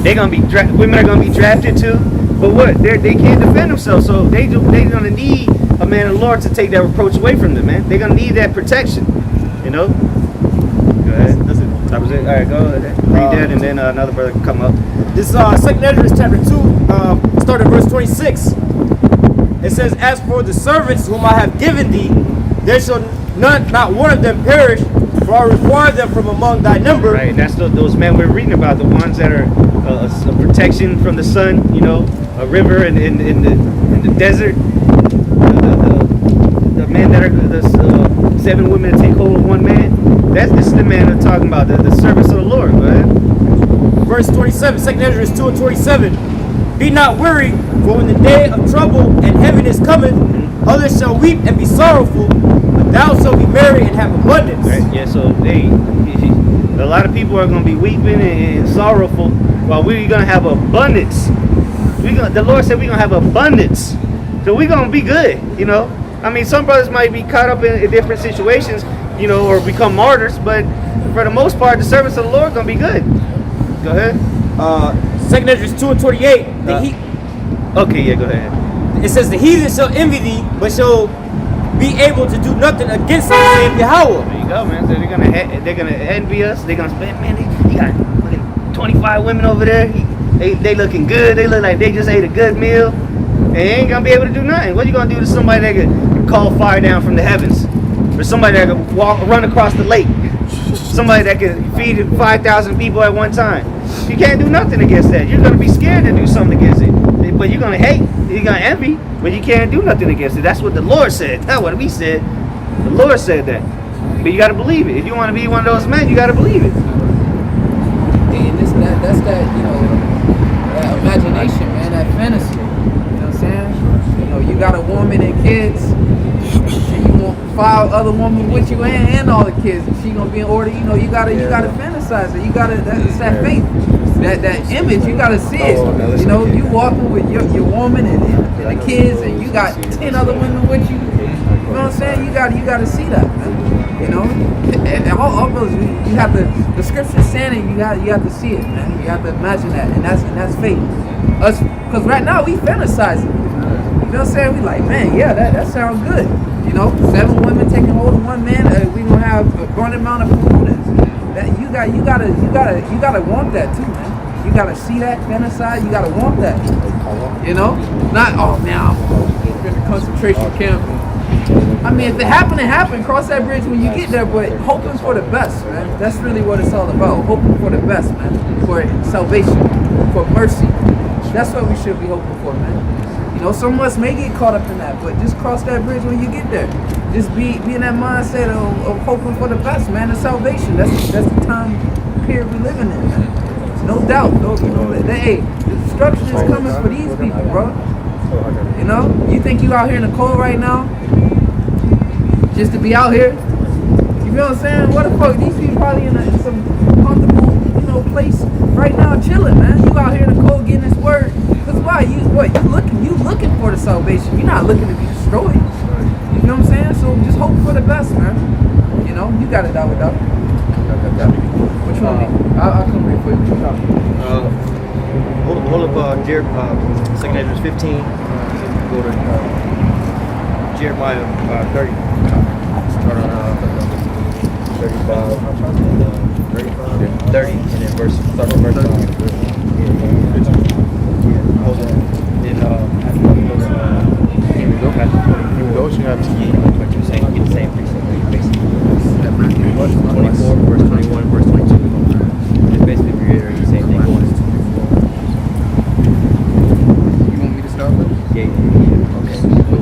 They're going to be women are going to be drafted too. But what? They can't defend themselves, so they're going to need a man of the Lord to take that reproach away from them, man. They're going to need that protection, you know? Go ahead. That's it. That was it. All right, go ahead. Read that, and then another brother can come up. This 2nd Ezra chapter 2, start at verse 26. It says, "As for the servants whom I have given thee, there shall not one of them perish, for I require them from among thy number." Right, that's those men we're reading about, the ones that are a protection from the sun, you know, a river in the desert. The men that are the 7 women that take hold of one man. This is the man I'm talking about, the servants of the Lord, right? Verse 27, 2nd Ezra 2 and 27. "Be not weary, for when the day of trouble and heaviness cometh, others shall weep and be sorrowful, but thou shalt be merry and have abundance." Right, yeah, so a lot of people are going to be weeping and sorrowful, while we're going to have abundance. The Lord said we're going to have abundance, so we're going to be good, you know. I mean, some brothers might be caught up in different situations, you know, or become martyrs, but for the most part, the servants of the Lord are going to be good. Go ahead. 2nd Ezra 2 and 28. Okay, yeah, go ahead. It says, "The heathen shall envy thee, but shall be able to do nothing against thee, saith Yahweh." There you go, man. So they're gonna envy us. They're gonna spend, man. He got fucking 25 women over there. They looking good. They look like they just ate a good meal. They ain't gonna be able to do nothing. What you gonna do to somebody that could call fire down from the heavens, or somebody that could run across the lake, somebody that could feed 5,000 people at one time? You can't do nothing against that. You're gonna be scared to do something against it, but you're gonna hate. You're gonna envy, but you can't do nothing against it. That's what the Lord said. Not what we said. The Lord said that. But you gotta believe it. If you want to be one of those men, you gotta believe it. And that's that, you know, that imagination, man, that fantasy. You know what I'm saying? You know, you got a woman and kids, and you want 5 other women with you and all the kids, and she gonna be in order. You know, you gotta fantasize it. You gotta, it's that faith, that image. You gotta see it. You know, you walking with your woman and the kids, and you got 10 other women with you. You know what I'm saying? You gotta see that, man. You know, and all those, you have to. The scripture's saying it. You have to see it, man. You have to imagine that, and that's faith. Us, because right now we fantasize it. You know what I'm saying? We like, man, yeah, that sounds good. You know, 7 women taking hold of one man. We gonna have a growing amount of food. That you gotta want that too, man. You gotta see that, fantasize. You gotta want that. You know, not now in the concentration camp. I mean, if it happened, it happened. Cross that bridge when you get there, but hoping for the best, man. That's really what it's all about. Hoping for the best, man. For salvation, for mercy. That's what we should be hoping for, man. You know, some of us may get caught up in that, but just cross that bridge when you get there. Just be in that mindset of hoping for the best, man. The salvation. That's the time period we're living in, man. No doubt. The destruction is coming for these people, bro. You know, you think you out here in the cold right now? Just to be out here? You feel what I'm saying? What the fuck? These people probably in some comfortable, you know, place right now chilling, man. You out here in the cold getting this word. Cause why? You looking for the salvation. You're not looking to be destroyed. You know what I'm saying? So just hope for the best, man. You know, you got it out without. Which one? I'll come real quick. Hold up, 2nd Ezra 15. Go to Jeremiah 30. Start on 35. 30, and then start on verse 5. Hold on. Then here we go. Get the same precept, basically. 24, verse 21, verse 22. It's basically reiterating the same thing going into 24. You want me to start with? Yeah.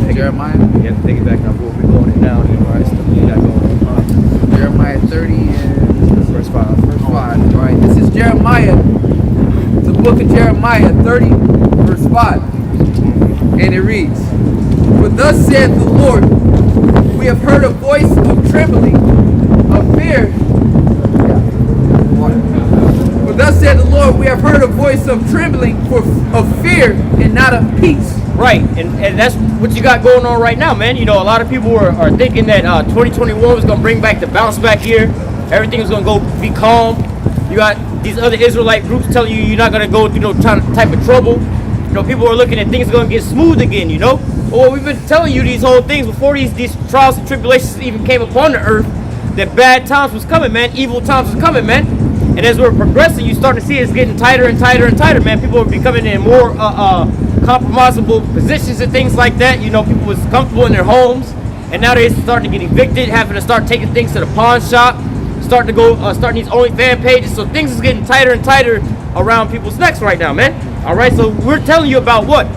Okay. Jeremiah? Yep, take it back now. We'll be going it down. Alright, stuff we got going on. Jeremiah 30 and Verse 5. verse 5. All right, this is Jeremiah, the book of Jeremiah 30, verse 5. And it reads, "For thus saith the Lord, we have heard a voice of trembling, of fear." thus said the Lord, we have heard a voice of trembling, of fear, and not of peace. Right, and that's what you got going on right now, man. You know, a lot of people are thinking that 2021 was going to bring back the bounce back year. Everything was going to go be calm. You got these other Israelite groups telling you you're not going to go through no type of trouble. You know, people are looking at things are going to get smooth again, you know. Well, we've been telling you these whole things before these trials and tribulations even came upon the earth, that bad times was coming, man. Evil times was coming, man. And as we're progressing, you start to see it's getting tighter and tighter and tighter, man. People are becoming in more compromisable positions and things like that. You know, people was comfortable in their homes, and now they're starting to get evicted, having to start taking things to the pawn shop, starting these OnlyFans pages. So things is getting tighter and tighter around people's necks right now, man. All right, so we're telling you about what?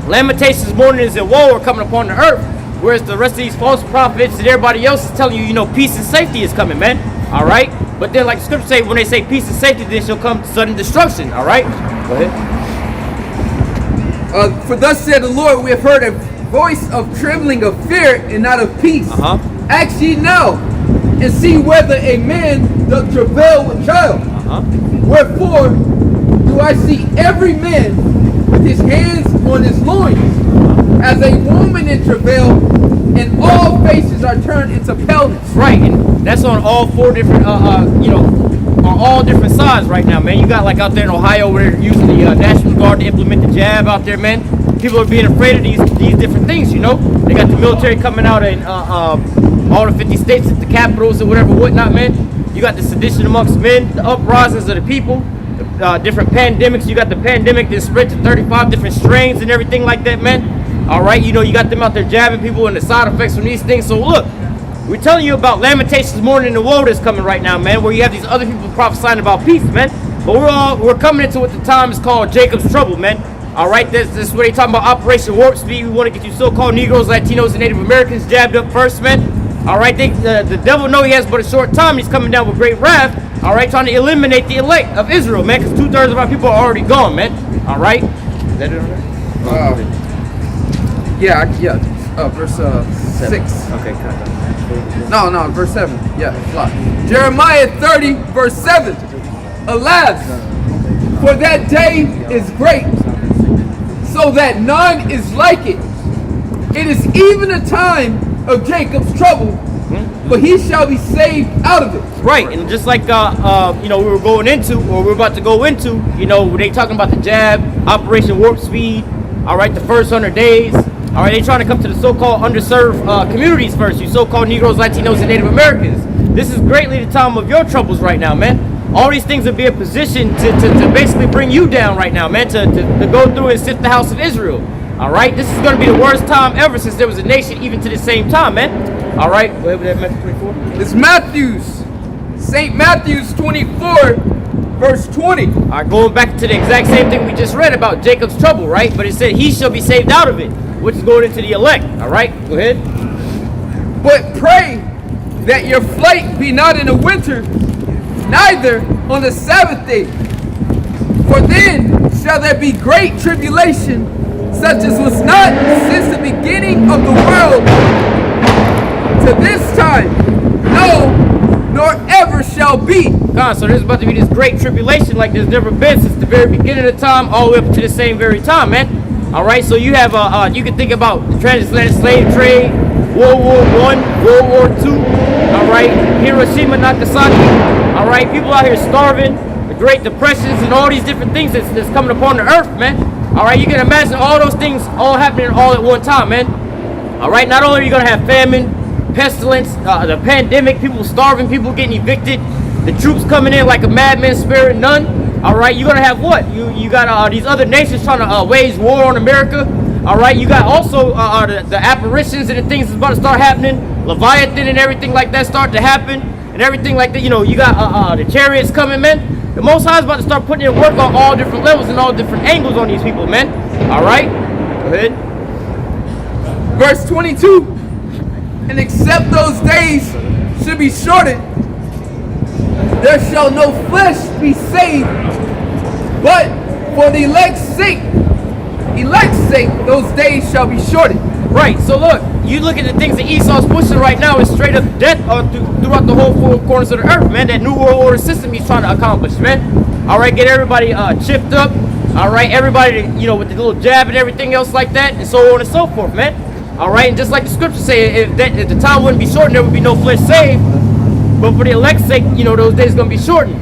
Lamentations, mournings, and woe are coming upon the earth, whereas the rest of these false prophets and everybody else is telling you, you know, peace and safety is coming, man. All right, but then like the scripture say, when they say peace and safety, then shall come sudden destruction. All right, go ahead. For thus said the Lord, we have heard a voice of trembling, of fear, and not of peace. Ask ye now, and see whether a man doth travail with child. Wherefore do I see every man with his hands on his loins, as a woman in travail, and all faces are turned into paleness. Right, and that's on all four different, you know, on all different sides right now, man. You got like out there in Ohio where they're using the National Guard to implement the jab out there, man. People are being afraid of these different things, you know. They got the military coming out in all the 50 states at the capitals or whatever, whatnot, man. You got the sedition amongst men, the uprisings of the people, different pandemics. You got the pandemic that spread to 35 different strains and everything like that, man. All right, you know, you got them out there jabbing people and the side effects from these things. So look, we're telling you about Lamentations, mourning, and woe that's coming right now, man, where you have these other people prophesying about peace, man. But we're coming into what the time is called Jacob's trouble, man. All right, this is where they talking about Operation Warp Speed. We want to get you so-called Negroes, Latinos, and Native Americans jabbed up first, man. All right, the devil know he has but a short time. He's coming down with great wrath. All right, trying to eliminate the elect of Israel, man, because 2/3 of our people are already gone, man. All right. Is that it on there? Verse 6. Okay, No, verse 7. Yeah, fly. Jeremiah 30, verse 7. Alas, for that day is great, so that none is like it. It is even a time of Jacob's trouble, but he shall be saved out of it. Right, and just like you know, we're about to go into, you know, they talking about the jab, Operation Warp Speed. All right, the first 100 days. All right, they trying to come to the so-called underserved communities first. You so-called Negroes, Latinos, and Native Americans. This is greatly the time of your troubles right now, man. All these things will be a position to basically bring you down right now, man. To go through and sift the house of Israel. All right, this is going to be the worst time ever since there was a nation, even to the same time, man. All right, go ahead with that Matthew 24. It's St. Matthew's 24, verse 20. All right, going back to the exact same thing we just read about Jacob's trouble, right? But it said he shall be saved out of it, which is going into the elect. All right, go ahead. But pray that your flight be not in the winter, neither on the Sabbath day. For then shall there be great tribulation, such as was not since the beginning of the world to this time, no, nor ever shall be. God, so there's about to be this great tribulation like there's never been since the very beginning of time, all the way up to the same very time, man. All right, so you have you can think about the transatlantic slave trade, World War I, World War II. All right, Hiroshima, Nagasaki. All right, people out here starving, the Great Depressions, and all these different things that's coming upon the earth, man. All right, you can imagine all those things all happening all at one time, man. All right, not only are you gonna have famine, pestilence, the pandemic, people starving, people getting evicted, the troops coming in like a madman sparing none. All right, you're gonna have what? You got these other nations trying to wage war on America. All right, you got also the apparitions and the things that's about to start happening, Leviathan and everything like that start to happen, and everything like that. You know, you got the chariots coming, man. The Most High is about to start putting in work on all different levels and all different angles on these people, man. All right, go ahead. Verse 22. And except those days should be shortened, there shall no flesh be saved, but for the elect's sake, those days shall be shortened. Right, so look, you look at the things that Esau's pushing right now is straight up death throughout the whole four corners of the earth, man. That New World Order system he's trying to accomplish, man. All right, get everybody chipped up. All right, everybody, you know, with the little jab and everything else like that, and so on and so forth, man. All right, and just like the scriptures say, if the time wouldn't be shortened, there would be no flesh saved. But for the elect's sake, you know, those days gonna be shortened.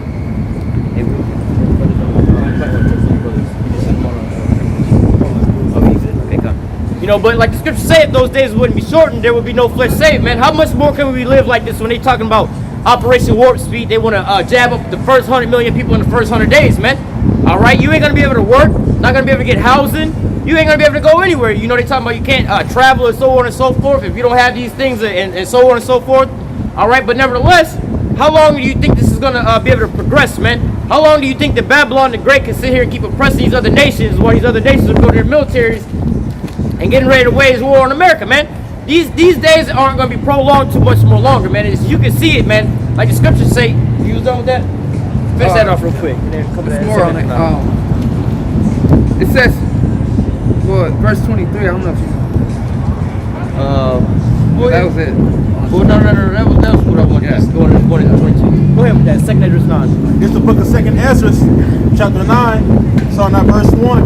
You know, but like the scriptures say, if those days wouldn't be shortened, there would be no flesh saved, man. How much more can we live like this when they talking about Operation Warp Speed? They want to jab up the first 100 million people in the first 100 days, man. All right, you ain't gonna be able to work, not gonna be able to get housing. You ain't gonna be able to go anywhere. You know, they talking about you can't travel and so on and so forth if you don't have these things and so on and so forth. All right, but nevertheless, how long do you think this is gonna be able to progress, man? How long do you think that Babylon the Great can sit here and keep oppressing these other nations while these other nations are building their militaries and getting ready to wage war on America, man? These days aren't gonna be prolonged too much more longer, man. You can see it, man. Like the scriptures say. You was done with that? Finish that off real quick. And then come There's more on it. It says, well, verse 23. I don't know if you. That was it. Well, no. That was what I wanted. Yeah. Go ahead with that. 2 Esdras 9. It's the book of 2 Esdras, chapter 9, starting at verse 1.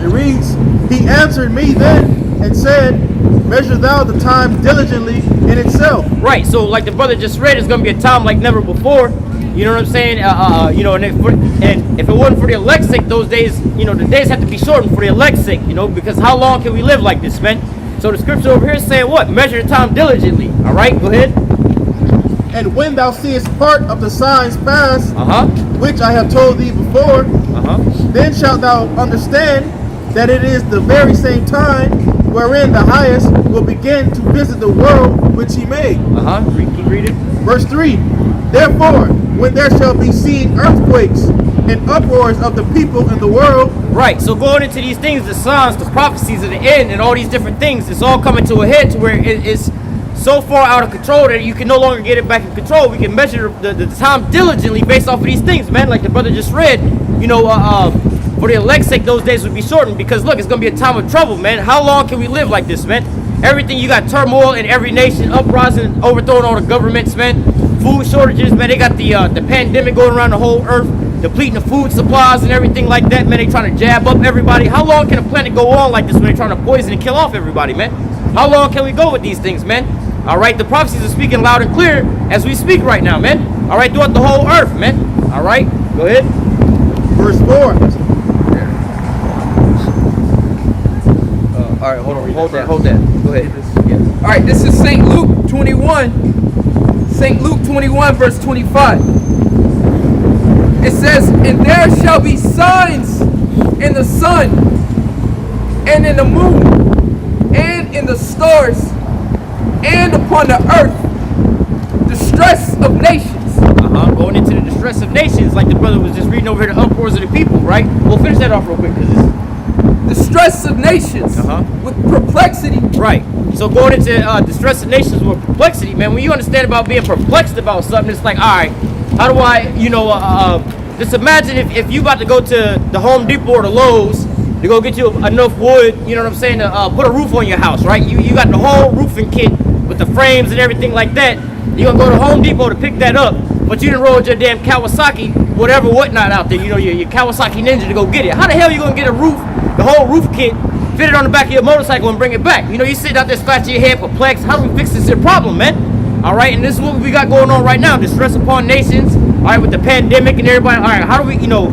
It reads, "He answered me then and said, measure thou the time diligently in itself." Right. So, like the brother just read, it's gonna be a time like never before. You know what I'm saying? You know, and if it wasn't for the elect's sake, those days, you know, the days have to be shortened for the elect's sake. You know, because how long can we live like this, man? So the scripture over here is saying what? Measure the time diligently. All right, go ahead. "And when thou seest part of the signs pass, Uh-huh. which I have told thee before, Uh-huh. then shalt thou understand that it is the very same time wherein the highest will begin to visit the world which he made." Uh-huh. Keep reading. Verse 3, "Therefore, when there shall be seen earthquakes and uproars of the people in the world." Right, so going into these things, the signs, the prophecies of the end, and all these different things, it's all coming to a head to where it's so far out of control that you can no longer get it back in control. We can measure the time diligently based off of these things, man. Like the brother just read, you know, for the elect's sake, those days would be shortened because look, it's gonna be a time of trouble, man. How long can we live like this, man? Everything, you got turmoil in every nation, uprising, overthrowing all the governments, man. Food shortages, man. They got the pandemic going around the whole earth, depleting the food supplies and everything like that, man. They trying to jab up everybody. How long can a planet go on like this when they're trying to poison and kill off everybody, man? How long can we go with these things, man? All right, the prophecies are speaking loud and clear as we speak right now, man. All right, throughout the whole earth, man. All right, go ahead. Verse 4, All right, hold that. Go ahead. Yeah. All right, this is St. Luke 21. St. Luke 21, verse 25. It says, "And there shall be signs in the sun, and in the moon, and in the stars, and upon the earth, distress of nations." Going into the distress of nations, like the brother was just reading over here, the uproars of the people, right? We'll finish that off real quick, because distress of nations with perplexity. Right. So going into distress of nations with perplexity, man, when you understand about being perplexed about something, it's like, all right, how do I, you know, just imagine if you about to go to the Home Depot or the Lowe's to go get you enough wood, you know what I'm saying, to put a roof on your house, right? You got the whole roofing kit with the frames and everything like that. You're going to go to Home Depot to pick that up, but you didn't roll your damn Kawasaki, whatever, whatnot out there, you know, your Kawasaki Ninja to go get it. How the hell are you going to get a roof, the whole roof kit, fit it on the back of your motorcycle and bring it back? You know, you sitting out there scratching your head perplexed. How do we fix this problem, man? All right, and this is what we got going on right now, distress upon nations, all right, with the pandemic and everybody. All right, how do we, you know,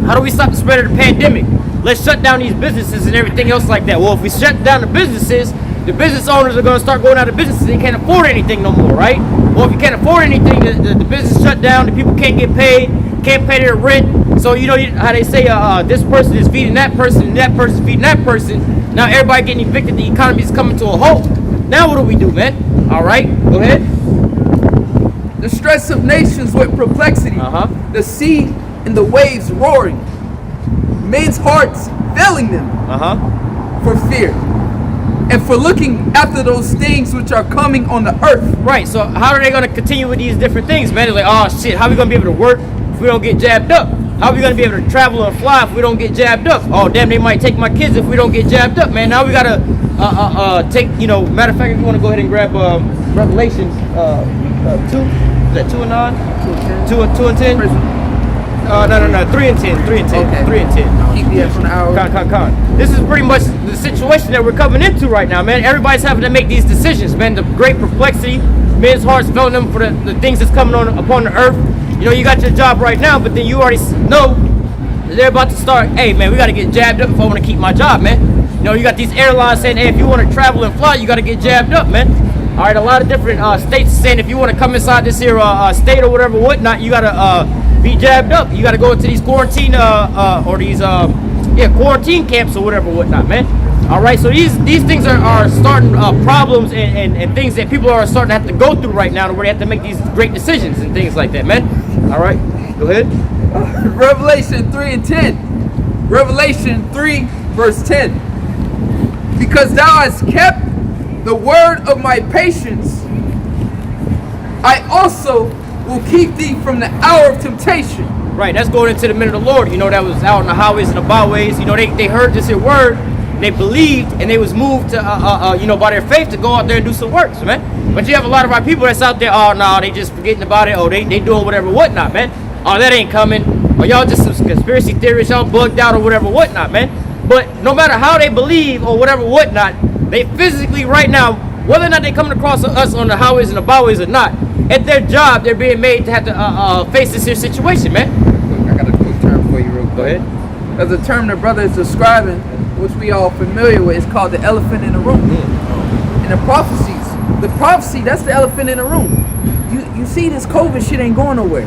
how do we stop the spread of the pandemic? Let's shut down these businesses and everything else like that. Well, if we shut down the businesses owners are going to start going out of business. They can't afford anything no more, right? Well, if you can't afford anything, the business shut down. The people can't get paid, can't pay their rent. So, you know how they say this person is feeding that person and that person is feeding that person. Now everybody getting evicted. The economy is coming to a halt. Now what do we do, man? All right, go ahead. The stress of nations with perplexity. The sea and the waves roaring. Men's hearts failing them for fear. And for looking after those things which are coming on the earth. Right, so how are they going to continue with these different things, man? They're like, oh shit, how are we going to be able to work if we don't get jabbed up? How are we going to be able to travel and fly if we don't get jabbed up? Oh damn, they might take my kids if we don't get jabbed up, man. Now we got to take, you know, matter of fact, if you want to go ahead and grab Revelation 2, is that 2 and 9? 2 and 10? No. 3 and 10. 3 and 10. Okay. 3 and 10. Keep the from the hour. Con. This is pretty much the situation that we're coming into right now, man. Everybody's having to make these decisions, man. The great perplexity, men's hearts failing them for the things that's coming on upon the earth. You know, you got your job right now, but then you already know that they're about to start. Hey, man, we got to get jabbed up if I want to keep my job, man. You know, you got these airlines saying, hey, if you want to travel and fly, you got to get jabbed up, man. All right, a lot of different states saying if you want to come inside this here state or whatever, whatnot, you got to be jabbed up. You got to go into these quarantine or these quarantine camps or whatever, whatnot, man. All right, so these things are starting problems and things that people are starting to have to go through right now, where they have to make these great decisions and things like that, man. All right, go ahead. Revelation 3 and 10. Revelation 3 verse 10. Because thou hast kept the word of my patience, I also will keep thee from the hour of temptation. Right, that's going into the men of the Lord, you know, that was out on the highways and the byways. You know, they heard this here word, they believed, and they was moved to, by their faith to go out there and do some works, man. But you have a lot of our people that's out there, oh, no, they just forgetting about it, oh, they doing whatever, whatnot, man. Oh, that ain't coming. Or y'all just some conspiracy theorists, y'all bugged out or whatever, whatnot, man. But no matter how they believe or whatever, whatnot, they physically right now, whether or not they coming across us on the highways and the byways or not, at their job, they're being made to have to face this here situation, man. I got a quick term for you real quick. Go ahead. There's a term the brother is describing, which we all familiar with. It's called the elephant in the room. And the prophecy, that's the elephant in the room. You see this COVID shit ain't going nowhere.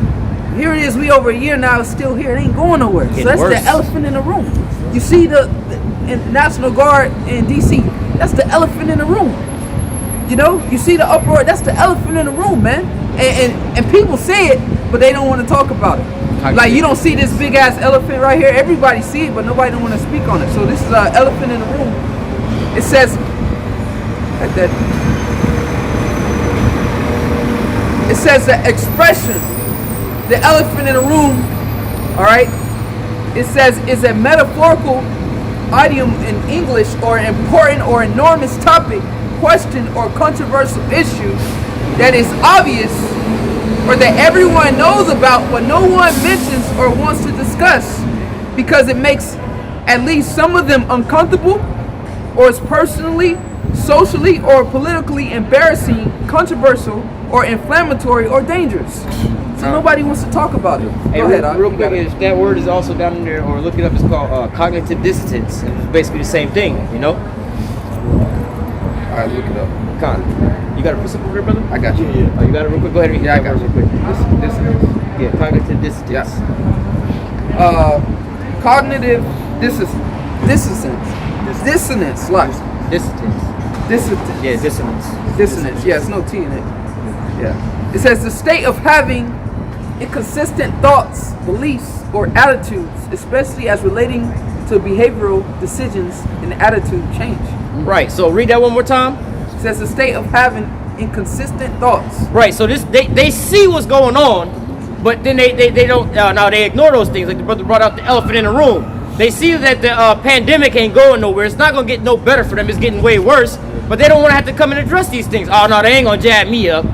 Here it is, we over a year now, it's still here, it ain't going nowhere. So that's the elephant in the room. You see the National Guard in DC, that's the elephant in the room. You know, you see the uproar, that's the elephant in the room, man. And people say it, but they don't want to talk about it. Like, you don't see this big ass elephant right here, everybody see it, but nobody don't want to speak on it. So this is an elephant in the room. It says, like that. It says the expression, the elephant in the room, all right, it says is a metaphorical idiom in English or an important or enormous topic, question, or controversial issue that is obvious or that everyone knows about but no one mentions or wants to discuss because it makes at least some of them uncomfortable or is personally, socially, or politically embarrassing, controversial, or inflammatory or dangerous. So nobody wants to talk about it. Hey, Go ahead, real quick, that word is also down in there, or look it up, it's called cognitive dissonance. And it's basically the same thing, you know? Alright, look it up. You got a put something over there, brother? I got you. Oh, you got it real quick? Go ahead and read Yeah, I got real quick. Dissonance. Yeah, cognitive dissonance. Yeah. Cognitive dissonance. Like Dissonance. Yeah, dissonance. Dissonance. Yeah, it's no T in it. Yeah. It says the state of having inconsistent thoughts, beliefs, or attitudes, especially as relating to behavioral decisions and attitude change. Right. So read that one more time. It says the state of having inconsistent thoughts. Right. So this they see what's going on, but then they don't. Now they ignore those things. Like the brother brought out the elephant in the room. They see that the pandemic ain't going nowhere. It's not gonna get no better for them. It's getting way worse. But they don't want to have to come and address these things. Oh no, they ain't gonna jab me up.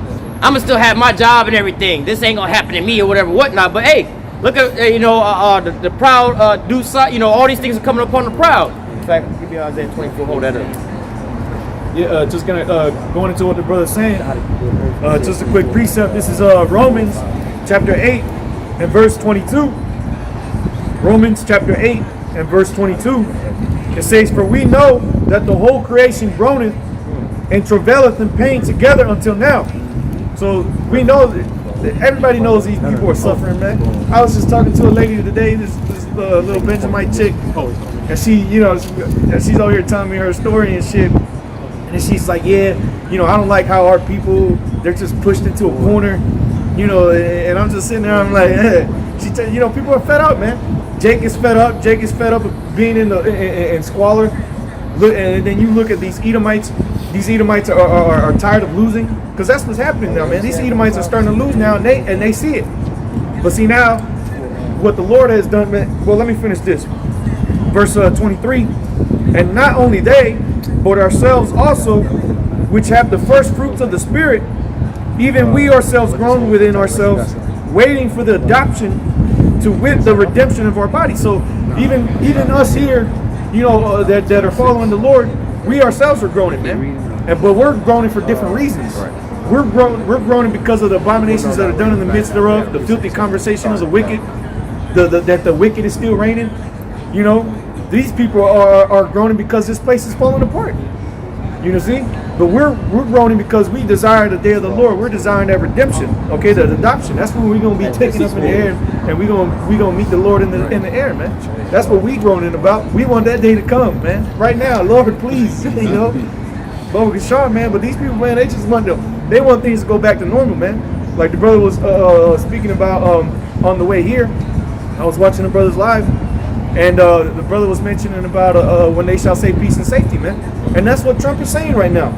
I'ma still have my job and everything. This ain't gonna happen to me or whatever, whatnot. But hey, look at the proud do side. You know, all these things are coming upon the proud. In fact, give me Isaiah 24. Hold that up. Yeah, just gonna going into what the brother's saying. Just a quick precept. This is Romans chapter 8 and verse 22. Romans chapter 8 and verse 22. It says, "For we know that the whole creation groaneth and travaileth in pain together until now." So we know that everybody knows these people are suffering, man. I was just talking to a lady today, this little Benjamite chick, and she's over here telling me her story and shit. And she's like, yeah, I don't like how our people, they're just pushed into a corner, and I'm just sitting there, I'm like, people are fed up, man. Jake is fed up. Jake is fed up of being in squalor. And then you look at these Edomites. These Edomites are tired of losing, because that's what's happening now, man. These Edomites are starting to lose now, and they see it. But see now, what the Lord has done, man. Well, let me finish this. Verse 23. And not only they, but ourselves also, which have the first fruits of the Spirit, even we ourselves groan within ourselves, waiting for the adoption, to wit the redemption of our body. So even us here, you know, that are following the Lord, we ourselves are groaning, man. But we're groaning for different reasons. We're groaning because of the abominations that are done in the midst thereof, the filthy conversation of the wicked, that the wicked is still reigning. You know, these people are groaning because this place is falling apart. You know, see? But we're groaning because we desire the day of the Lord. We're desiring that redemption, okay, the adoption. That's when we're gonna be taken up in the air, and we gonna meet the Lord in the air, man. That's what we groaning about. We want that day to come, man. Right now, Lord, please, you know. But Sean, man, but these people, man, they just want things to go back to normal, man. Like the brother was speaking about on the way here. I was watching the brothers live, and the brother was mentioning about when they shall say peace and safety, man. And that's what Trump is saying right now.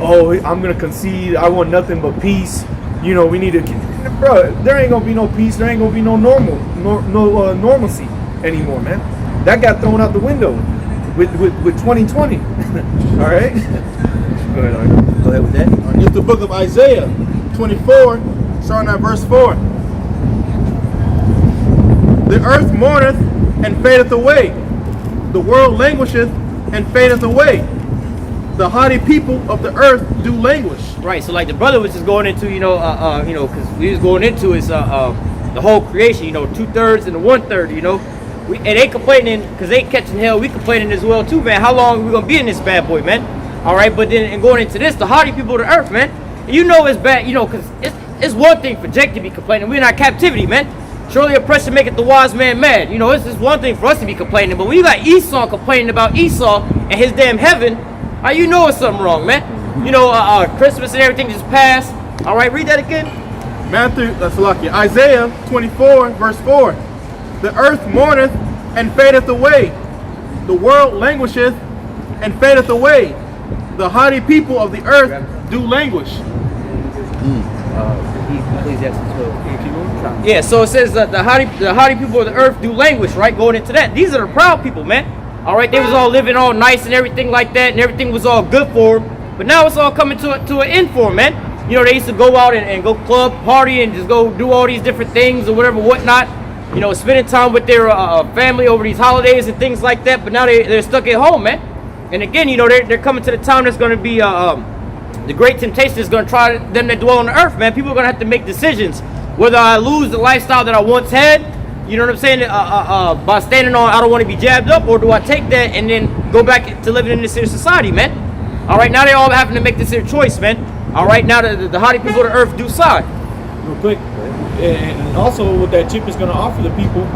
Oh, I'm gonna concede. I want nothing but peace. You know, we need to, bro. There ain't gonna be no peace. There ain't gonna be no normalcy anymore, man. That got thrown out the window with 2020. All right. Go ahead with that. It's the book of Isaiah 24, starting at verse 4. The earth mourneth and fadeth away. The world languisheth and fadeth away. The haughty people of the earth do languish. Right. So like the brother was just going into, because we was going into is the whole creation. 2/3 and the 1/3. And they complaining because they catching hell. We complaining as well too, man. How long are we gonna be in this bad boy, man? All right. But then and going into this, the haughty people of the earth, man. And it's bad, because it's one thing for Jake to be complaining. We're in our captivity, man. Surely oppression maketh the wise man mad. It's just one thing for us to be complaining, but when you got Esau complaining about Esau and his damn heaven, it's something wrong, man. Christmas and everything just passed. All right, read that again. Isaiah 24, verse 4. The earth mourneth and fadeth away. The world languisheth and fadeth away. The haughty people of the earth do languish. Yeah, so it says that the haughty people of the earth do languish, right? Going into that. These are the proud people, man. All right, they was all living all nice and everything like that, and everything was all good for them. But now it's all coming to an end for them, man. They used to go out and go club, party, and just go do all these different things or whatever, whatnot. Spending time with their family over these holidays and things like that. But now they're stuck at home, man. And again, they're coming to the time that's going to be the great temptation is going to try them that dwell on the earth, man. People are going to have to make decisions whether I lose the lifestyle that I once had. You know what I'm saying? By standing on, I don't want to be jabbed up, or do I take that and then go back to living in this here society, man? All right, now they're all having to make this here choice, man. All right, now the haughty people of the earth do side. Real quick, and also what that chip is going to offer the people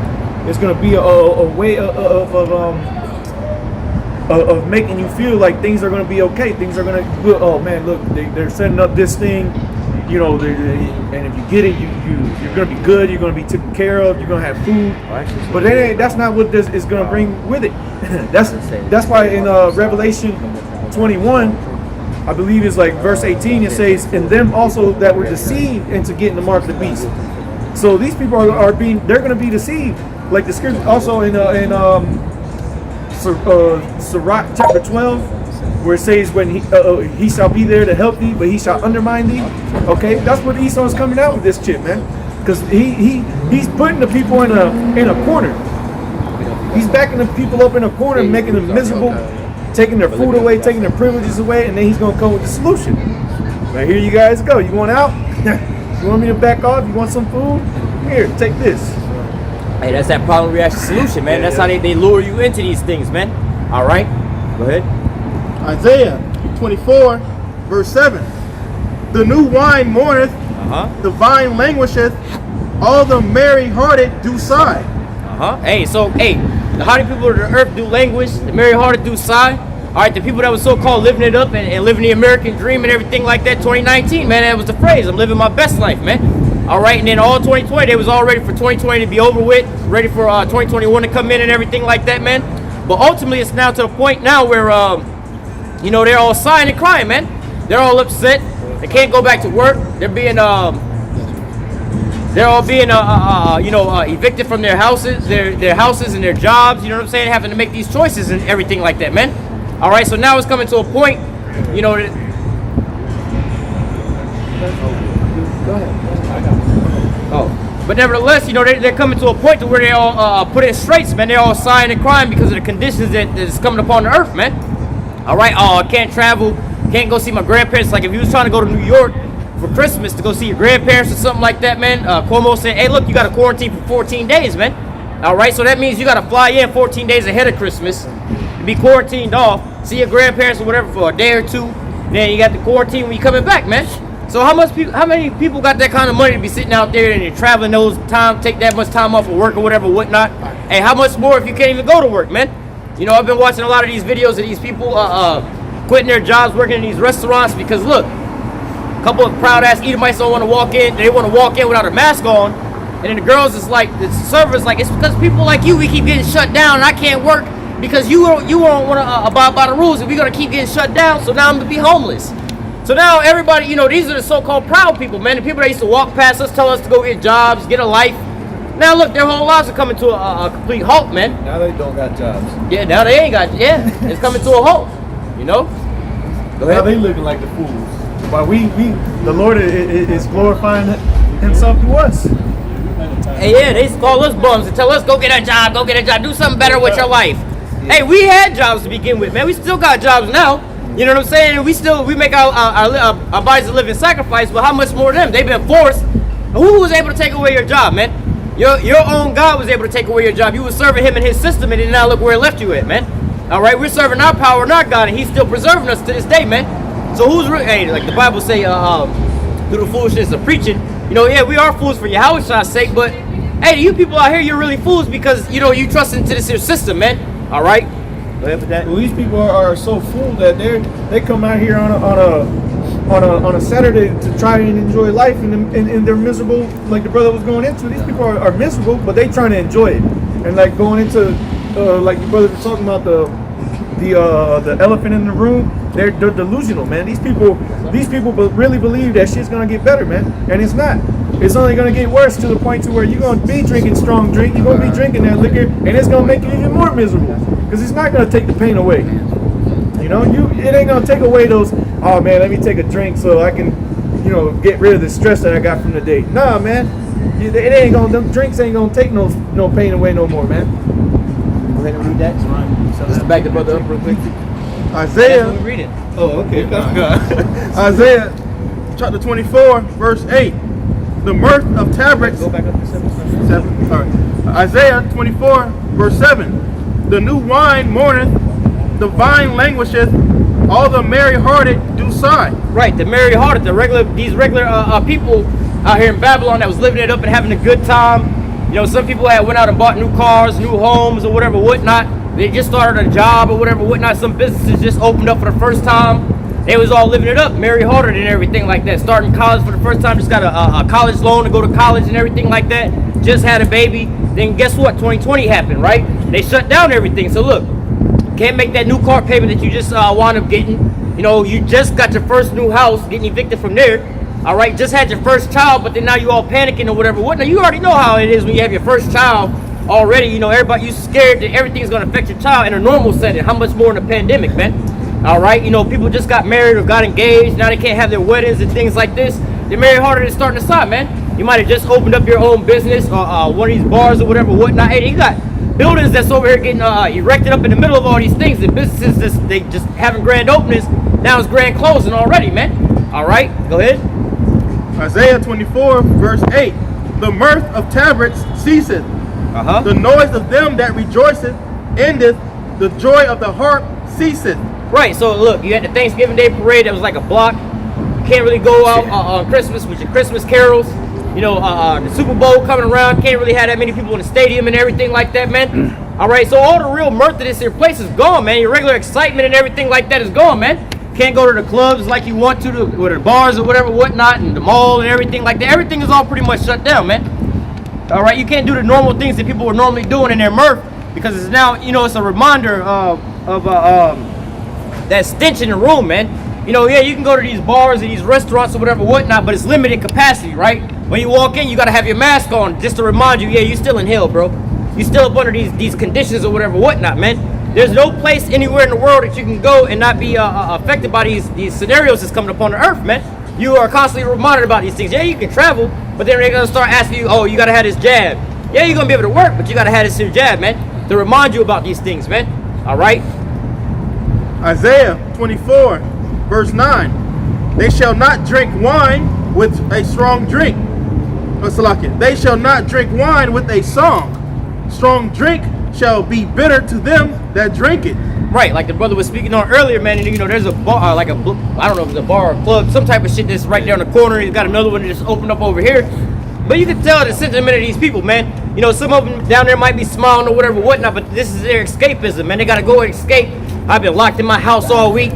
is going to be a way of making you feel like things are going to be okay. Things are going to, oh man, look, they're setting up this thing. And if you get it, you're gonna be good. You're gonna be taken care of. You're gonna have food. But that's not what this is gonna bring with it. that's why in Revelation 21, I believe it's like verse 18. It says, "And them also that were deceived into getting the mark of the beast." So these people they're gonna be deceived. Like the scripture also in Sirach chapter 12. Where it says when he shall be there to help thee, but he shall undermine thee. Okay, that's what Esau's coming out with this chip, man. Because he's putting the people in a corner. He's backing the people up in a corner, making them miserable, taking their food away, taking their privileges away, and then he's gonna come with the solution. Right, here you guys go. You want out? You want me to back off? You want some food? Here, take this. Hey, that's that problem reaction solution, man. That's how they lure you into these things, man. All right, go ahead. Isaiah 24, verse 7. The new wine mourneth, the vine languisheth, all the merry-hearted do sigh. Hey, the haughty people of the earth do languish, the merry-hearted do sigh. All right, the people that was so-called living it up and living the American dream and everything like that, 2019, man, that was the phrase. I'm living my best life, man. All right, and then all 2020, they was all ready for 2020 to be over with, ready for 2021 to come in and everything like that, man. But ultimately, it's now to the point now where, they're all sighing and crying, man. They're all upset. They can't go back to work. They're all being evicted from their houses, their houses and their jobs. You know what I'm saying? Having to make these choices and everything like that, man. All right, so now it's coming to a point, Go ahead. Oh, But nevertheless, you know, they're coming to a point to where they all put in straits, man. They're all sighing and crying because of the conditions that is coming upon the earth, man. All right, I can't travel, can't go see my grandparents. Like if you was trying to go to New York for Christmas to go see your grandparents or something like that, man, Cuomo said, hey, look, you got to quarantine for 14 days, man. All right, so that means you got to fly in 14 days ahead of Christmas, be quarantined off, see your grandparents or whatever for a day or two. Then you got the quarantine when you coming back, man. So how many people got that kind of money to be sitting out there and you're traveling those time, take that much time off of work or whatever, whatnot? Hey, how much more if you can't even go to work, man? You know, I've been watching a lot of these videos of these people quitting their jobs, working in these restaurants because look, a couple of proud ass Edomites don't want to walk in. They want to walk in without a mask on, and then the girls is like, the servers like, it's because people like you we keep getting shut down and I can't work because you won't want to abide by the rules and we're gonna keep getting shut down. So now I'm gonna be homeless. So now everybody, you know, these are the so-called proud people, man. The people that used to walk past us, tell us to go get jobs, get a life. Now look, their whole lives are coming to a complete halt, man. Now they don't got jobs. Yeah, now they ain't got, it's coming to a halt, you know? Go Now ahead. they living like the fools. While the Lord is glorifying himself through us. Hey, yeah, they call us bums and tell us, go get a job, do something better with your life. Hey, we had jobs to begin with, man. We still got jobs now. You know what I'm saying? We make our bodies a living sacrifice, but how much more of them? They've been forced. Who was able to take away your job, man? Your own God was able to take away your job. You were serving him in his system, and then now look where it left you at, man. All right, we're serving our power and our God, and he's still preserving us to this day, man. So hey, like the Bible say, through the foolishness of preaching, you know, yeah, we are fools for Yahweh's sake, but hey, you people out here, you're really fools because, you know, you trust into this here system, man. All right? Go ahead with that. Well, these people are so full that they come out here on a Saturday to try and enjoy life, and they're miserable. Like the brother was going into, these people are miserable, but they trying to enjoy it. And like going into, like the brother was talking about the elephant in the room, they're delusional, man. These people really believe that shit's gonna get better, man, and it's not. It's only gonna get worse to the point to where you're gonna be drinking strong drink, you're gonna be drinking that liquor, and it's gonna make you even more miserable because it's not gonna take the pain away. You know, it ain't gonna take away those. Oh man, let me take a drink so I can, you know, get rid of the stress that I got from the day. Nah, man, it ain't gonna. Them drinks ain't gonna take no pain away no more, man. Go ahead and read that. So let's back the brother up real quick. Isaiah. Let me read it. Oh, okay. Isaiah chapter 24, verse 8. The mirth of tabrets. Go back up to 7. 7. All right. Isaiah 24, verse 7. The new wine mourneth, the vine languisheth, all the merry-hearted do sigh. Right, the merry-hearted, these regular people out here in Babylon that was living it up and having a good time. You know, some people had went out and bought new cars, new homes, or whatever, whatnot. They just started a job or whatever, whatnot. Some businesses just opened up for the first time. They was all living it up, merry-hearted and everything like that. Starting college for the first time, just got a college loan to go to college and everything like that. Just had a baby. Then guess what? 2020 happened, right? They shut down everything. So look, can't make that new car payment that you just wound up getting. You know, you just got your first new house, getting evicted from there. All right, just had your first child, but then now you all panicking or whatever. What? Now you already know how it is when you have your first child already. You know, everybody, you scared that everything's gonna affect your child in a normal setting. How much more in a pandemic, man? All right, you know, people just got married or got engaged. Now they can't have their weddings and things like this. The merry-hearted is starting to sigh, man. You might have just opened up your own business or one of these bars or whatever, whatnot. Hey, you got buildings that's over here getting erected up in the middle of all these things, and businesses they just having grand openings. Now it's grand closing already, man. All right, go ahead. Isaiah 24, verse 8. The mirth of tabrets ceaseth. The noise of them that rejoiceth endeth. The joy of the harp ceaseth. Right, so look, you had the Thanksgiving Day parade that was like a block. You can't really go out on Christmas with your Christmas carols. You know, the Super Bowl coming around, can't really have that many people in the stadium and everything like that, man. All right, so all the real mirth of this here place is gone, man. Your regular excitement and everything like that is gone, man. Can't go to the clubs like you want to, or the bars or whatever, whatnot, and the mall and everything like that. Everything is all pretty much shut down, man. All right, you can't do the normal things that people were normally doing in their mirth because it's now, you know, it's a reminder of that stench in the room, man. You know, yeah, you can go to these bars and these restaurants or whatever, whatnot, but it's limited capacity, right? When you walk in, you gotta have your mask on just to remind you, yeah, you still in hell, bro. You still up under these conditions or whatever, whatnot, man. There's no place anywhere in the world that you can go and not be affected by these scenarios that's coming upon the earth, man. You are constantly reminded about these things. Yeah, you can travel, But then they're gonna start asking you, oh, you gotta have this jab. Yeah, you're gonna be able to work, but you gotta have this here jab, man, to remind you about these things, man. All right. Isaiah 24, verse 9. They shall not drink wine with a strong drink. They shall not drink wine with a song. Strong drink shall be bitter to them that drink it. Right, like the brother was speaking on earlier, man. And you know, there's a bar, I don't know if it's a bar or club, some type of shit that's right there in the corner. He's got another one that just opened up over here. But you can tell the sentiment of these people, man. You know, some of them down there might be smiling or whatever, whatnot, but this is their escapism, man. They gotta go and escape. I've been locked in my house all week.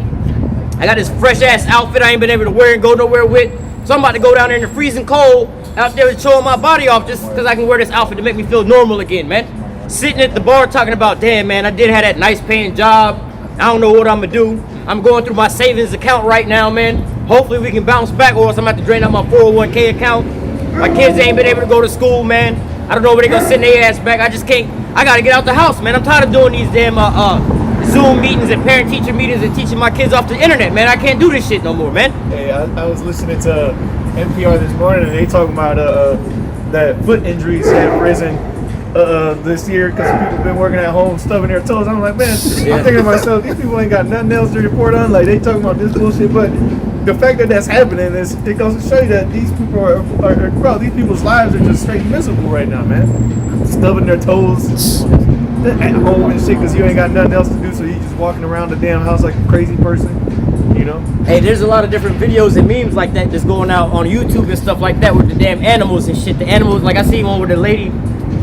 I got this fresh ass outfit I ain't been able to wear and go nowhere with. So I'm about to go down there in the freezing cold out there showing my body off just because I can wear this outfit to make me feel normal again, man. Sitting at the bar talking about, damn, man, I did have that nice paying job. I don't know what I'm gonna do. I'm going through my savings account right now, man. Hopefully we can bounce back, or else I'm gonna have to drain out my 401k account. My kids ain't been able to go to school, man. I don't know where they gonna send their ass back. I just can't. I gotta get out the house, man. I'm tired of doing these damn Zoom meetings and parent-teacher meetings and teaching my kids off the internet, man. I can't do this shit no more, man. Hey, I was listening to NPR this morning, and they talking about that foot injuries have risen this year because people have been working at home, stubbing their toes. I'm like, man, I'm thinking to myself, these people ain't got nothing else to report on. Like, they talking about this bullshit, but the fact that that's happening is, it goes to show you that these people are bro, these people's lives are just straight miserable right now, man. Stubbing their toes at home and shit because you ain't got nothing else to do, so you just walking around the damn house like a crazy person, you know? Hey, there's a lot of different videos and memes like that just going out on YouTube and stuff like that with the damn animals and shit. The animals, like I see one where the lady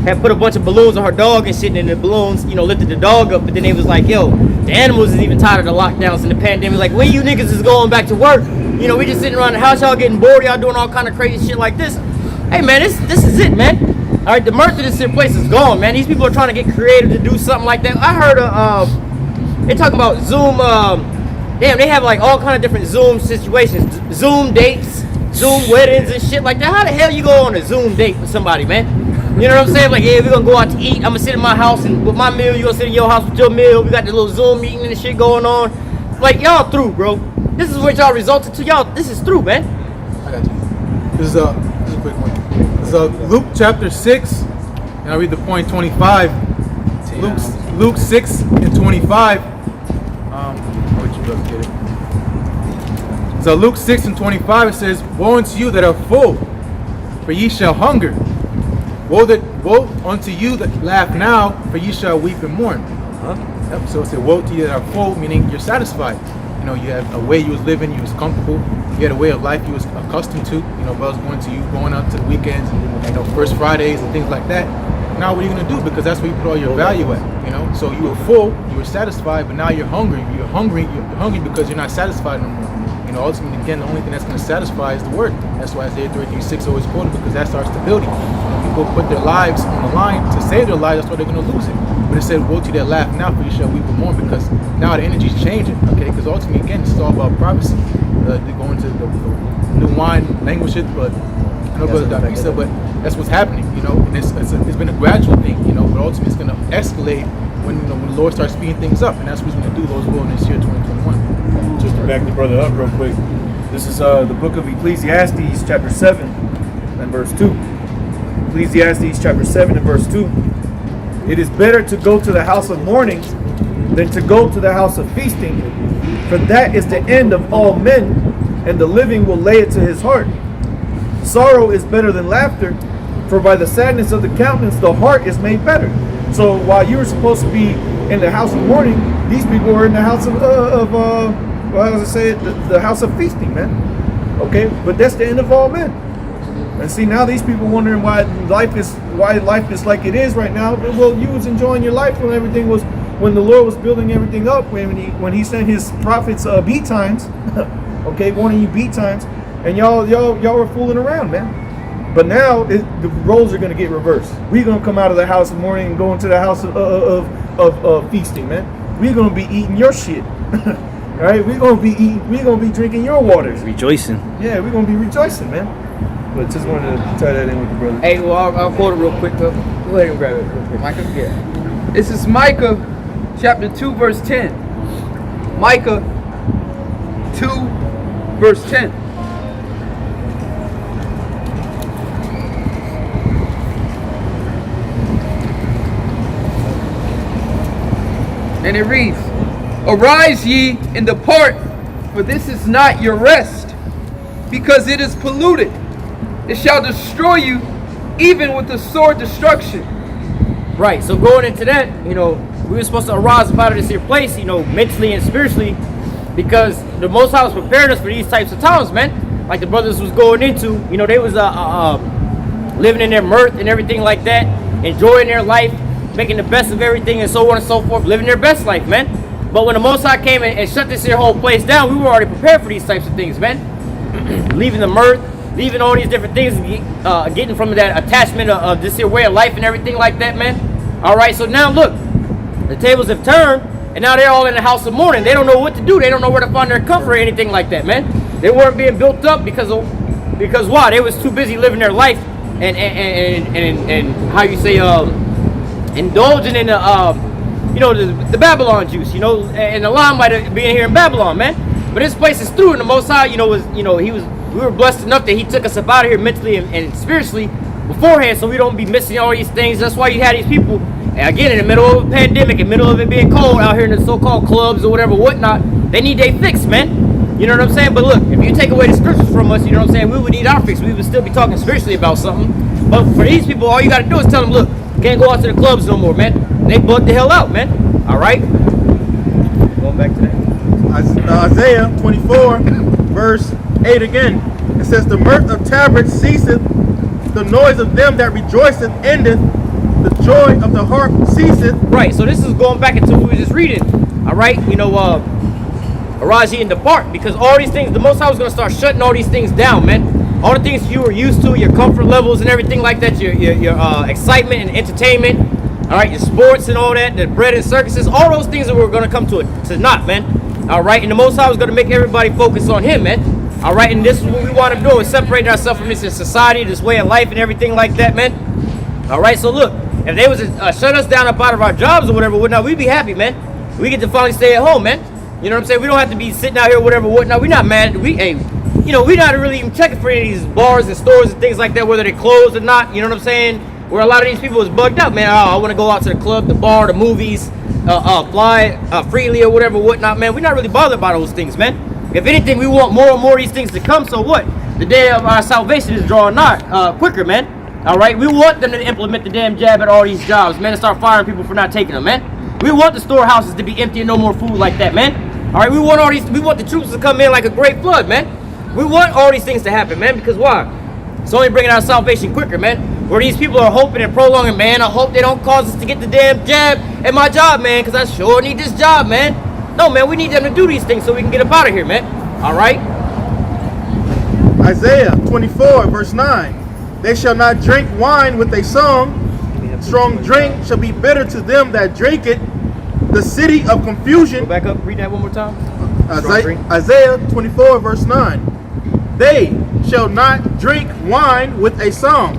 had put a bunch of balloons on her dog and shit, and the balloons, you know, lifted the dog up, but then they was like, yo, the animals is even tired of the lockdowns and the pandemic. Like, when you niggas is going back to work? You know, we just sitting around the house, y'all getting bored, y'all doing all kind of crazy shit like this. Hey, man, this is it, man. All right, the mirth of this place is gone, man. These people are trying to get creative to do something like that. I heard they talking about Zoom. Damn, they have like all kind of different Zoom situations, Zoom dates, Zoom weddings and shit like that. How the hell you go on a Zoom date with somebody, man? You know what I'm saying? Like, yeah, we're gonna go out to eat. I'm gonna sit in my house and with my meal. You gonna sit in your house with your meal. We got the little Zoom meeting and shit going on. Like, y'all through, bro. This is what y'all resulted to. Y'all, this is through, man. I got you. This is a quick one. This is Luke chapter 6, and I'll read the point 25. Luke 6 and 25. What you brother get it? So Luke 6 and 25, it says, "Woe unto you that are full, for ye shall hunger. Woe unto you that laugh now, for ye shall weep and mourn." Yep. So it said, "Woe to you that are full," meaning you're satisfied. You know, you had a way you was living, you was comfortable. You had a way of life you was accustomed to. You know, brothers going out to the weekends, you know, first Fridays and things like that. Now what are you gonna do? Because that's where you put all your value at. You know, so you were full, you were satisfied, but now you're hungry. You're hungry because you're not satisfied no more. You know, ultimately, again, the only thing that's gonna satisfy is the word. That's why Isaiah 33:6 always quoted, because that's our stability. When people put their lives on the line to save their lives, that's why they're gonna lose it. But it said, "Woe to you that laugh now, for you shall weep and mourn," because now the energy's changing. Okay, because ultimately, again, it's all about privacy. They go into the new wine language, but I know Brother Dr. said, but that's what's happening. You know, and it's been a gradual thing. You know, but ultimately, it's gonna escalate when the Lord starts speeding things up, and that's what He's gonna do. Those will in this year 2021. Just to back the brother up real quick. This is the book of Ecclesiastes, chapter 7 and verse 2. Ecclesiastes chapter 7 and verse 2. "It is better to go to the house of mourning than to go to the house of feasting, for that is the end of all men, and the living will lay it to his heart. Sorrow is better than laughter, for by the sadness of the countenance the heart is made better." So while you were supposed to be in the house of mourning, these people were in the house of well, as I said, the house of feasting, man. Okay, but that's the end of all men. And see, now these people wondering why life is like it is right now. Well, you was enjoying your life when everything was, when the Lord was building everything up, when He sent His prophets beat times, okay, warning you beat times, and y'all were fooling around, man. But now the roles are gonna get reversed. We're gonna come out of the house of mourning and go into the house of feasting, man. We're gonna be eating your shit. All right, we're gonna be drinking your waters. Rejoicing. Yeah, we're gonna be rejoicing, man. But just wanted to tie that in with the brother. Hey, well, I'll quote it real quick. Go ahead and grab it real quick. Micah? Yeah. This is Micah chapter 2, verse 10. Micah 2, verse 10. And it reads, Arise ye and depart, for this is not your rest, because it is polluted. It shall destroy you, even with the sword destruction. Right, so going into that, we were supposed to arise up out of this here place, mentally and spiritually, because the Most High was preparing us for these types of times, man. Like the brothers was going into, they was living in their mirth and everything like that, enjoying their life, making the best of everything and so on and so forth, living their best life, man. But when the Most High came and shut this here whole place down, we were already prepared for these types of things, man. Leaving the mirth, leaving all these different things, getting from that attachment of this here way of life and everything like that, man. All right, so now look, the tables have turned, and now they're all in the house of mourning. They don't know what to do. They don't know where to find their comfort or anything like that, man. They weren't being built up because why? They was too busy living their life and how you say indulging in the Babylon juice, and the limelight of being here in Babylon, man. But this place is through, and the Most High, we were blessed enough that He took us up out of here mentally and spiritually beforehand, so we don't be missing all these things. That's why you had these people, again, in the middle of a pandemic, in the middle of it being cold out here in the so-called clubs or whatever, whatnot. They need their fix, man. You know what I'm saying? But look, if you take away the scriptures from us, you know what I'm saying, we would need our fix. We would still be talking spiritually about something. But for these people, all you got to do is tell them, look, can't go out to the clubs no more, man. They bugged the hell out, man. All right? Going back to that. Isaiah 24, verse 8 again. It says, The mirth of tabrets ceaseth, the noise of them that rejoiceth endeth, the joy of the harp ceaseth. Right, so this is going back into what we were just reading. All right, arise ye and depart, because all these things, the Most High was going to start shutting all these things down, man. All the things you were used to, your comfort levels and everything like that, your excitement and entertainment, all right, your sports and all that, the bread and circuses, all those things that were going to come to naught, man. All right, and the Most High was going to make everybody focus on Him, man. All right, and this is what we want to do, is separate ourselves from this society, this way of life and everything like that, man. All right, so look, if they was to shut us down up out of our jobs or whatever, whatnot, we'd be happy, man. We get to finally stay at home, man. You know what I'm saying? We don't have to be sitting out here, whatever, whatnot. We're not mad. We're not really even checking for any of these bars and stores and things like that, whether they're closed or not. You know what I'm saying? Where a lot of these people is bugged out, man. Oh, I want to go out to the club, the bar, the movies, fly freely or whatever, whatnot, man. We're not really bothered by those things, man. If anything, we want more and more of these things to come. So what? The day of our salvation is drawing nigh, quicker, man. All right? We want them to implement the damn jab at all these jobs, man, and start firing people for not taking them, man. We want the storehouses to be empty and no more food like that, man. All right? We want the troops to come in like a great flood, man. We want all these things to happen, man, because why? It's only bringing our salvation quicker, man. Where these people are hoping and prolonging, man. I hope they don't cause us to get the damn jab at my job, man, because I sure need this job, man. No, man, we need them to do these things so we can get up out of here, man. All right? Isaiah 24, verse 9. They shall not drink wine with a song. Strong drink shall be bitter to them that drink it. The city of confusion. Go back up, read that one more time. Isaiah 24, verse 9. They shall not drink wine with a song.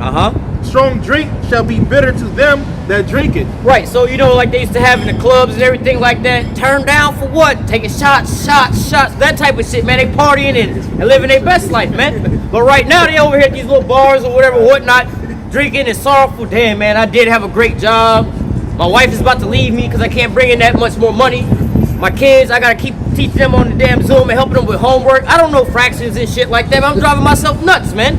Strong drink shall be bitter to them that drink it. Right, so like they used to have in the clubs and everything like that. Turn down for what? Taking shots, that type of shit, man. They partying and living their best life, man. But right now they over here at these little bars or whatever, whatnot, drinking and sorrowful. Damn, man, I did have a great job. My wife is about to leave me because I can't bring in that much more money. My kids, I gotta keep teaching them on the damn Zoom and helping them with homework. I don't know fractions and shit like that, but I'm driving myself nuts, man.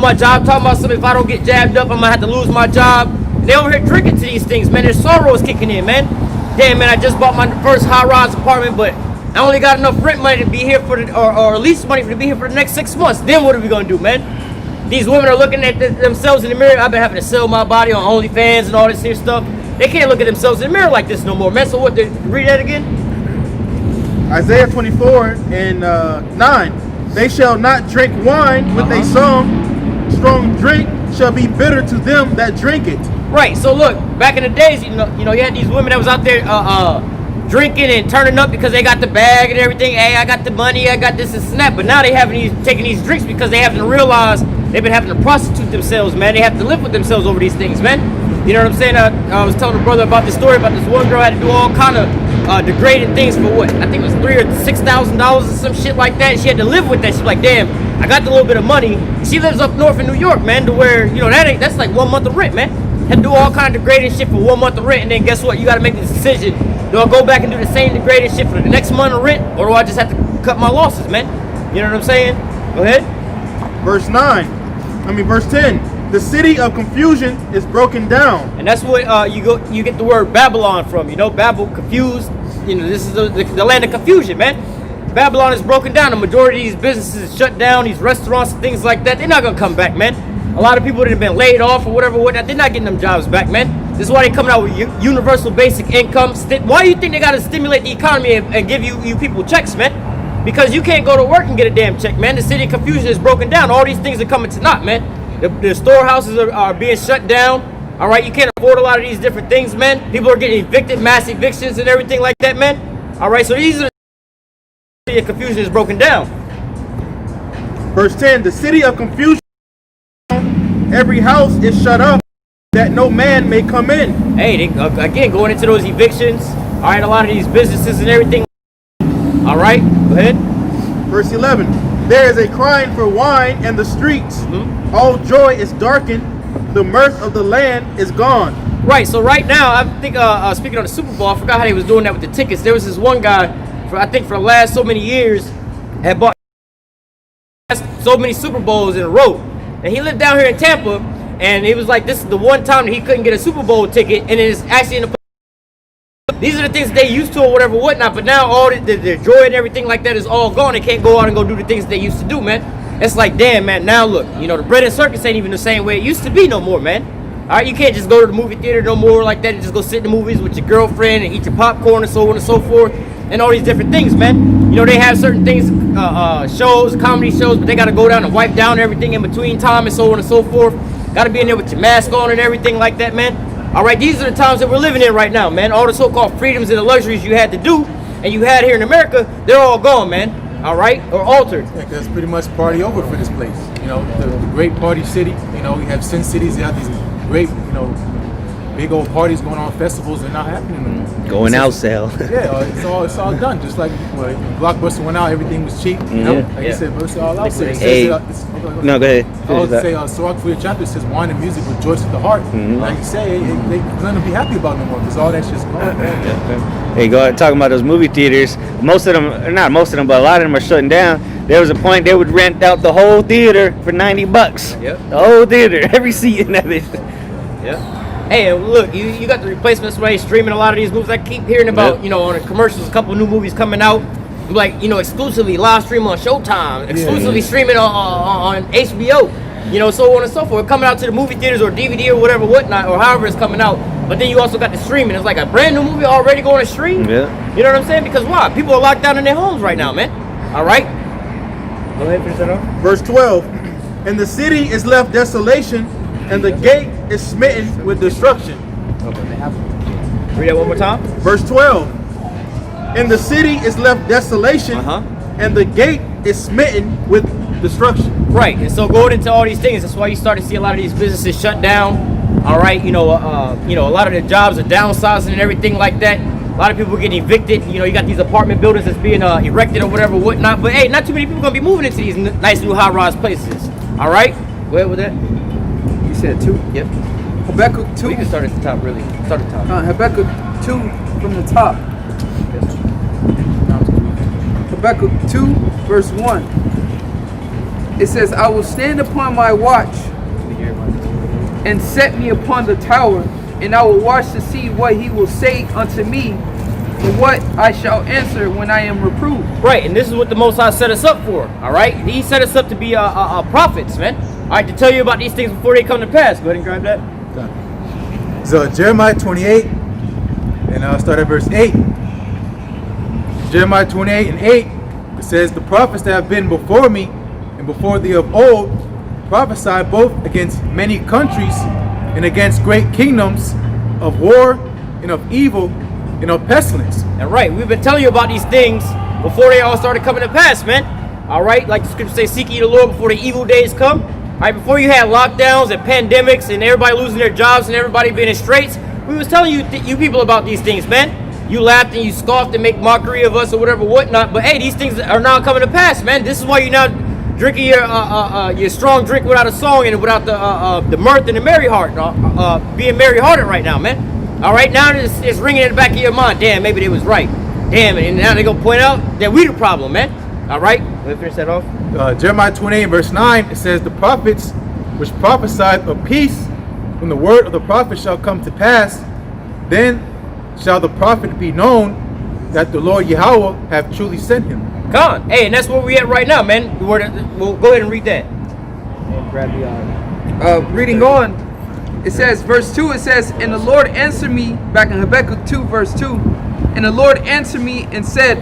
My job talking about something, if I don't get jabbed up, I'm gonna have to lose my job. They over here drinking to these things, man. Their sorrow is kicking in, man. Damn, man, I just bought my first high-rise apartment, but I only got enough rent money to be here for or lease money to be here for the next 6 months. Then what are we gonna do, man? These women are looking at themselves in the mirror. I've been having to sell my body on OnlyFans and all this here stuff. They can't look at themselves in the mirror like this no more, man. So what, read that again? Isaiah 24 and 9. They shall not drink wine with a song. Strong drink shall be bitter to them that drink it. Right, so look, back in the days, you had these women that was out there drinking and turning up because they got the bag and everything. Hey, I got the money, I got this and snap. But now they taking these drinks because they haven't realized they've been having to prostitute themselves, man. They have to live with themselves over these things, man. You know what I'm saying? I was telling a brother about this story about this one girl had to do all kind of degrading things for what? I think it was $3,000 or $6,000 or some shit like that. She had to live with that. She's like, damn, I got the little bit of money. She lives up north in New York, man, to where, that's like 1 month of rent, man. Had to do all kind of degrading shit for 1 month of rent, and then guess what? You got to make the decision Do I go back and do the same degraded shit for the next month of rent, or do I just have to cut my losses, man? You know what I'm saying? Go ahead. Verse 10. The city of confusion is broken down. And that's what you get the word Babylon from. You know, Babel, confused. You know, this is the land of confusion, man. Babylon is broken down. The majority of these businesses is shut down. These restaurants and things like that, they're not gonna come back, man. A lot of people that have been laid off or whatever, they're not getting them jobs back, man. This is why they're coming out with universal basic income. Why do you think they gotta stimulate the economy and give you people checks, man? Because you can't go to work and get a damn check, man. The city of confusion is broken down. All these things are coming to naught, man. The storehouses are being shut down. All right, you can't afford a lot of these different things, man. People are getting evicted, mass evictions and everything like that, man. All right, so these are the city of confusion is broken down. Verse 10, the city of confusion, every house is shut up, that no man may come in. Hey, again, going into those evictions. All right, a lot of these businesses and everything. All right, go ahead. Verse 11, there is a crying for wine in the streets. All joy is darkened. The mirth of the land is gone. Right, so right now, I think, speaking of the Super Bowl, I forgot how they was doing that with the tickets. There was this one guy, for the last so many years, had bought so many Super Bowls in a row. And he lived down here in Tampa, and he was like, this is the one time that he couldn't get a Super Bowl ticket, and it's actually in the... These are the things they used to or whatever, whatnot, but now all the joy and everything like that is all gone. They can't go out and go do the things they used to do, man. It's like, damn, man, now look, you know, the bread and circus ain't even the same way it used to be no more, man. All right, you can't just go to the movie theater no more like that and just go sit in the movies with your girlfriend and eat your popcorn and so on and so forth and all these different things, man. You know, they have certain things, shows, comedy shows, but they got to go down and wipe down everything in between time and so on and so forth. Got to be in there with your mask on and everything like that, man. All right, these are the times that we're living in right now, man. All the so-called freedoms and the luxuries you had to do and you had here in America, they're all gone, man. All right, or altered. Yeah, that's pretty much party over for this place. You know, the great party city. You know, we have Sin Cities. They have these great, you know, big old parties going on, festivals. They're not happening anymore. Going out sale. Yeah, it's all done. Just like when Blockbuster went out, everything was cheap. You know, like you said, but it's all out there. Hey. No, go ahead. I was to say, Sorok for your chapter says wine and music rejoice at the heart. Like you say, they're gonna be happy about no more because all that shit's gone. Hey, talking about those movie theaters. Most of them, not most of them, but a lot of them are shutting down. There was a point they would rent out the whole theater for $90. Yep. The whole theater, every seat in that bitch. Yeah. Hey, look, you got the replacements right streaming a lot of these movies. I keep hearing about, you know, on the commercials, a couple new movies coming out. Like, you know, exclusively live stream on Showtime, exclusively streaming on HBO, you know, so on and so forth. Coming out to the movie theaters or DVD or whatever, whatnot, or however it's coming out. But then you also got the streaming. It's like a brand new movie already going to stream. Yeah. You know what I'm saying? Because why? People are locked down in their homes right now, man. All right. Go ahead, finish that off. Verse 12, and the city is left desolation, and the gate is smitten with destruction. Read that one more time. Verse 12, and the city is left desolation, and the gate is smitten with destruction. Right, and so going into all these things, that's why you start to see a lot of these businesses shut down. All right, you know, a lot of the jobs are downsizing and everything like that. A lot of people getting evicted. You know, you got these apartment buildings that's being erected or whatever, whatnot. But hey, not too many people gonna be moving into these nice new high-rise places. All right, go ahead with that. You said 2? Yep. Habakkuk 2. We can start at the top, really. Start at the top. Habakkuk 2 from the top. Habakkuk 2, verse 1. It says, I will stand upon my watch and set me upon the tower, and I will watch to see what he will say unto me, and what I shall answer when I am reproved. Right, and this is what the Most High set us up for. All right, He set us up to be prophets, man. All right, to tell you about these things before they come to pass. Go ahead and grab that. So Jeremiah 28, and I'll start at verse 8. Jeremiah 28 and 8, it says, the prophets that have been before me and before thee of old prophesy both against many countries and against great kingdoms of war and of evil and of pestilence. And right, we've been telling you about these things before they all started coming to pass, man. All right, like the scripture says, seek ye the Lord before the evil days come. All right, before you had lockdowns and pandemics and everybody losing their jobs and everybody being in straits, we was telling you people about these things, man. You laughed and you scoffed and make mockery of us or whatever, whatnot. But hey, these things are now coming to pass, man. This is why you're now drinking your strong drink without a song and without the mirth and the merry heart, being merry-hearted right now, man. All right, now it's ringing in the back of your mind. Damn, maybe they was right. Damn, and now they gonna point out that we the problem, man. All right, let me finish that off. Jeremiah 28 verse 9, it says, the prophets which prophesied of peace, when the word of the prophet shall come to pass, then shall the prophet be known that the Lord Yahweh have truly sent him. Con. Hey, and that's where we at right now, man. We'll go ahead and read that. And grab the Reading on, it says, verse 2, it says, and the Lord answered me, back in Habakkuk 2, verse 2, and the Lord answered me and said,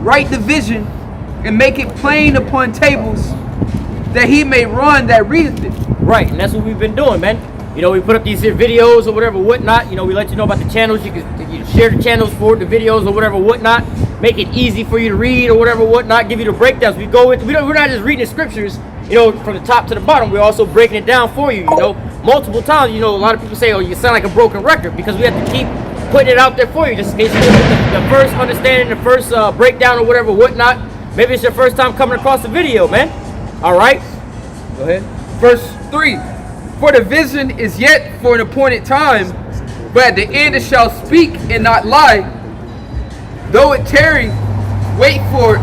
write the vision and make it plain upon tables, that he may run that readeth it. Right, and that's what we've been doing, man. You know, we put up these here videos or whatever, whatnot. You know, we let you know about the channels. You can share the channels for the videos or whatever, whatnot. Make it easy for you to read or whatever, whatnot. Give you the breakdowns. We're not just reading the scriptures, you know, from the top to the bottom. We're also breaking it down for you, you know, multiple times. You know, a lot of people say, oh, you sound like a broken record, because we have to keep putting it out there for you, just in case you get the first understanding, the first breakdown or whatever, whatnot. Maybe it's your first time coming across the video, man. All right, go ahead. Verse 3, for the vision is yet for an appointed time, but at the end it shall speak and not lie. Though it tarry, wait for it,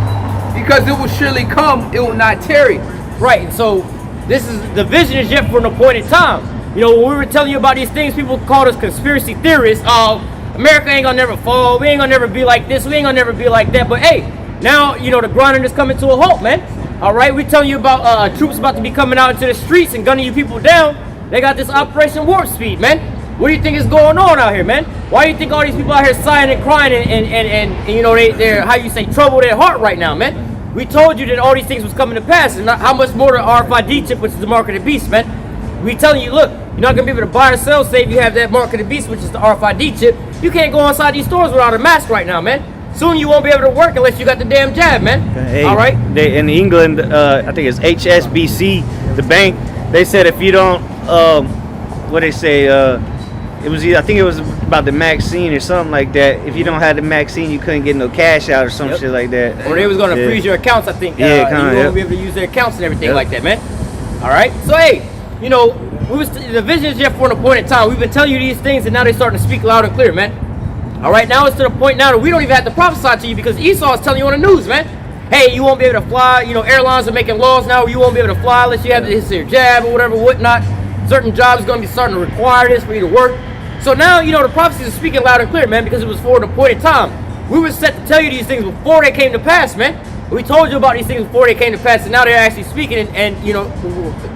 because it will surely come, it will not tarry. Right, and so this is the vision is yet for an appointed time. You know, when we were telling you about these things, people called us conspiracy theorists. Oh, America ain't gonna never fall. We ain't gonna never be like this. We ain't gonna never be like that. But hey, now, you know, the grinding is coming to a halt, man. All right, we're telling you about troops about to be coming out into the streets and gunning you people down. They got this Operation Warp Speed, man. What do you think is going on out here, man? Why do you think all these people out here sighing and crying and you know, they're, how you say, trouble their heart right now, man? We told you that all these things was coming to pass, and how much more the RFID chip, which is the mark of the beast, man. We telling you, look, you're not gonna be able to buy or sell, say if you have that mark of the beast, which is the RFID chip. You can't go inside these stores without a mask right now, man. Soon you won't be able to work unless you got the damn jab, man. Hey, all right. They, in England, I think it's HSBC, the bank. They said if you don't, what they say, it was, I think it was about the vaccine or something like that. If you don't have the vaccine, you couldn't get no cash out or some shit like that. Or they was gonna freeze your accounts, I think. Yeah, you won't be able to use their accounts and everything like that, man. All right. So hey, you know, the vision is just for an appointed time. We've been telling you these things, and now they're starting to speak loud and clear, man. All right, now it's to the point now that we don't even have to prophesy to you, because Esau is telling you on the news, man. Hey, you won't be able to fly. You know, airlines are making laws now where you won't be able to fly unless you have this your jab or whatever, whatnot. Certain jobs are going to be starting to require this for you to work. So now, you know, the prophecies are speaking loud and clear, man, because it was for an appointed time. We were set to tell you these things before they came to pass, man. We told you about these things before they came to pass, and now they're actually speaking, and you know,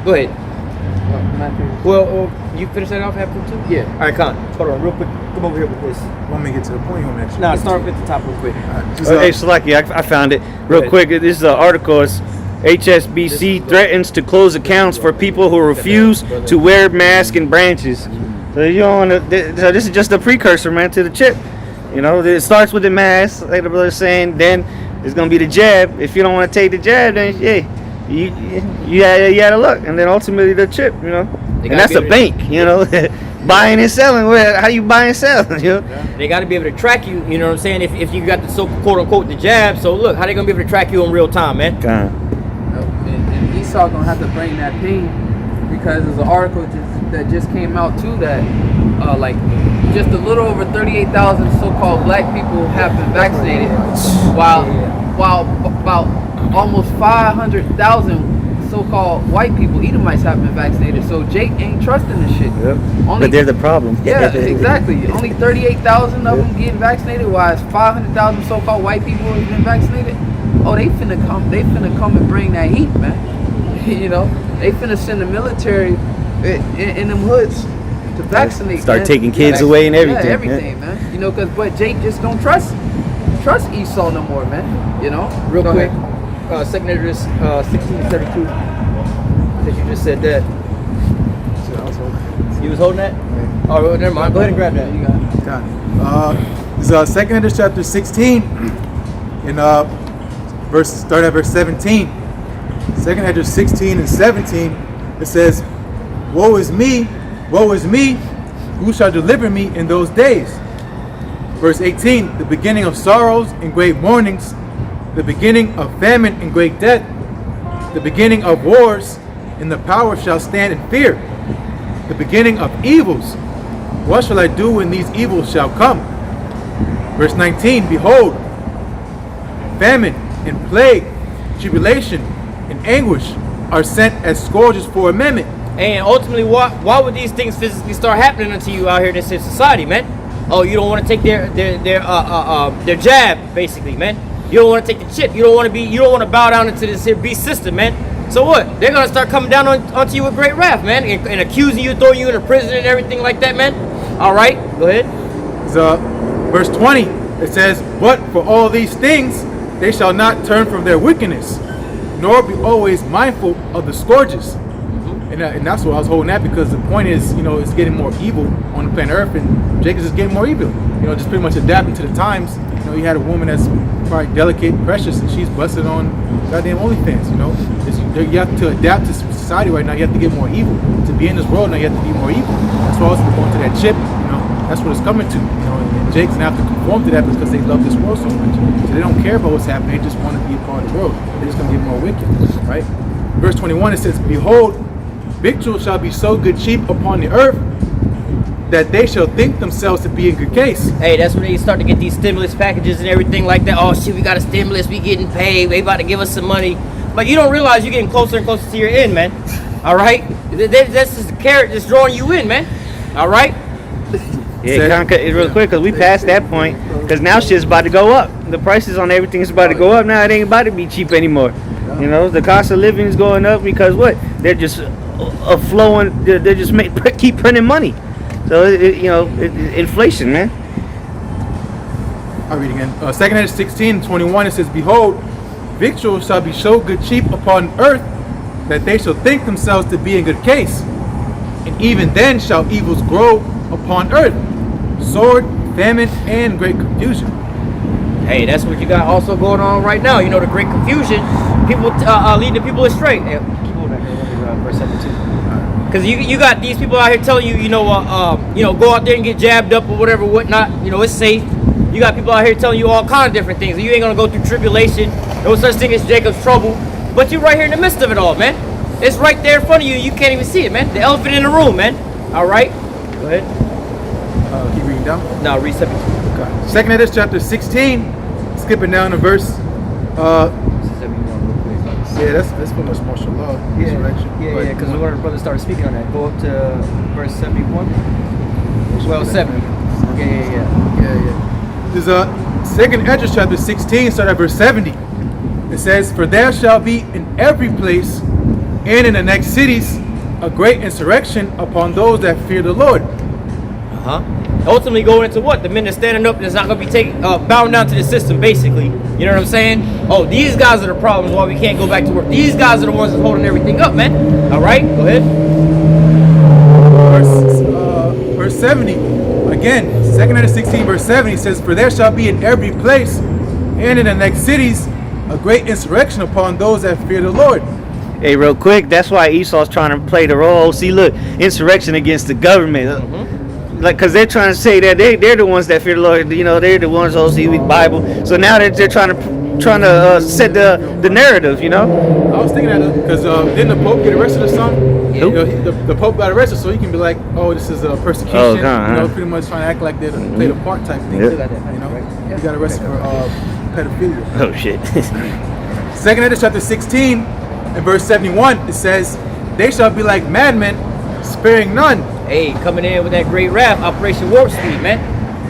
go ahead. Well, you finish that off after too? Yeah. All right, Con. Hold on, real quick. Come over here with this. Want me to get to the point? You want me to actually? No, start with the top real quick. Hey, Salaki, I found it real quick. This is an article. It's HSBC threatens to close accounts for people who refuse to wear masks in branches. So you don't want to. So this is just a precursor, man, to the chip. You know, it starts with the mask, like the brother's saying. Then it's gonna be the jab. If you don't want to take the jab, then yeah, you gotta look, and then ultimately the chip. You know, and that's a bank. You know, buying and selling. How you buy and sell? You know, they got to be able to track you. You know what I'm saying? If you got the so quote unquote the jab. So look, how they gonna be able to track you in real time, man? And Esau gonna have to bring that pain, because there's an article that just came out too that like just a little over 38,000 so-called black people have been vaccinated, while about almost 500,000 so-called white people, Edomites, have been vaccinated. So Jake ain't trusting this shit. Yep. But they're the problem. Yeah, exactly. Only 38,000 of them getting vaccinated, while 500,000 so-called white people have been vaccinated. Oh, they finna come and bring that heat, man. You know, they finna send the military in them hoods to vaccinate. Start man. taking kids away and everything. Yeah, everything, man. You know, but Jake just don't trust Esau no more, man. You know. Real quick, Second Esdras 16:32. That you just said that. You was holding that? Yeah. Oh, well, never mind. Go ahead and grab that. You got it. This is Second Esdras chapter 16, in start at verse 17. Second Esdras 16 and 17. It says, woe is me, who shall deliver me in those days? Verse 18, the beginning of sorrows and great mournings, the beginning of famine and great death, the beginning of wars, and the power shall stand in fear, the beginning of evils, what shall I do when these evils shall come? Verse 19, behold, famine and plague, tribulation and anguish are sent as scourges for a moment. And ultimately, why would these things physically start happening to you out here in this society, man? Oh, you don't want to take their jab, basically, man. You don't want to take the chip. You don't want to bow down into this here beast system, man. So what? They're gonna start coming down onto you with great wrath, man, and accusing you, throwing you in a prison and everything like that, man. All right, go ahead. So, verse 20, it says, but for all these things they shall not turn from their wickedness, nor be always mindful of the scourges. And that's what I was holding at, because the point is, it's getting more evil on the planet Earth, and Jacob's just getting more evil. Just pretty much adapting to the times. You had a woman that's probably delicate, precious, and she's busted on goddamn OnlyFans. You have to adapt to society right now. You have to get more evil to be in this world. Now you have to be more evil. That's why we're going to that chip. That's what it's coming to. And Jake's gonna have to conform to that because they love this world so much. So they don't care about what's happening. They just want to be a part of the world. They're just gonna get more wicked, right? Verse 21, it says, behold, victuals shall be so good cheap upon the earth that they shall think themselves to be in good case. Hey, that's when they start to get these stimulus packages and everything like that. Oh shit, we got a stimulus, we getting paid, they about to give us some money. But you don't realize you're getting closer and closer to your end, man. All right? That's just the carrot that's drawing you in, man. All right? Yeah, real quick, because we passed that point. Because now shit's about to go up. The prices on everything is about to go up. Now it ain't about to be cheap anymore. The cost of living is going up because what? They're just flowing. They're just keep printing money. So inflation, man. I'll read again. 2 Corinthians 16:21. It says, behold, victuals shall be so good cheap upon earth that they shall think themselves to be in good case, and even then shall evils grow upon earth, sword, famine, and great confusion. Hey, that's what you got also going on right now. The great confusion. People leading the people astray. Hey, verse 17. Because you got these people out here telling you, go out there and get jabbed up or whatever, whatnot. It's safe. You got people out here telling you all kinds of different things. You ain't gonna go through tribulation. No such thing as Jacob's trouble. But you're right here in the midst of it all, man. It's right there in front of you. You can't even see it, man. The elephant in the room, man. All right. Go ahead. Keep reading down. No, read 17. Okay. 2 Corinthians chapter 16, skipping down to verse. Yeah, that's pretty much martial law. Yeah, because one of the brothers started speaking on that. Go up to verse 71. Well, 70. Yeah. There's 2 Corinthians chapter 16, start at verse 70. It says, for there shall be in every place and in the next cities a great insurrection upon those that fear the Lord. Ultimately going into what? The men that's standing up that's not going to be bound down to the system, basically. You know what I'm saying? Oh, these guys are the problems why we can't go back to work. These guys are the ones that's holding everything up, man. All right, go ahead. Verse 70. Again, 2 Corinthians 16, verse 70 says, for there shall be in every place and in the next cities a great insurrection upon those that fear the Lord. Hey, real quick, that's why Esau's trying to play the role. See, look, insurrection against the government. Because they're trying to say that they're the ones that fear the Lord. They're the ones who see the Bible. So now they're trying to set the narrative. I was thinking that because didn't the Pope get arrested or something? The Pope got arrested, so he can be like, oh, this is a persecution. Oh, pretty much trying to act like they played a part type thing. Yep. He got arrested for pedophilia. Oh shit. 2 Corinthians chapter 16 and verse 71, it says, they shall be like madmen, sparing none. Hey, coming in with that great wrath, Operation Warp Speed, man.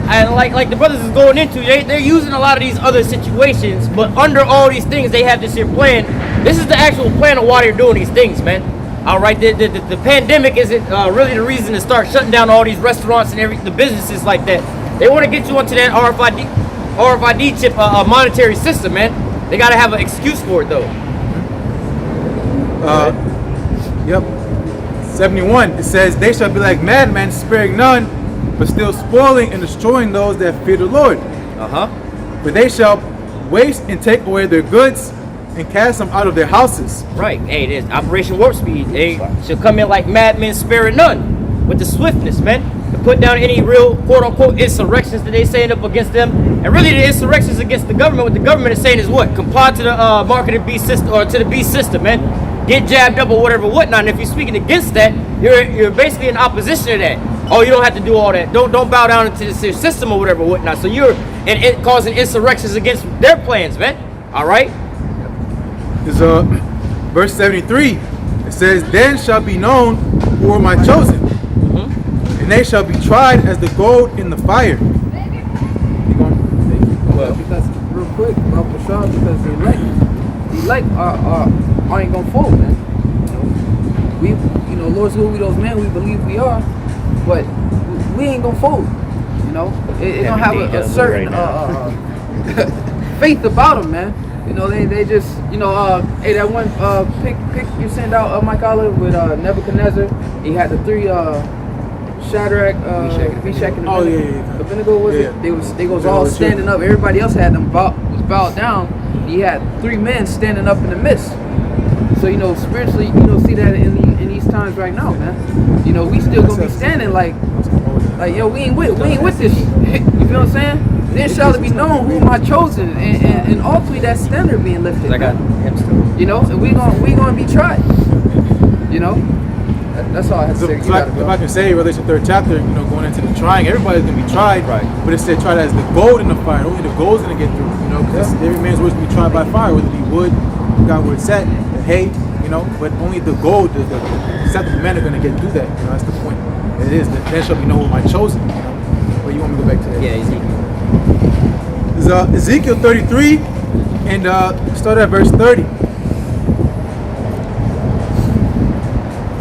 And like the brothers is going into, they're using a lot of these other situations, but under all these things, they have this here plan. This is the actual plan of why they're doing these things, man. All right, the pandemic isn't really the reason to start shutting down all these restaurants and the businesses like that. They want to get you onto that RFID chip monetary system, man. They got to have an excuse for it, though. Yep. 71, it says, they shall be like madmen, sparing none, but still spoiling and destroying those that fear the Lord. For they shall waste and take away their goods and cast them out of their houses. Right. Hey, there's Operation Warp Speed. They should come in like madmen, sparing none, with the swiftness, man, to put down any real quote-unquote insurrections that they saying up against them. And really, the insurrections against the government, what the government is saying is what? Comply to the marketed beast system, or to the beast system, man. get jabbed up or whatever, whatnot. And if you're speaking against that, you're basically in opposition to that. Oh, you don't have to do all that. Don't bow down into the system or whatever, whatnot. So you're causing insurrections against their plans, man. All right. Is verse 73. It says, "Then shall be known who are my chosen, and they shall be tried as the gold in the fire." Well, because real quick, Bashar, because the elect ain't gonna fold, man. Lord's who we those men we believe we are, but we ain't gonna fold. It don't have a certain faith about them, man. They just hey, that one pic you sent out, Mike Olive, with Nebuchadnezzar. He had the three Shadrach, Meshach, and Abednego. Was it? They was all standing up. Everybody else had them was bowed down. He had three men standing up in the midst. So spiritually, see that in these times right now, man. We still gonna be standing like yo, we ain't with this shit. You feel what I'm saying? Then shall it be known who my chosen, and ultimately that standard being lifted. I got him still. And we gonna be tried. That's all I have to say. If I can say, Revelation 3rd chapter, going into the trying, everybody's gonna be tried. Right. But it said tried as the gold in the fire. Only the gold's gonna get through. Because every man's words will be tried by fire, whether it be wood, God where it's set, the hay. But only the gold, the acceptable men are gonna get through that. That's the point. It is. Then shall be known who my chosen. But you want me to go back to that? Yeah, Ezekiel. It's Ezekiel 33, and start at verse 30.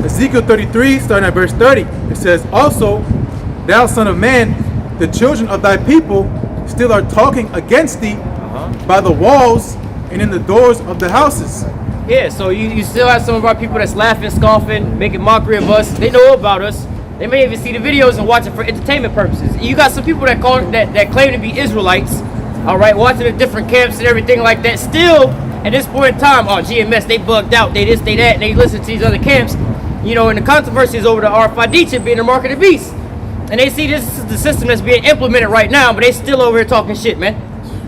Ezekiel 33, starting at verse 30. It says, "Also, thou son of man, the children of thy people still are talking against thee by the walls and in the doors of the houses." Yeah, so you still have some of our people that's laughing, scoffing, making mockery of us. They know about us. They may even see the videos and watch it for entertainment purposes. You got some people that claim to be Israelites, all right, watching the different camps and everything like that. Still, at this point in time, GMS, they bugged out, they this, they that, and they listen to these other camps. And the controversy is over the RFID chip being the mark of the beast. And they see this is the system that's being implemented right now, but they still over here talking shit, man.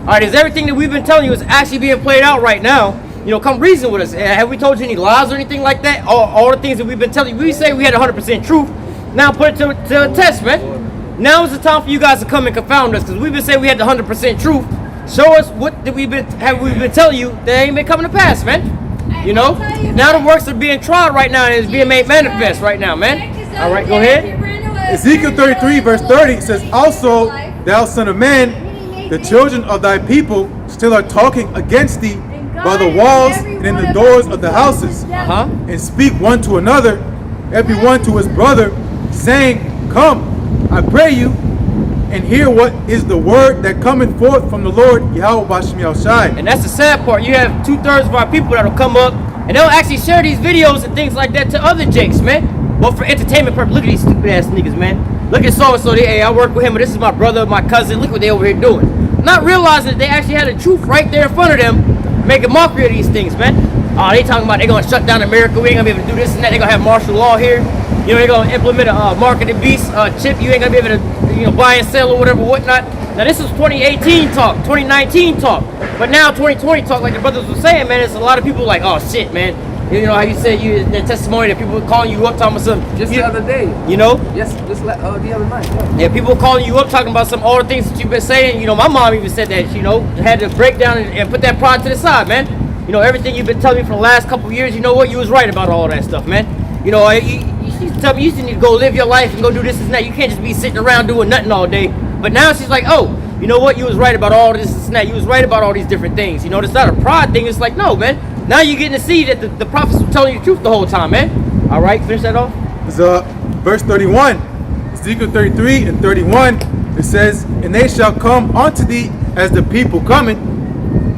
All right, is everything that we've been telling you is actually being played out right now? Come reason with us. Have we told you any lies or anything like that? All the things that we've been telling you, we say we had 100% truth. Now put it to a test, man. Now is the time for you guys to come and confound us, because we've been saying we had the 100% truth. Show us what have we been telling you that ain't been coming to pass, man. Now the works are being tried right now and it's being made manifest right now, man. All right, go ahead. Ezekiel 33, verse 30 says, "Also, thou son of man, the children of thy people still are talking against thee by the walls and in the doors of the houses, and speak one to another, every one to his brother, saying, Come, I pray you, and hear what is the word that cometh forth from the Lord Yahweh Bashem Yahushai." And that's the sad part. You have 2/3 of our people that'll come up and they'll actually share these videos and things like that to other jakes, man. But for entertainment purposes, look at these stupid ass niggas, man. Look at so and so. Hey, I work with him, but this is my brother, my cousin. Look what they over here doing. Not realizing that they actually had the truth right there in front of them, making mockery of these things, man. Oh, they talking about they gonna shut down America. We ain't gonna be able to do this and that. They gonna have martial law here. They're gonna implement a mark of the beast chip. You ain't gonna be able to, buy and sell or whatever, whatnot. Now this is 2018 talk, 2019 talk, but now 2020 talk, like the brothers were saying, man. It's a lot of people like, oh shit, man. How you said the testimony that people calling you up talking about some. Just the other day. Yes, just the other night. Yeah, people calling you up talking about all the things that you've been saying. My mom even said that. Had to break down and put that pride to the side, man. Everything you've been telling me for the last couple of years. You know what? You was right about all that stuff, man. You tell me you need to go live your life and go do this and that. You can't just be sitting around doing nothing all day. But now she's like, oh, you know what? You was right about all this and that. You was right about all these different things. It's not a pride thing. It's like, no, man. Now you're getting to see that the prophets were telling you the truth the whole time, man. All right, finish that off. It's verse 31, Ezekiel 33 and 31. It says, "And they shall come unto thee as the people cometh,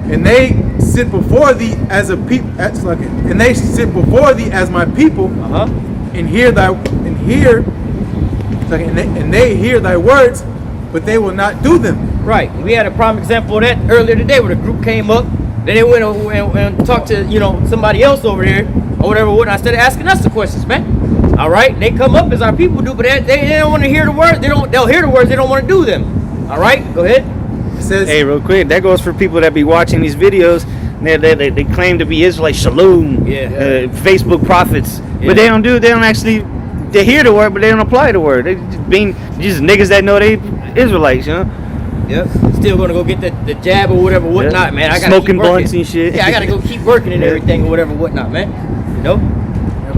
and they sit before thee as a people. And they sit before thee as my people, and they hear thy words, but they will not do them." Right. We had a prime example of that earlier today, where the group came up. Then they went and talked to somebody else over here or whatever. Instead of asking us the questions, man. All right, they come up as our people do, but they don't want to hear the words. They'll hear the words. They don't want to do them. All right, go ahead. It says, hey, real quick, that goes for people that be watching these videos They claim to be Israelites, shalom, Facebook prophets, but they don't actually. They hear the word, but they don't apply the word. They just niggas that know they Israelites, you know. Yep. Still gonna go get the jab or whatever, whatnot, man. I gotta smoking keep working. blunts and shit. Yeah, I gotta go keep working and everything or whatever, whatnot, man. You know.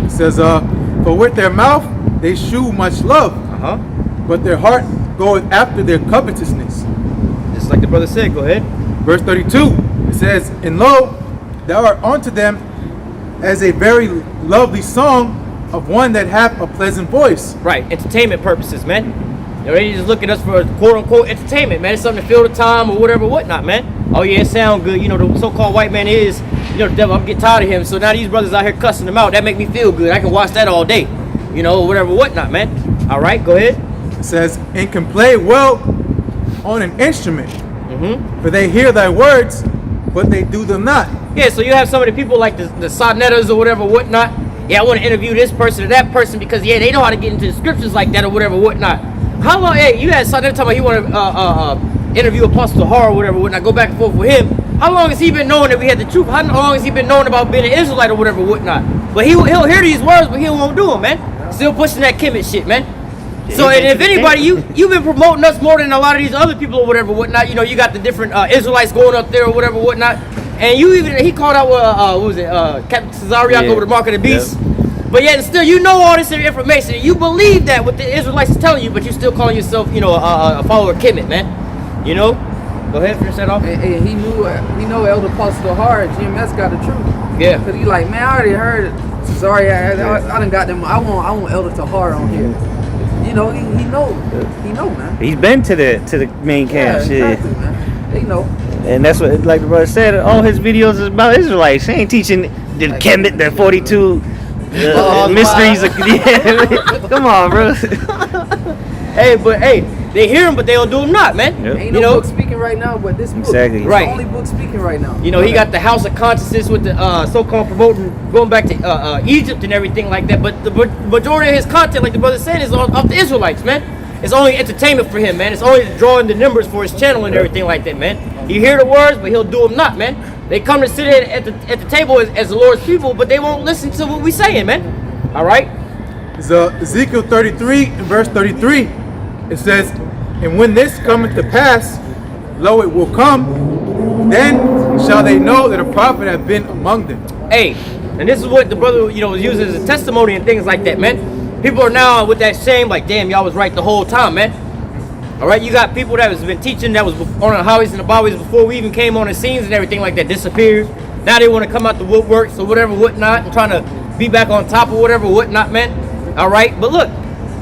It says, for with their mouth they shew much love, but their heart goeth after their covetousness. Just like the brother said. Go ahead. Verse 32. It says, and lo, thou art unto them as a very lovely song of one that hath a pleasant voice. Right. Entertainment purposes, man. You know, they just look at us for quote unquote entertainment, man. It's something to fill the time or whatever, whatnot, man. Oh yeah, it sound good. You know, the so-called white man is, you know, the devil. I'm getting tired of him. So now these brothers out here cussing them out. That make me feel good. I can watch that all day. You know, whatever, whatnot, man. All right, go ahead. It says, and can play well on an instrument, for they hear thy words, but they do them not. Yeah, so you have some of the people like the Sonettas or whatever, whatnot. Yeah, I want to interview this person or that person because they know how to get into the scriptures like that or whatever, whatnot. How long? Hey, you had Sonetta talking about he want to interview Apostle Har or whatever, whatnot. Go back and forth with him. How long has he been knowing that we had the truth? How long has he been knowing about being an Israelite or whatever, whatnot? But he'll hear these words, but he won't do them, man. Still pushing that Kemet shit, man. So, and if anybody, you've been promoting us more than a lot of these other people or whatever, whatnot. You know, you got the different Israelites going up there or whatever, whatnot. And he called out, what was it, Captain Cesariak over the Mark of the Beast. Yep. But yet still, you know all this information. And you believe that what the Israelites is telling you, but you still calling yourself, you know, a follower of Kemet, man. You know? Go ahead, finish that off. And he know Elder Apostle Hard, GMS got the truth. Yeah. Because he like, man, I already heard it. Sorry, I done got them. I want Elder Tahar on here. You know, he know, man. He's been to the main camp, shit. Exactly, man. They know. And that's what, like the brother said, all his videos is about Israelites. He ain't teaching the Kemet, the 42 mysteries. Come on, bro. Hey, they hear him, but they don't do him not, man. Yep. Ain't no book speaking right now, but this book. Exactly. It's Right. the only book speaking right now. You know, he got the House of Consciousness with the so-called promoting going back to Egypt and everything like that. But the majority of his content, like the brother said, is off the Israelites, man. It's only entertainment for him, man. It's only drawing the numbers for his channel and everything like that, man. You hear the words, but he'll do them not, man. They come to sit at the table as the Lord's people, but they won't listen to what we saying, man. All right? It's Ezekiel 33 and verse 33. It says, and when this cometh to pass, lo, it will come, then shall they know that a prophet hath been among them. Hey, and this is what the brother, you know, was using as a testimony and things like that, man. People are now with that shame, like, damn, y'all was right the whole time, man. All right, you got people that has been teaching that was on the highways and the byways before we even came on the scenes and everything like that disappeared. Now they want to come out the woodworks or whatever, whatnot, and trying to be back on top or whatever, whatnot, man. All right, but look,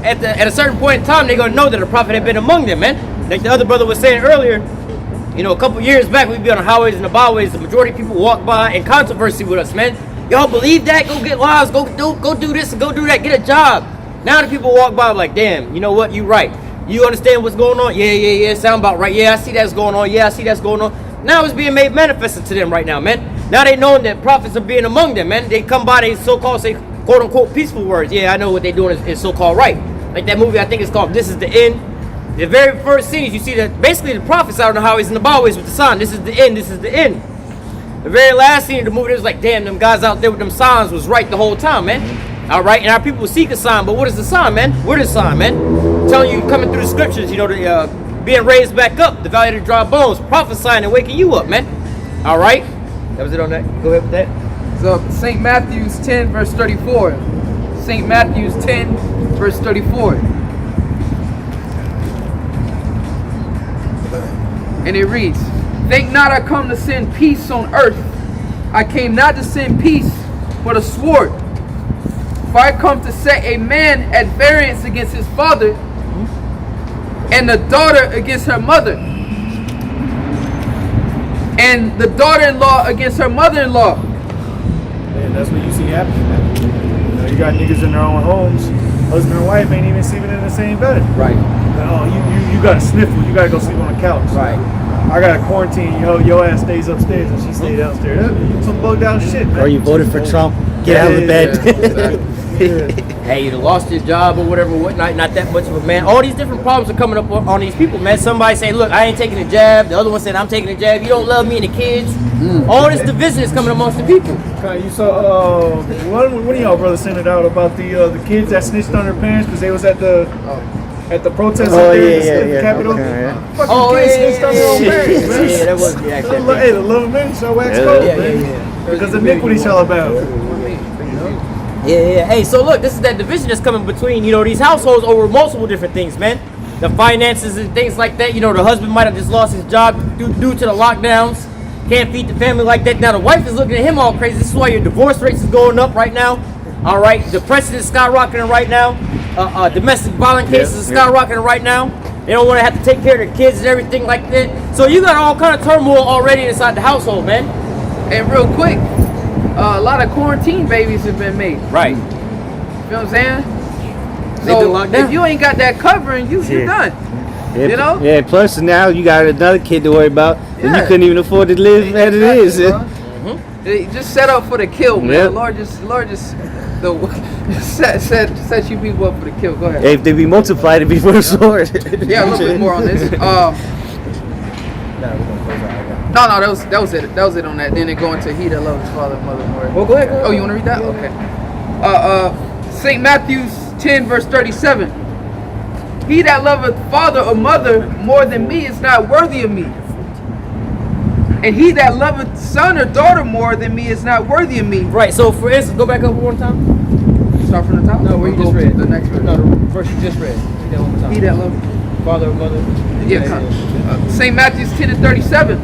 at a certain point in time, they're gonna know that a prophet had been among them, man. Like the other brother was saying earlier, you know, a couple years back, we'd be on the highways and the byways. The majority of people walk by in controversy with us, man. Y'all believe that? Go get lives. Go do this and go do that. Get a job. Now the people walk by like, damn, you know what? You right. You understand what's going on? Yeah. Sound about right. Yeah, I see that's going on. Yeah, I see that's going on. Now it's being made manifested to them right now, man. Now they knowing that prophets are being among them, man. They come by, they so-called say, quote-unquote, peaceful words. Yeah, I know what they're doing is so-called right. Like that movie, I think it's called This Is the End. The very first scene, you see that basically the prophets out on the highways and the byways with the sign. This is the end. This is the end. The very last scene of the movie, it was like, damn, them guys out there with them signs was right the whole time, man. All right, and our people seek a sign, but what is the sign, man? What is the sign, man? Telling you, coming through the scriptures, you know, the being raised back up, the valley of the dry bones, prophesying and waking you up, man. All right, that was it on that. Go ahead with that. So St. Matthew's 10, verse 34. St. Matthew's 10, verse 34. And it reads, think not I come to send peace on earth. I came not to send peace, but a sword. For I come to set a man at variance against his father, and the daughter against her mother, and the daughter-in-law against her mother-in-law. And that's what you see happening, man. You know, you got niggas in their own homes. Husband and wife ain't even sleeping in the same bed. Right. Oh, you got a sniffle. You got to go sleep on the couch. Right. I got a quarantine. Your ass stays upstairs and she stays downstairs. Some bugged out shit, man. Or you voted for Trump. Get out of the bed. Yeah. hey, you lost your job or whatever, whatnot, not that much of a man. All these different problems are coming up on these people, man. Somebody say, look, I ain't taking a jab. The other one said, I'm taking a jab. You don't love me and the kids. All this division is coming amongst the people. Okay, you saw one of y'all brothers sent it out about the kids that snitched on their parents because they was at the protest Oh, up there yeah, at the yeah, Capitol. okay, yeah. Fucking Oh, kids yeah, snitched on their own parents, man. yeah, that was the act. Hey, the little men shall wax cold, Yeah, man. yeah. Because iniquity shall abound. Yeah. Hey, so look, this is that division that's coming between, these households over multiple different things, man. The finances and things like that. The husband might have just lost his job due to the lockdowns. Can't feed the family like that. Now the wife is looking at him all crazy. This is why your divorce rates is going up right now. All right, depression is skyrocketing right now. Domestic violence cases are skyrocketing right now. They don't want to have to take care of their kids and everything like that. So you got all kind of turmoil already inside the household, man. And real quick, a lot of quarantine babies have been made. Right. You know what I'm saying? They been So locked down. if you ain't got that covering, you done. Yeah, You know? Yeah, plus now you got another kid to worry about, and Yeah. you couldn't even afford to live as it is. They just set up for the kill, man. Yep. Lord just set you people up for the kill. Go ahead. If they be multiplied, it'd be for the sword. Yeah, a little bit more on this. No, that was it. That was it on that. Then they go into he that loves his father and mother more. Well, go ahead. Oh, you want to read that? Okay. St. Matthew's 10 verse 37. He that loveth father or mother more than me is not worthy of me. And he that loveth son or daughter more than me is not worthy of me. Right. So for instance, go back up one time. Start from the top? No, where you Or just go to read. the next verse. No, the verse you just read. Read that one more time. He that loveth. Father or mother. Yeah, St. Matthew's 10 and 37.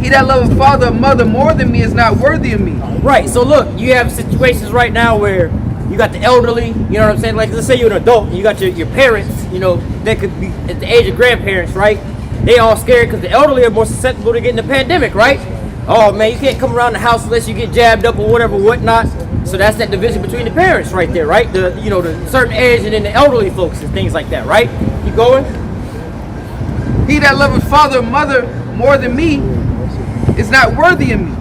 He that loveth father or mother more than me is not worthy of me. Right. So look, you have situations right now where you got the elderly. You know what I'm saying? Like, let's say you're an adult and you got your parents. That could be at the age of grandparents, right? They all scared because the elderly are more susceptible to getting the pandemic, right? Oh man, you can't come around the house unless you get jabbed up or whatever, whatnot. So that's that division between the parents right there, right? The certain age and then the elderly folks and things like that, right? Keep going. He that loveth father or mother more than me is not worthy of me.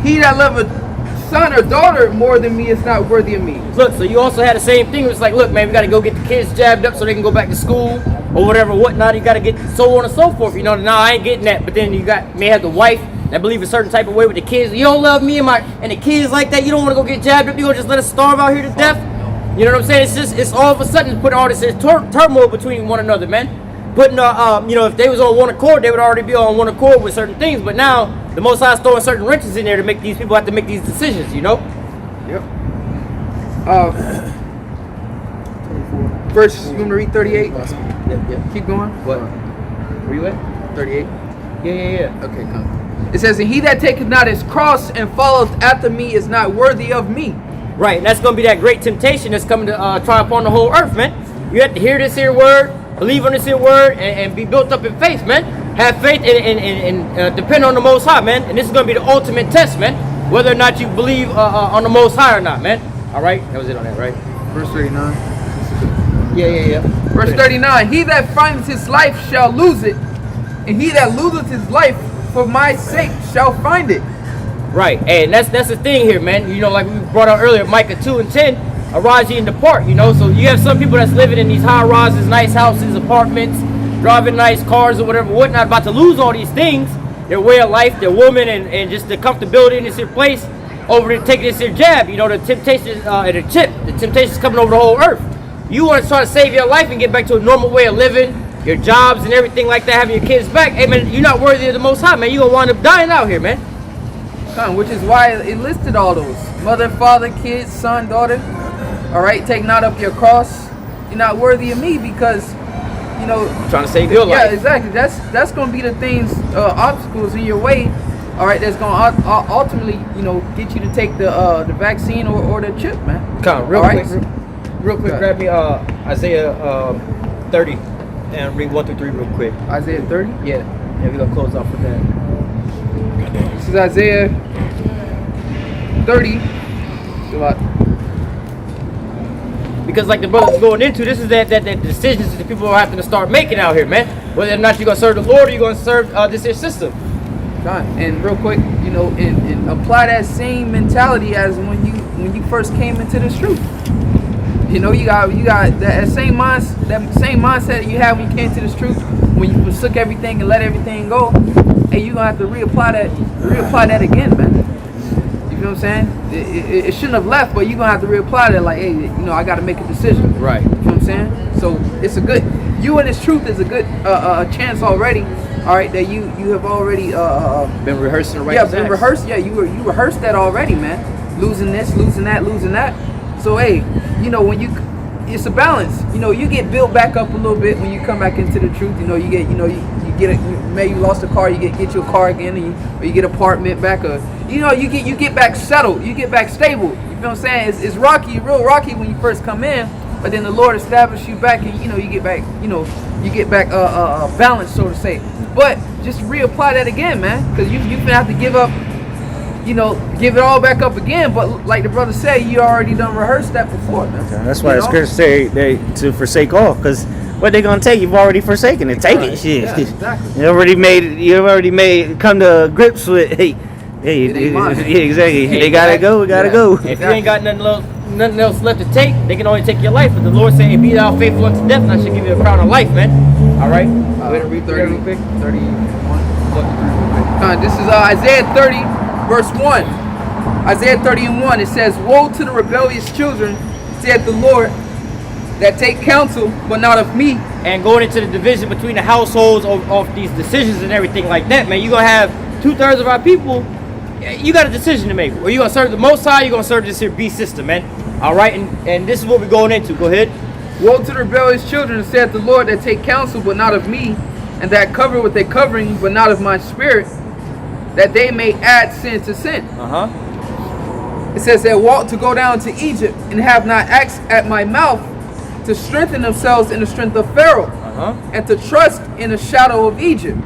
He that loveth son or daughter more than me is not worthy of me. Look, so you also had the same thing. It's like, look, man, we got to go get the kids jabbed up so they can go back to school or whatever, whatnot. You got to get so on and so forth. Now I ain't getting that. But then you may have the wife that believe a certain type of way with the kids. You don't love me and the kids like that. You don't want to go get jabbed up. You gonna just let us starve out here to death. You know what I'm saying? It's all of a sudden putting all this turmoil between one another, man. Putting if they was on one accord, they would already be on one accord with certain things. But now the Most High is throwing certain wrenches in there to make these people have to make these decisions. Yep. Verse, you want to read 38? Yeah. Keep going. What? Where you at? 38. Yeah. Okay, come. It says, and he that taketh not his cross and followeth after me is not worthy of me. Right, and that's going to be that great temptation that's coming to try upon the whole earth, man. You have to hear this here word, believe on this here word, and be built up in faith, man. Have faith and depend on the Most High, man. And this is going to be the ultimate test, man. Whether or not you believe on the Most High or not, man. All right, that was it on that, right? Verse 39. Yeah. Verse 39. He that findeth his life shall lose it, and he that loseth his life for my sake shall find it. Right, and that's the thing here, man. Like we brought out earlier, Micah 2 and 10, arise ye and depart. So you have some people that's living in these high rises, nice houses, apartments, driving nice cars or whatever, whatnot, about to lose all these things, their way of life, their woman, and just the comfortability in this here place over to taking this here jab. The temptation and the temptation's coming over the whole earth. You want to try to save your life and get back to a normal way of living, your jobs and everything like that, having your kids back. Hey man, you're not worthy of the Most High, man. You're gonna wind up dying out here, man. Which is why it listed all those: mother, father, kids, son, daughter. All right, take not up your cross. You're not worthy of me because, Trying to save your life. Yeah, exactly. That's gonna be the things, obstacles in your way. All right, that's gonna ultimately, get you to take the vaccine or the chip, man. Real All quick, right? real quick. Grab me Isaiah 30 and read 1 through 3 real quick. Isaiah 30. Yeah, we're gonna close off with that. This is Isaiah 30. Because like the brothers going into, this is that decisions that the people are having to start making out here, man. Whether or not you're gonna serve the Lord or you're gonna serve this here system. And real quick, and apply that same mentality as when when you first came into this truth. You know, you got that same mindset you had when you came to this truth, when you forsook everything and let everything go. Hey, you gonna have to reapply that again, man. You feel what I'm saying? It shouldn't have left, but you gonna have to reapply that. Like, hey, you know, I got to make a decision. Right. You feel what I'm saying? So it's a good. You and this truth is a good chance already. All right, that you have already Been rehearsing the right. yeah, been rehearsed. Yeah, you rehearsed that already, man. Losing this, losing that. So hey, you know, when it's a balance. You know, you get built back up a little bit when you come back into the truth. You know, you maybe you lost a car, you get your car again, or you get apartment back, or you know, you get back settled, you get back stable. You feel what I'm saying? It's rocky, real rocky when you first come in, but then the Lord establishes you back, and you know, you get back balance, so to say. But just reapply that again, man, because you gonna have to give up. You know, give it all back up again, but like the brother said, you already done rehearsed that before, man. Okay, that's why the scriptures say they to forsake all, because what they gonna take? You've already forsaken it. Take it, shit. Yeah, exactly. You already made come to grips with. Hey, It ain't mine. yeah, exactly. Hey, they gotta go. We gotta go. If you ain't got nothing else left to take, they can only take your life. But the Lord said, "Be thou faithful unto death, and I shall give you a crown of life, man." All right. Go ahead and read 30, real quick. 31. This is Isaiah 30. Verse 1, Isaiah 30 and 1, it says, "Woe to the rebellious children, saith the Lord, that take counsel, but not of me." And going into the division between the households of these decisions and everything like that, man, you're going to have 2/3 of our people. You got a decision to make. Or you're going to serve the Most High, you're going to serve this here beast system, man. All right, and this is what we're going into. Go ahead. "Woe to the rebellious children, saith the Lord, that take counsel, but not of me, and that cover with a covering, but not of my spirit, that they may add sin to sin." It says they walk to go down to Egypt, and have not asked at my mouth, to strengthen themselves in the strength of Pharaoh, and to trust in the shadow of Egypt.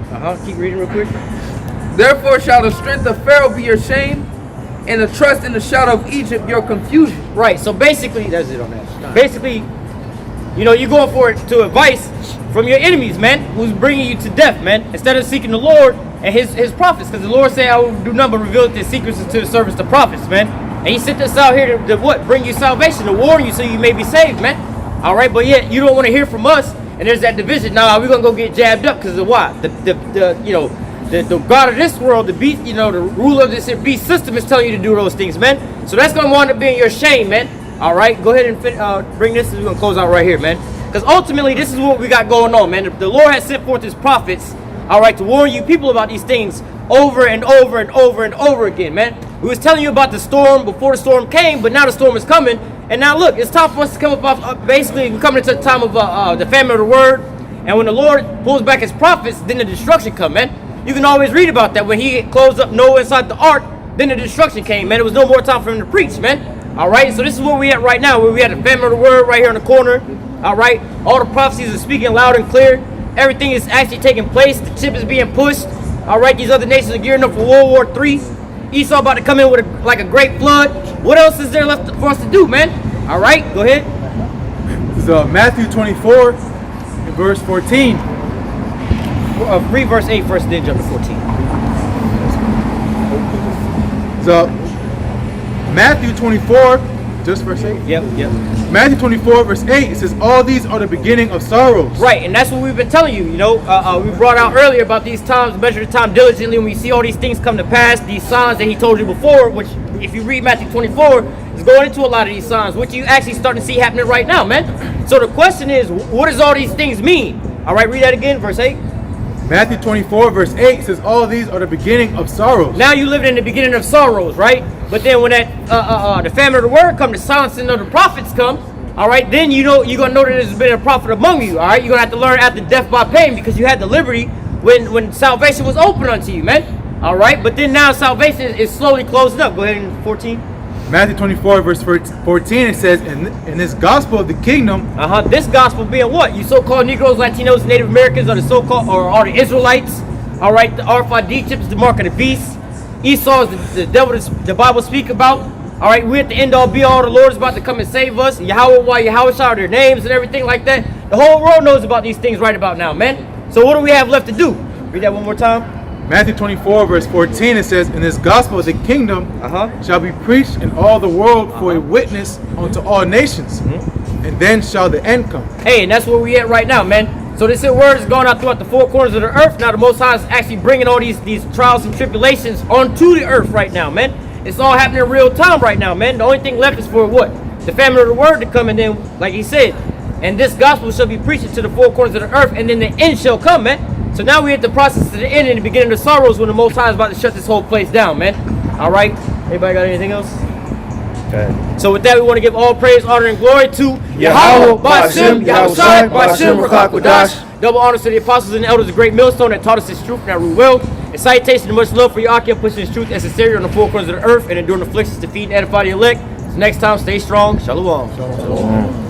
Keep reading real quick. Therefore shall the strength of Pharaoh be your shame, and the trust in the shadow of Egypt your confusion. Right, so basically, that's it on that. Basically, you know, you're going for it to advice from your enemies, man, who's bringing you to death, man, instead of seeking the Lord and his prophets, because the Lord said, "I will do nothing but reveal their secrets to the servants, the prophets," man. And he sent us out here to what? Bring you salvation, to warn you so you may be saved, man. All right, but yet you don't want to hear from us, and there's that division. Now we're gonna go get jabbed up because of what? The God of this world, the beast, you know, the ruler of this here beast system is telling you to do those things, man. So that's gonna wind up being your shame, man. All right, go ahead and bring this. We're gonna close out right here, man. Because ultimately, this is what we got going on, man. The Lord has sent forth his prophets, all right, to warn you people about these things over and over and over and over again, man. We was telling you about the storm before the storm came, but now the storm is coming. And now look, it's time for us to come up, basically, we're coming into the time of the famine of the word. And when the Lord pulls back his prophets, then the destruction come, man. You can always read about that. When he closed up Noah inside the ark, then the destruction came, man. There was no more time for him to preach, man. All right, so this is where we at right now, where we at the famine of the word right here in the corner. All right, all the prophecies are speaking loud and clear. Everything is actually taking place. The chip is being pushed. All right, these other nations are gearing up for World War III. Esau about to come in with like a great flood. What else is there left for us to do, man? All right, go ahead. This is Matthew 24 and verse 14. Read verse 8 first, then jump to 14. So Matthew 24, just verse 8. Yep. Matthew 24 verse 8, it says, "All these are the beginning of sorrows." Right, and that's what we've been telling you. You know, we brought out earlier about these times, measure the time diligently. When we see all these things come to pass, these signs that he told you before, which if you read Matthew 24, is going into a lot of these signs, which you actually starting to see happening right now, man. So the question is, what does all these things mean? All right, read that again, verse 8. Matthew 24 verse 8 says, "All these are the beginning of sorrows." Now you live in the beginning of sorrows, right? But then when that the famine of the word come, the silencing of the prophets come, all right, then you're gonna know that there's been a prophet among you, all right? You're gonna have to learn after death by pain, because you had the liberty when salvation was open unto you, man. All right, but then now salvation is slowly closing up. Go ahead and 14. Matthew 24 verse 14, it says, in this gospel of the kingdom, This gospel being what? You so-called Negroes, Latinos, Native Americans, or the so-called, or all the Israelites, all right? The RFID chip is the mark of the beast. Esau is the devil the Bible speak about. All right, we're at the end all be all. The Lord is about to come and save us. Yahweh are their names and everything like that. The whole world knows about these things right about now, man. So what do we have left to do? Read that one more time. Matthew 24, verse 14, it says, "In this gospel of the kingdom shall be preached in all the world for a witness unto all nations, and then shall the end come." Hey, and that's where we at right now, man. So this here word is going out throughout the four corners of the earth. Now the Most High is actually bringing all these trials and tribulations onto the earth right now, man. It's all happening in real time right now, man. The only thing left is for what? The famine of the word to come, and then, like he said, and this gospel shall be preached to the four corners of the earth, and then the end shall come, man. So now we're at the process of the end and the beginning of sorrows when the Most High is about to shut this whole place down, man. All right? Anybody got anything else? Okay. So with that, we want to give all praise, honor, and glory to Yahweh, Ba'ashem, Yahushai, Ba'ashem, Rakak Wadash. Double honors to the apostles and elders of Great Millstone that taught us this truth and that rule well. And salutation and much love for Yakim pushing this truth necessary on the four corners of the earth and enduring afflictions to feed and edify the elect. So next time, stay strong. Shalom. Shalom.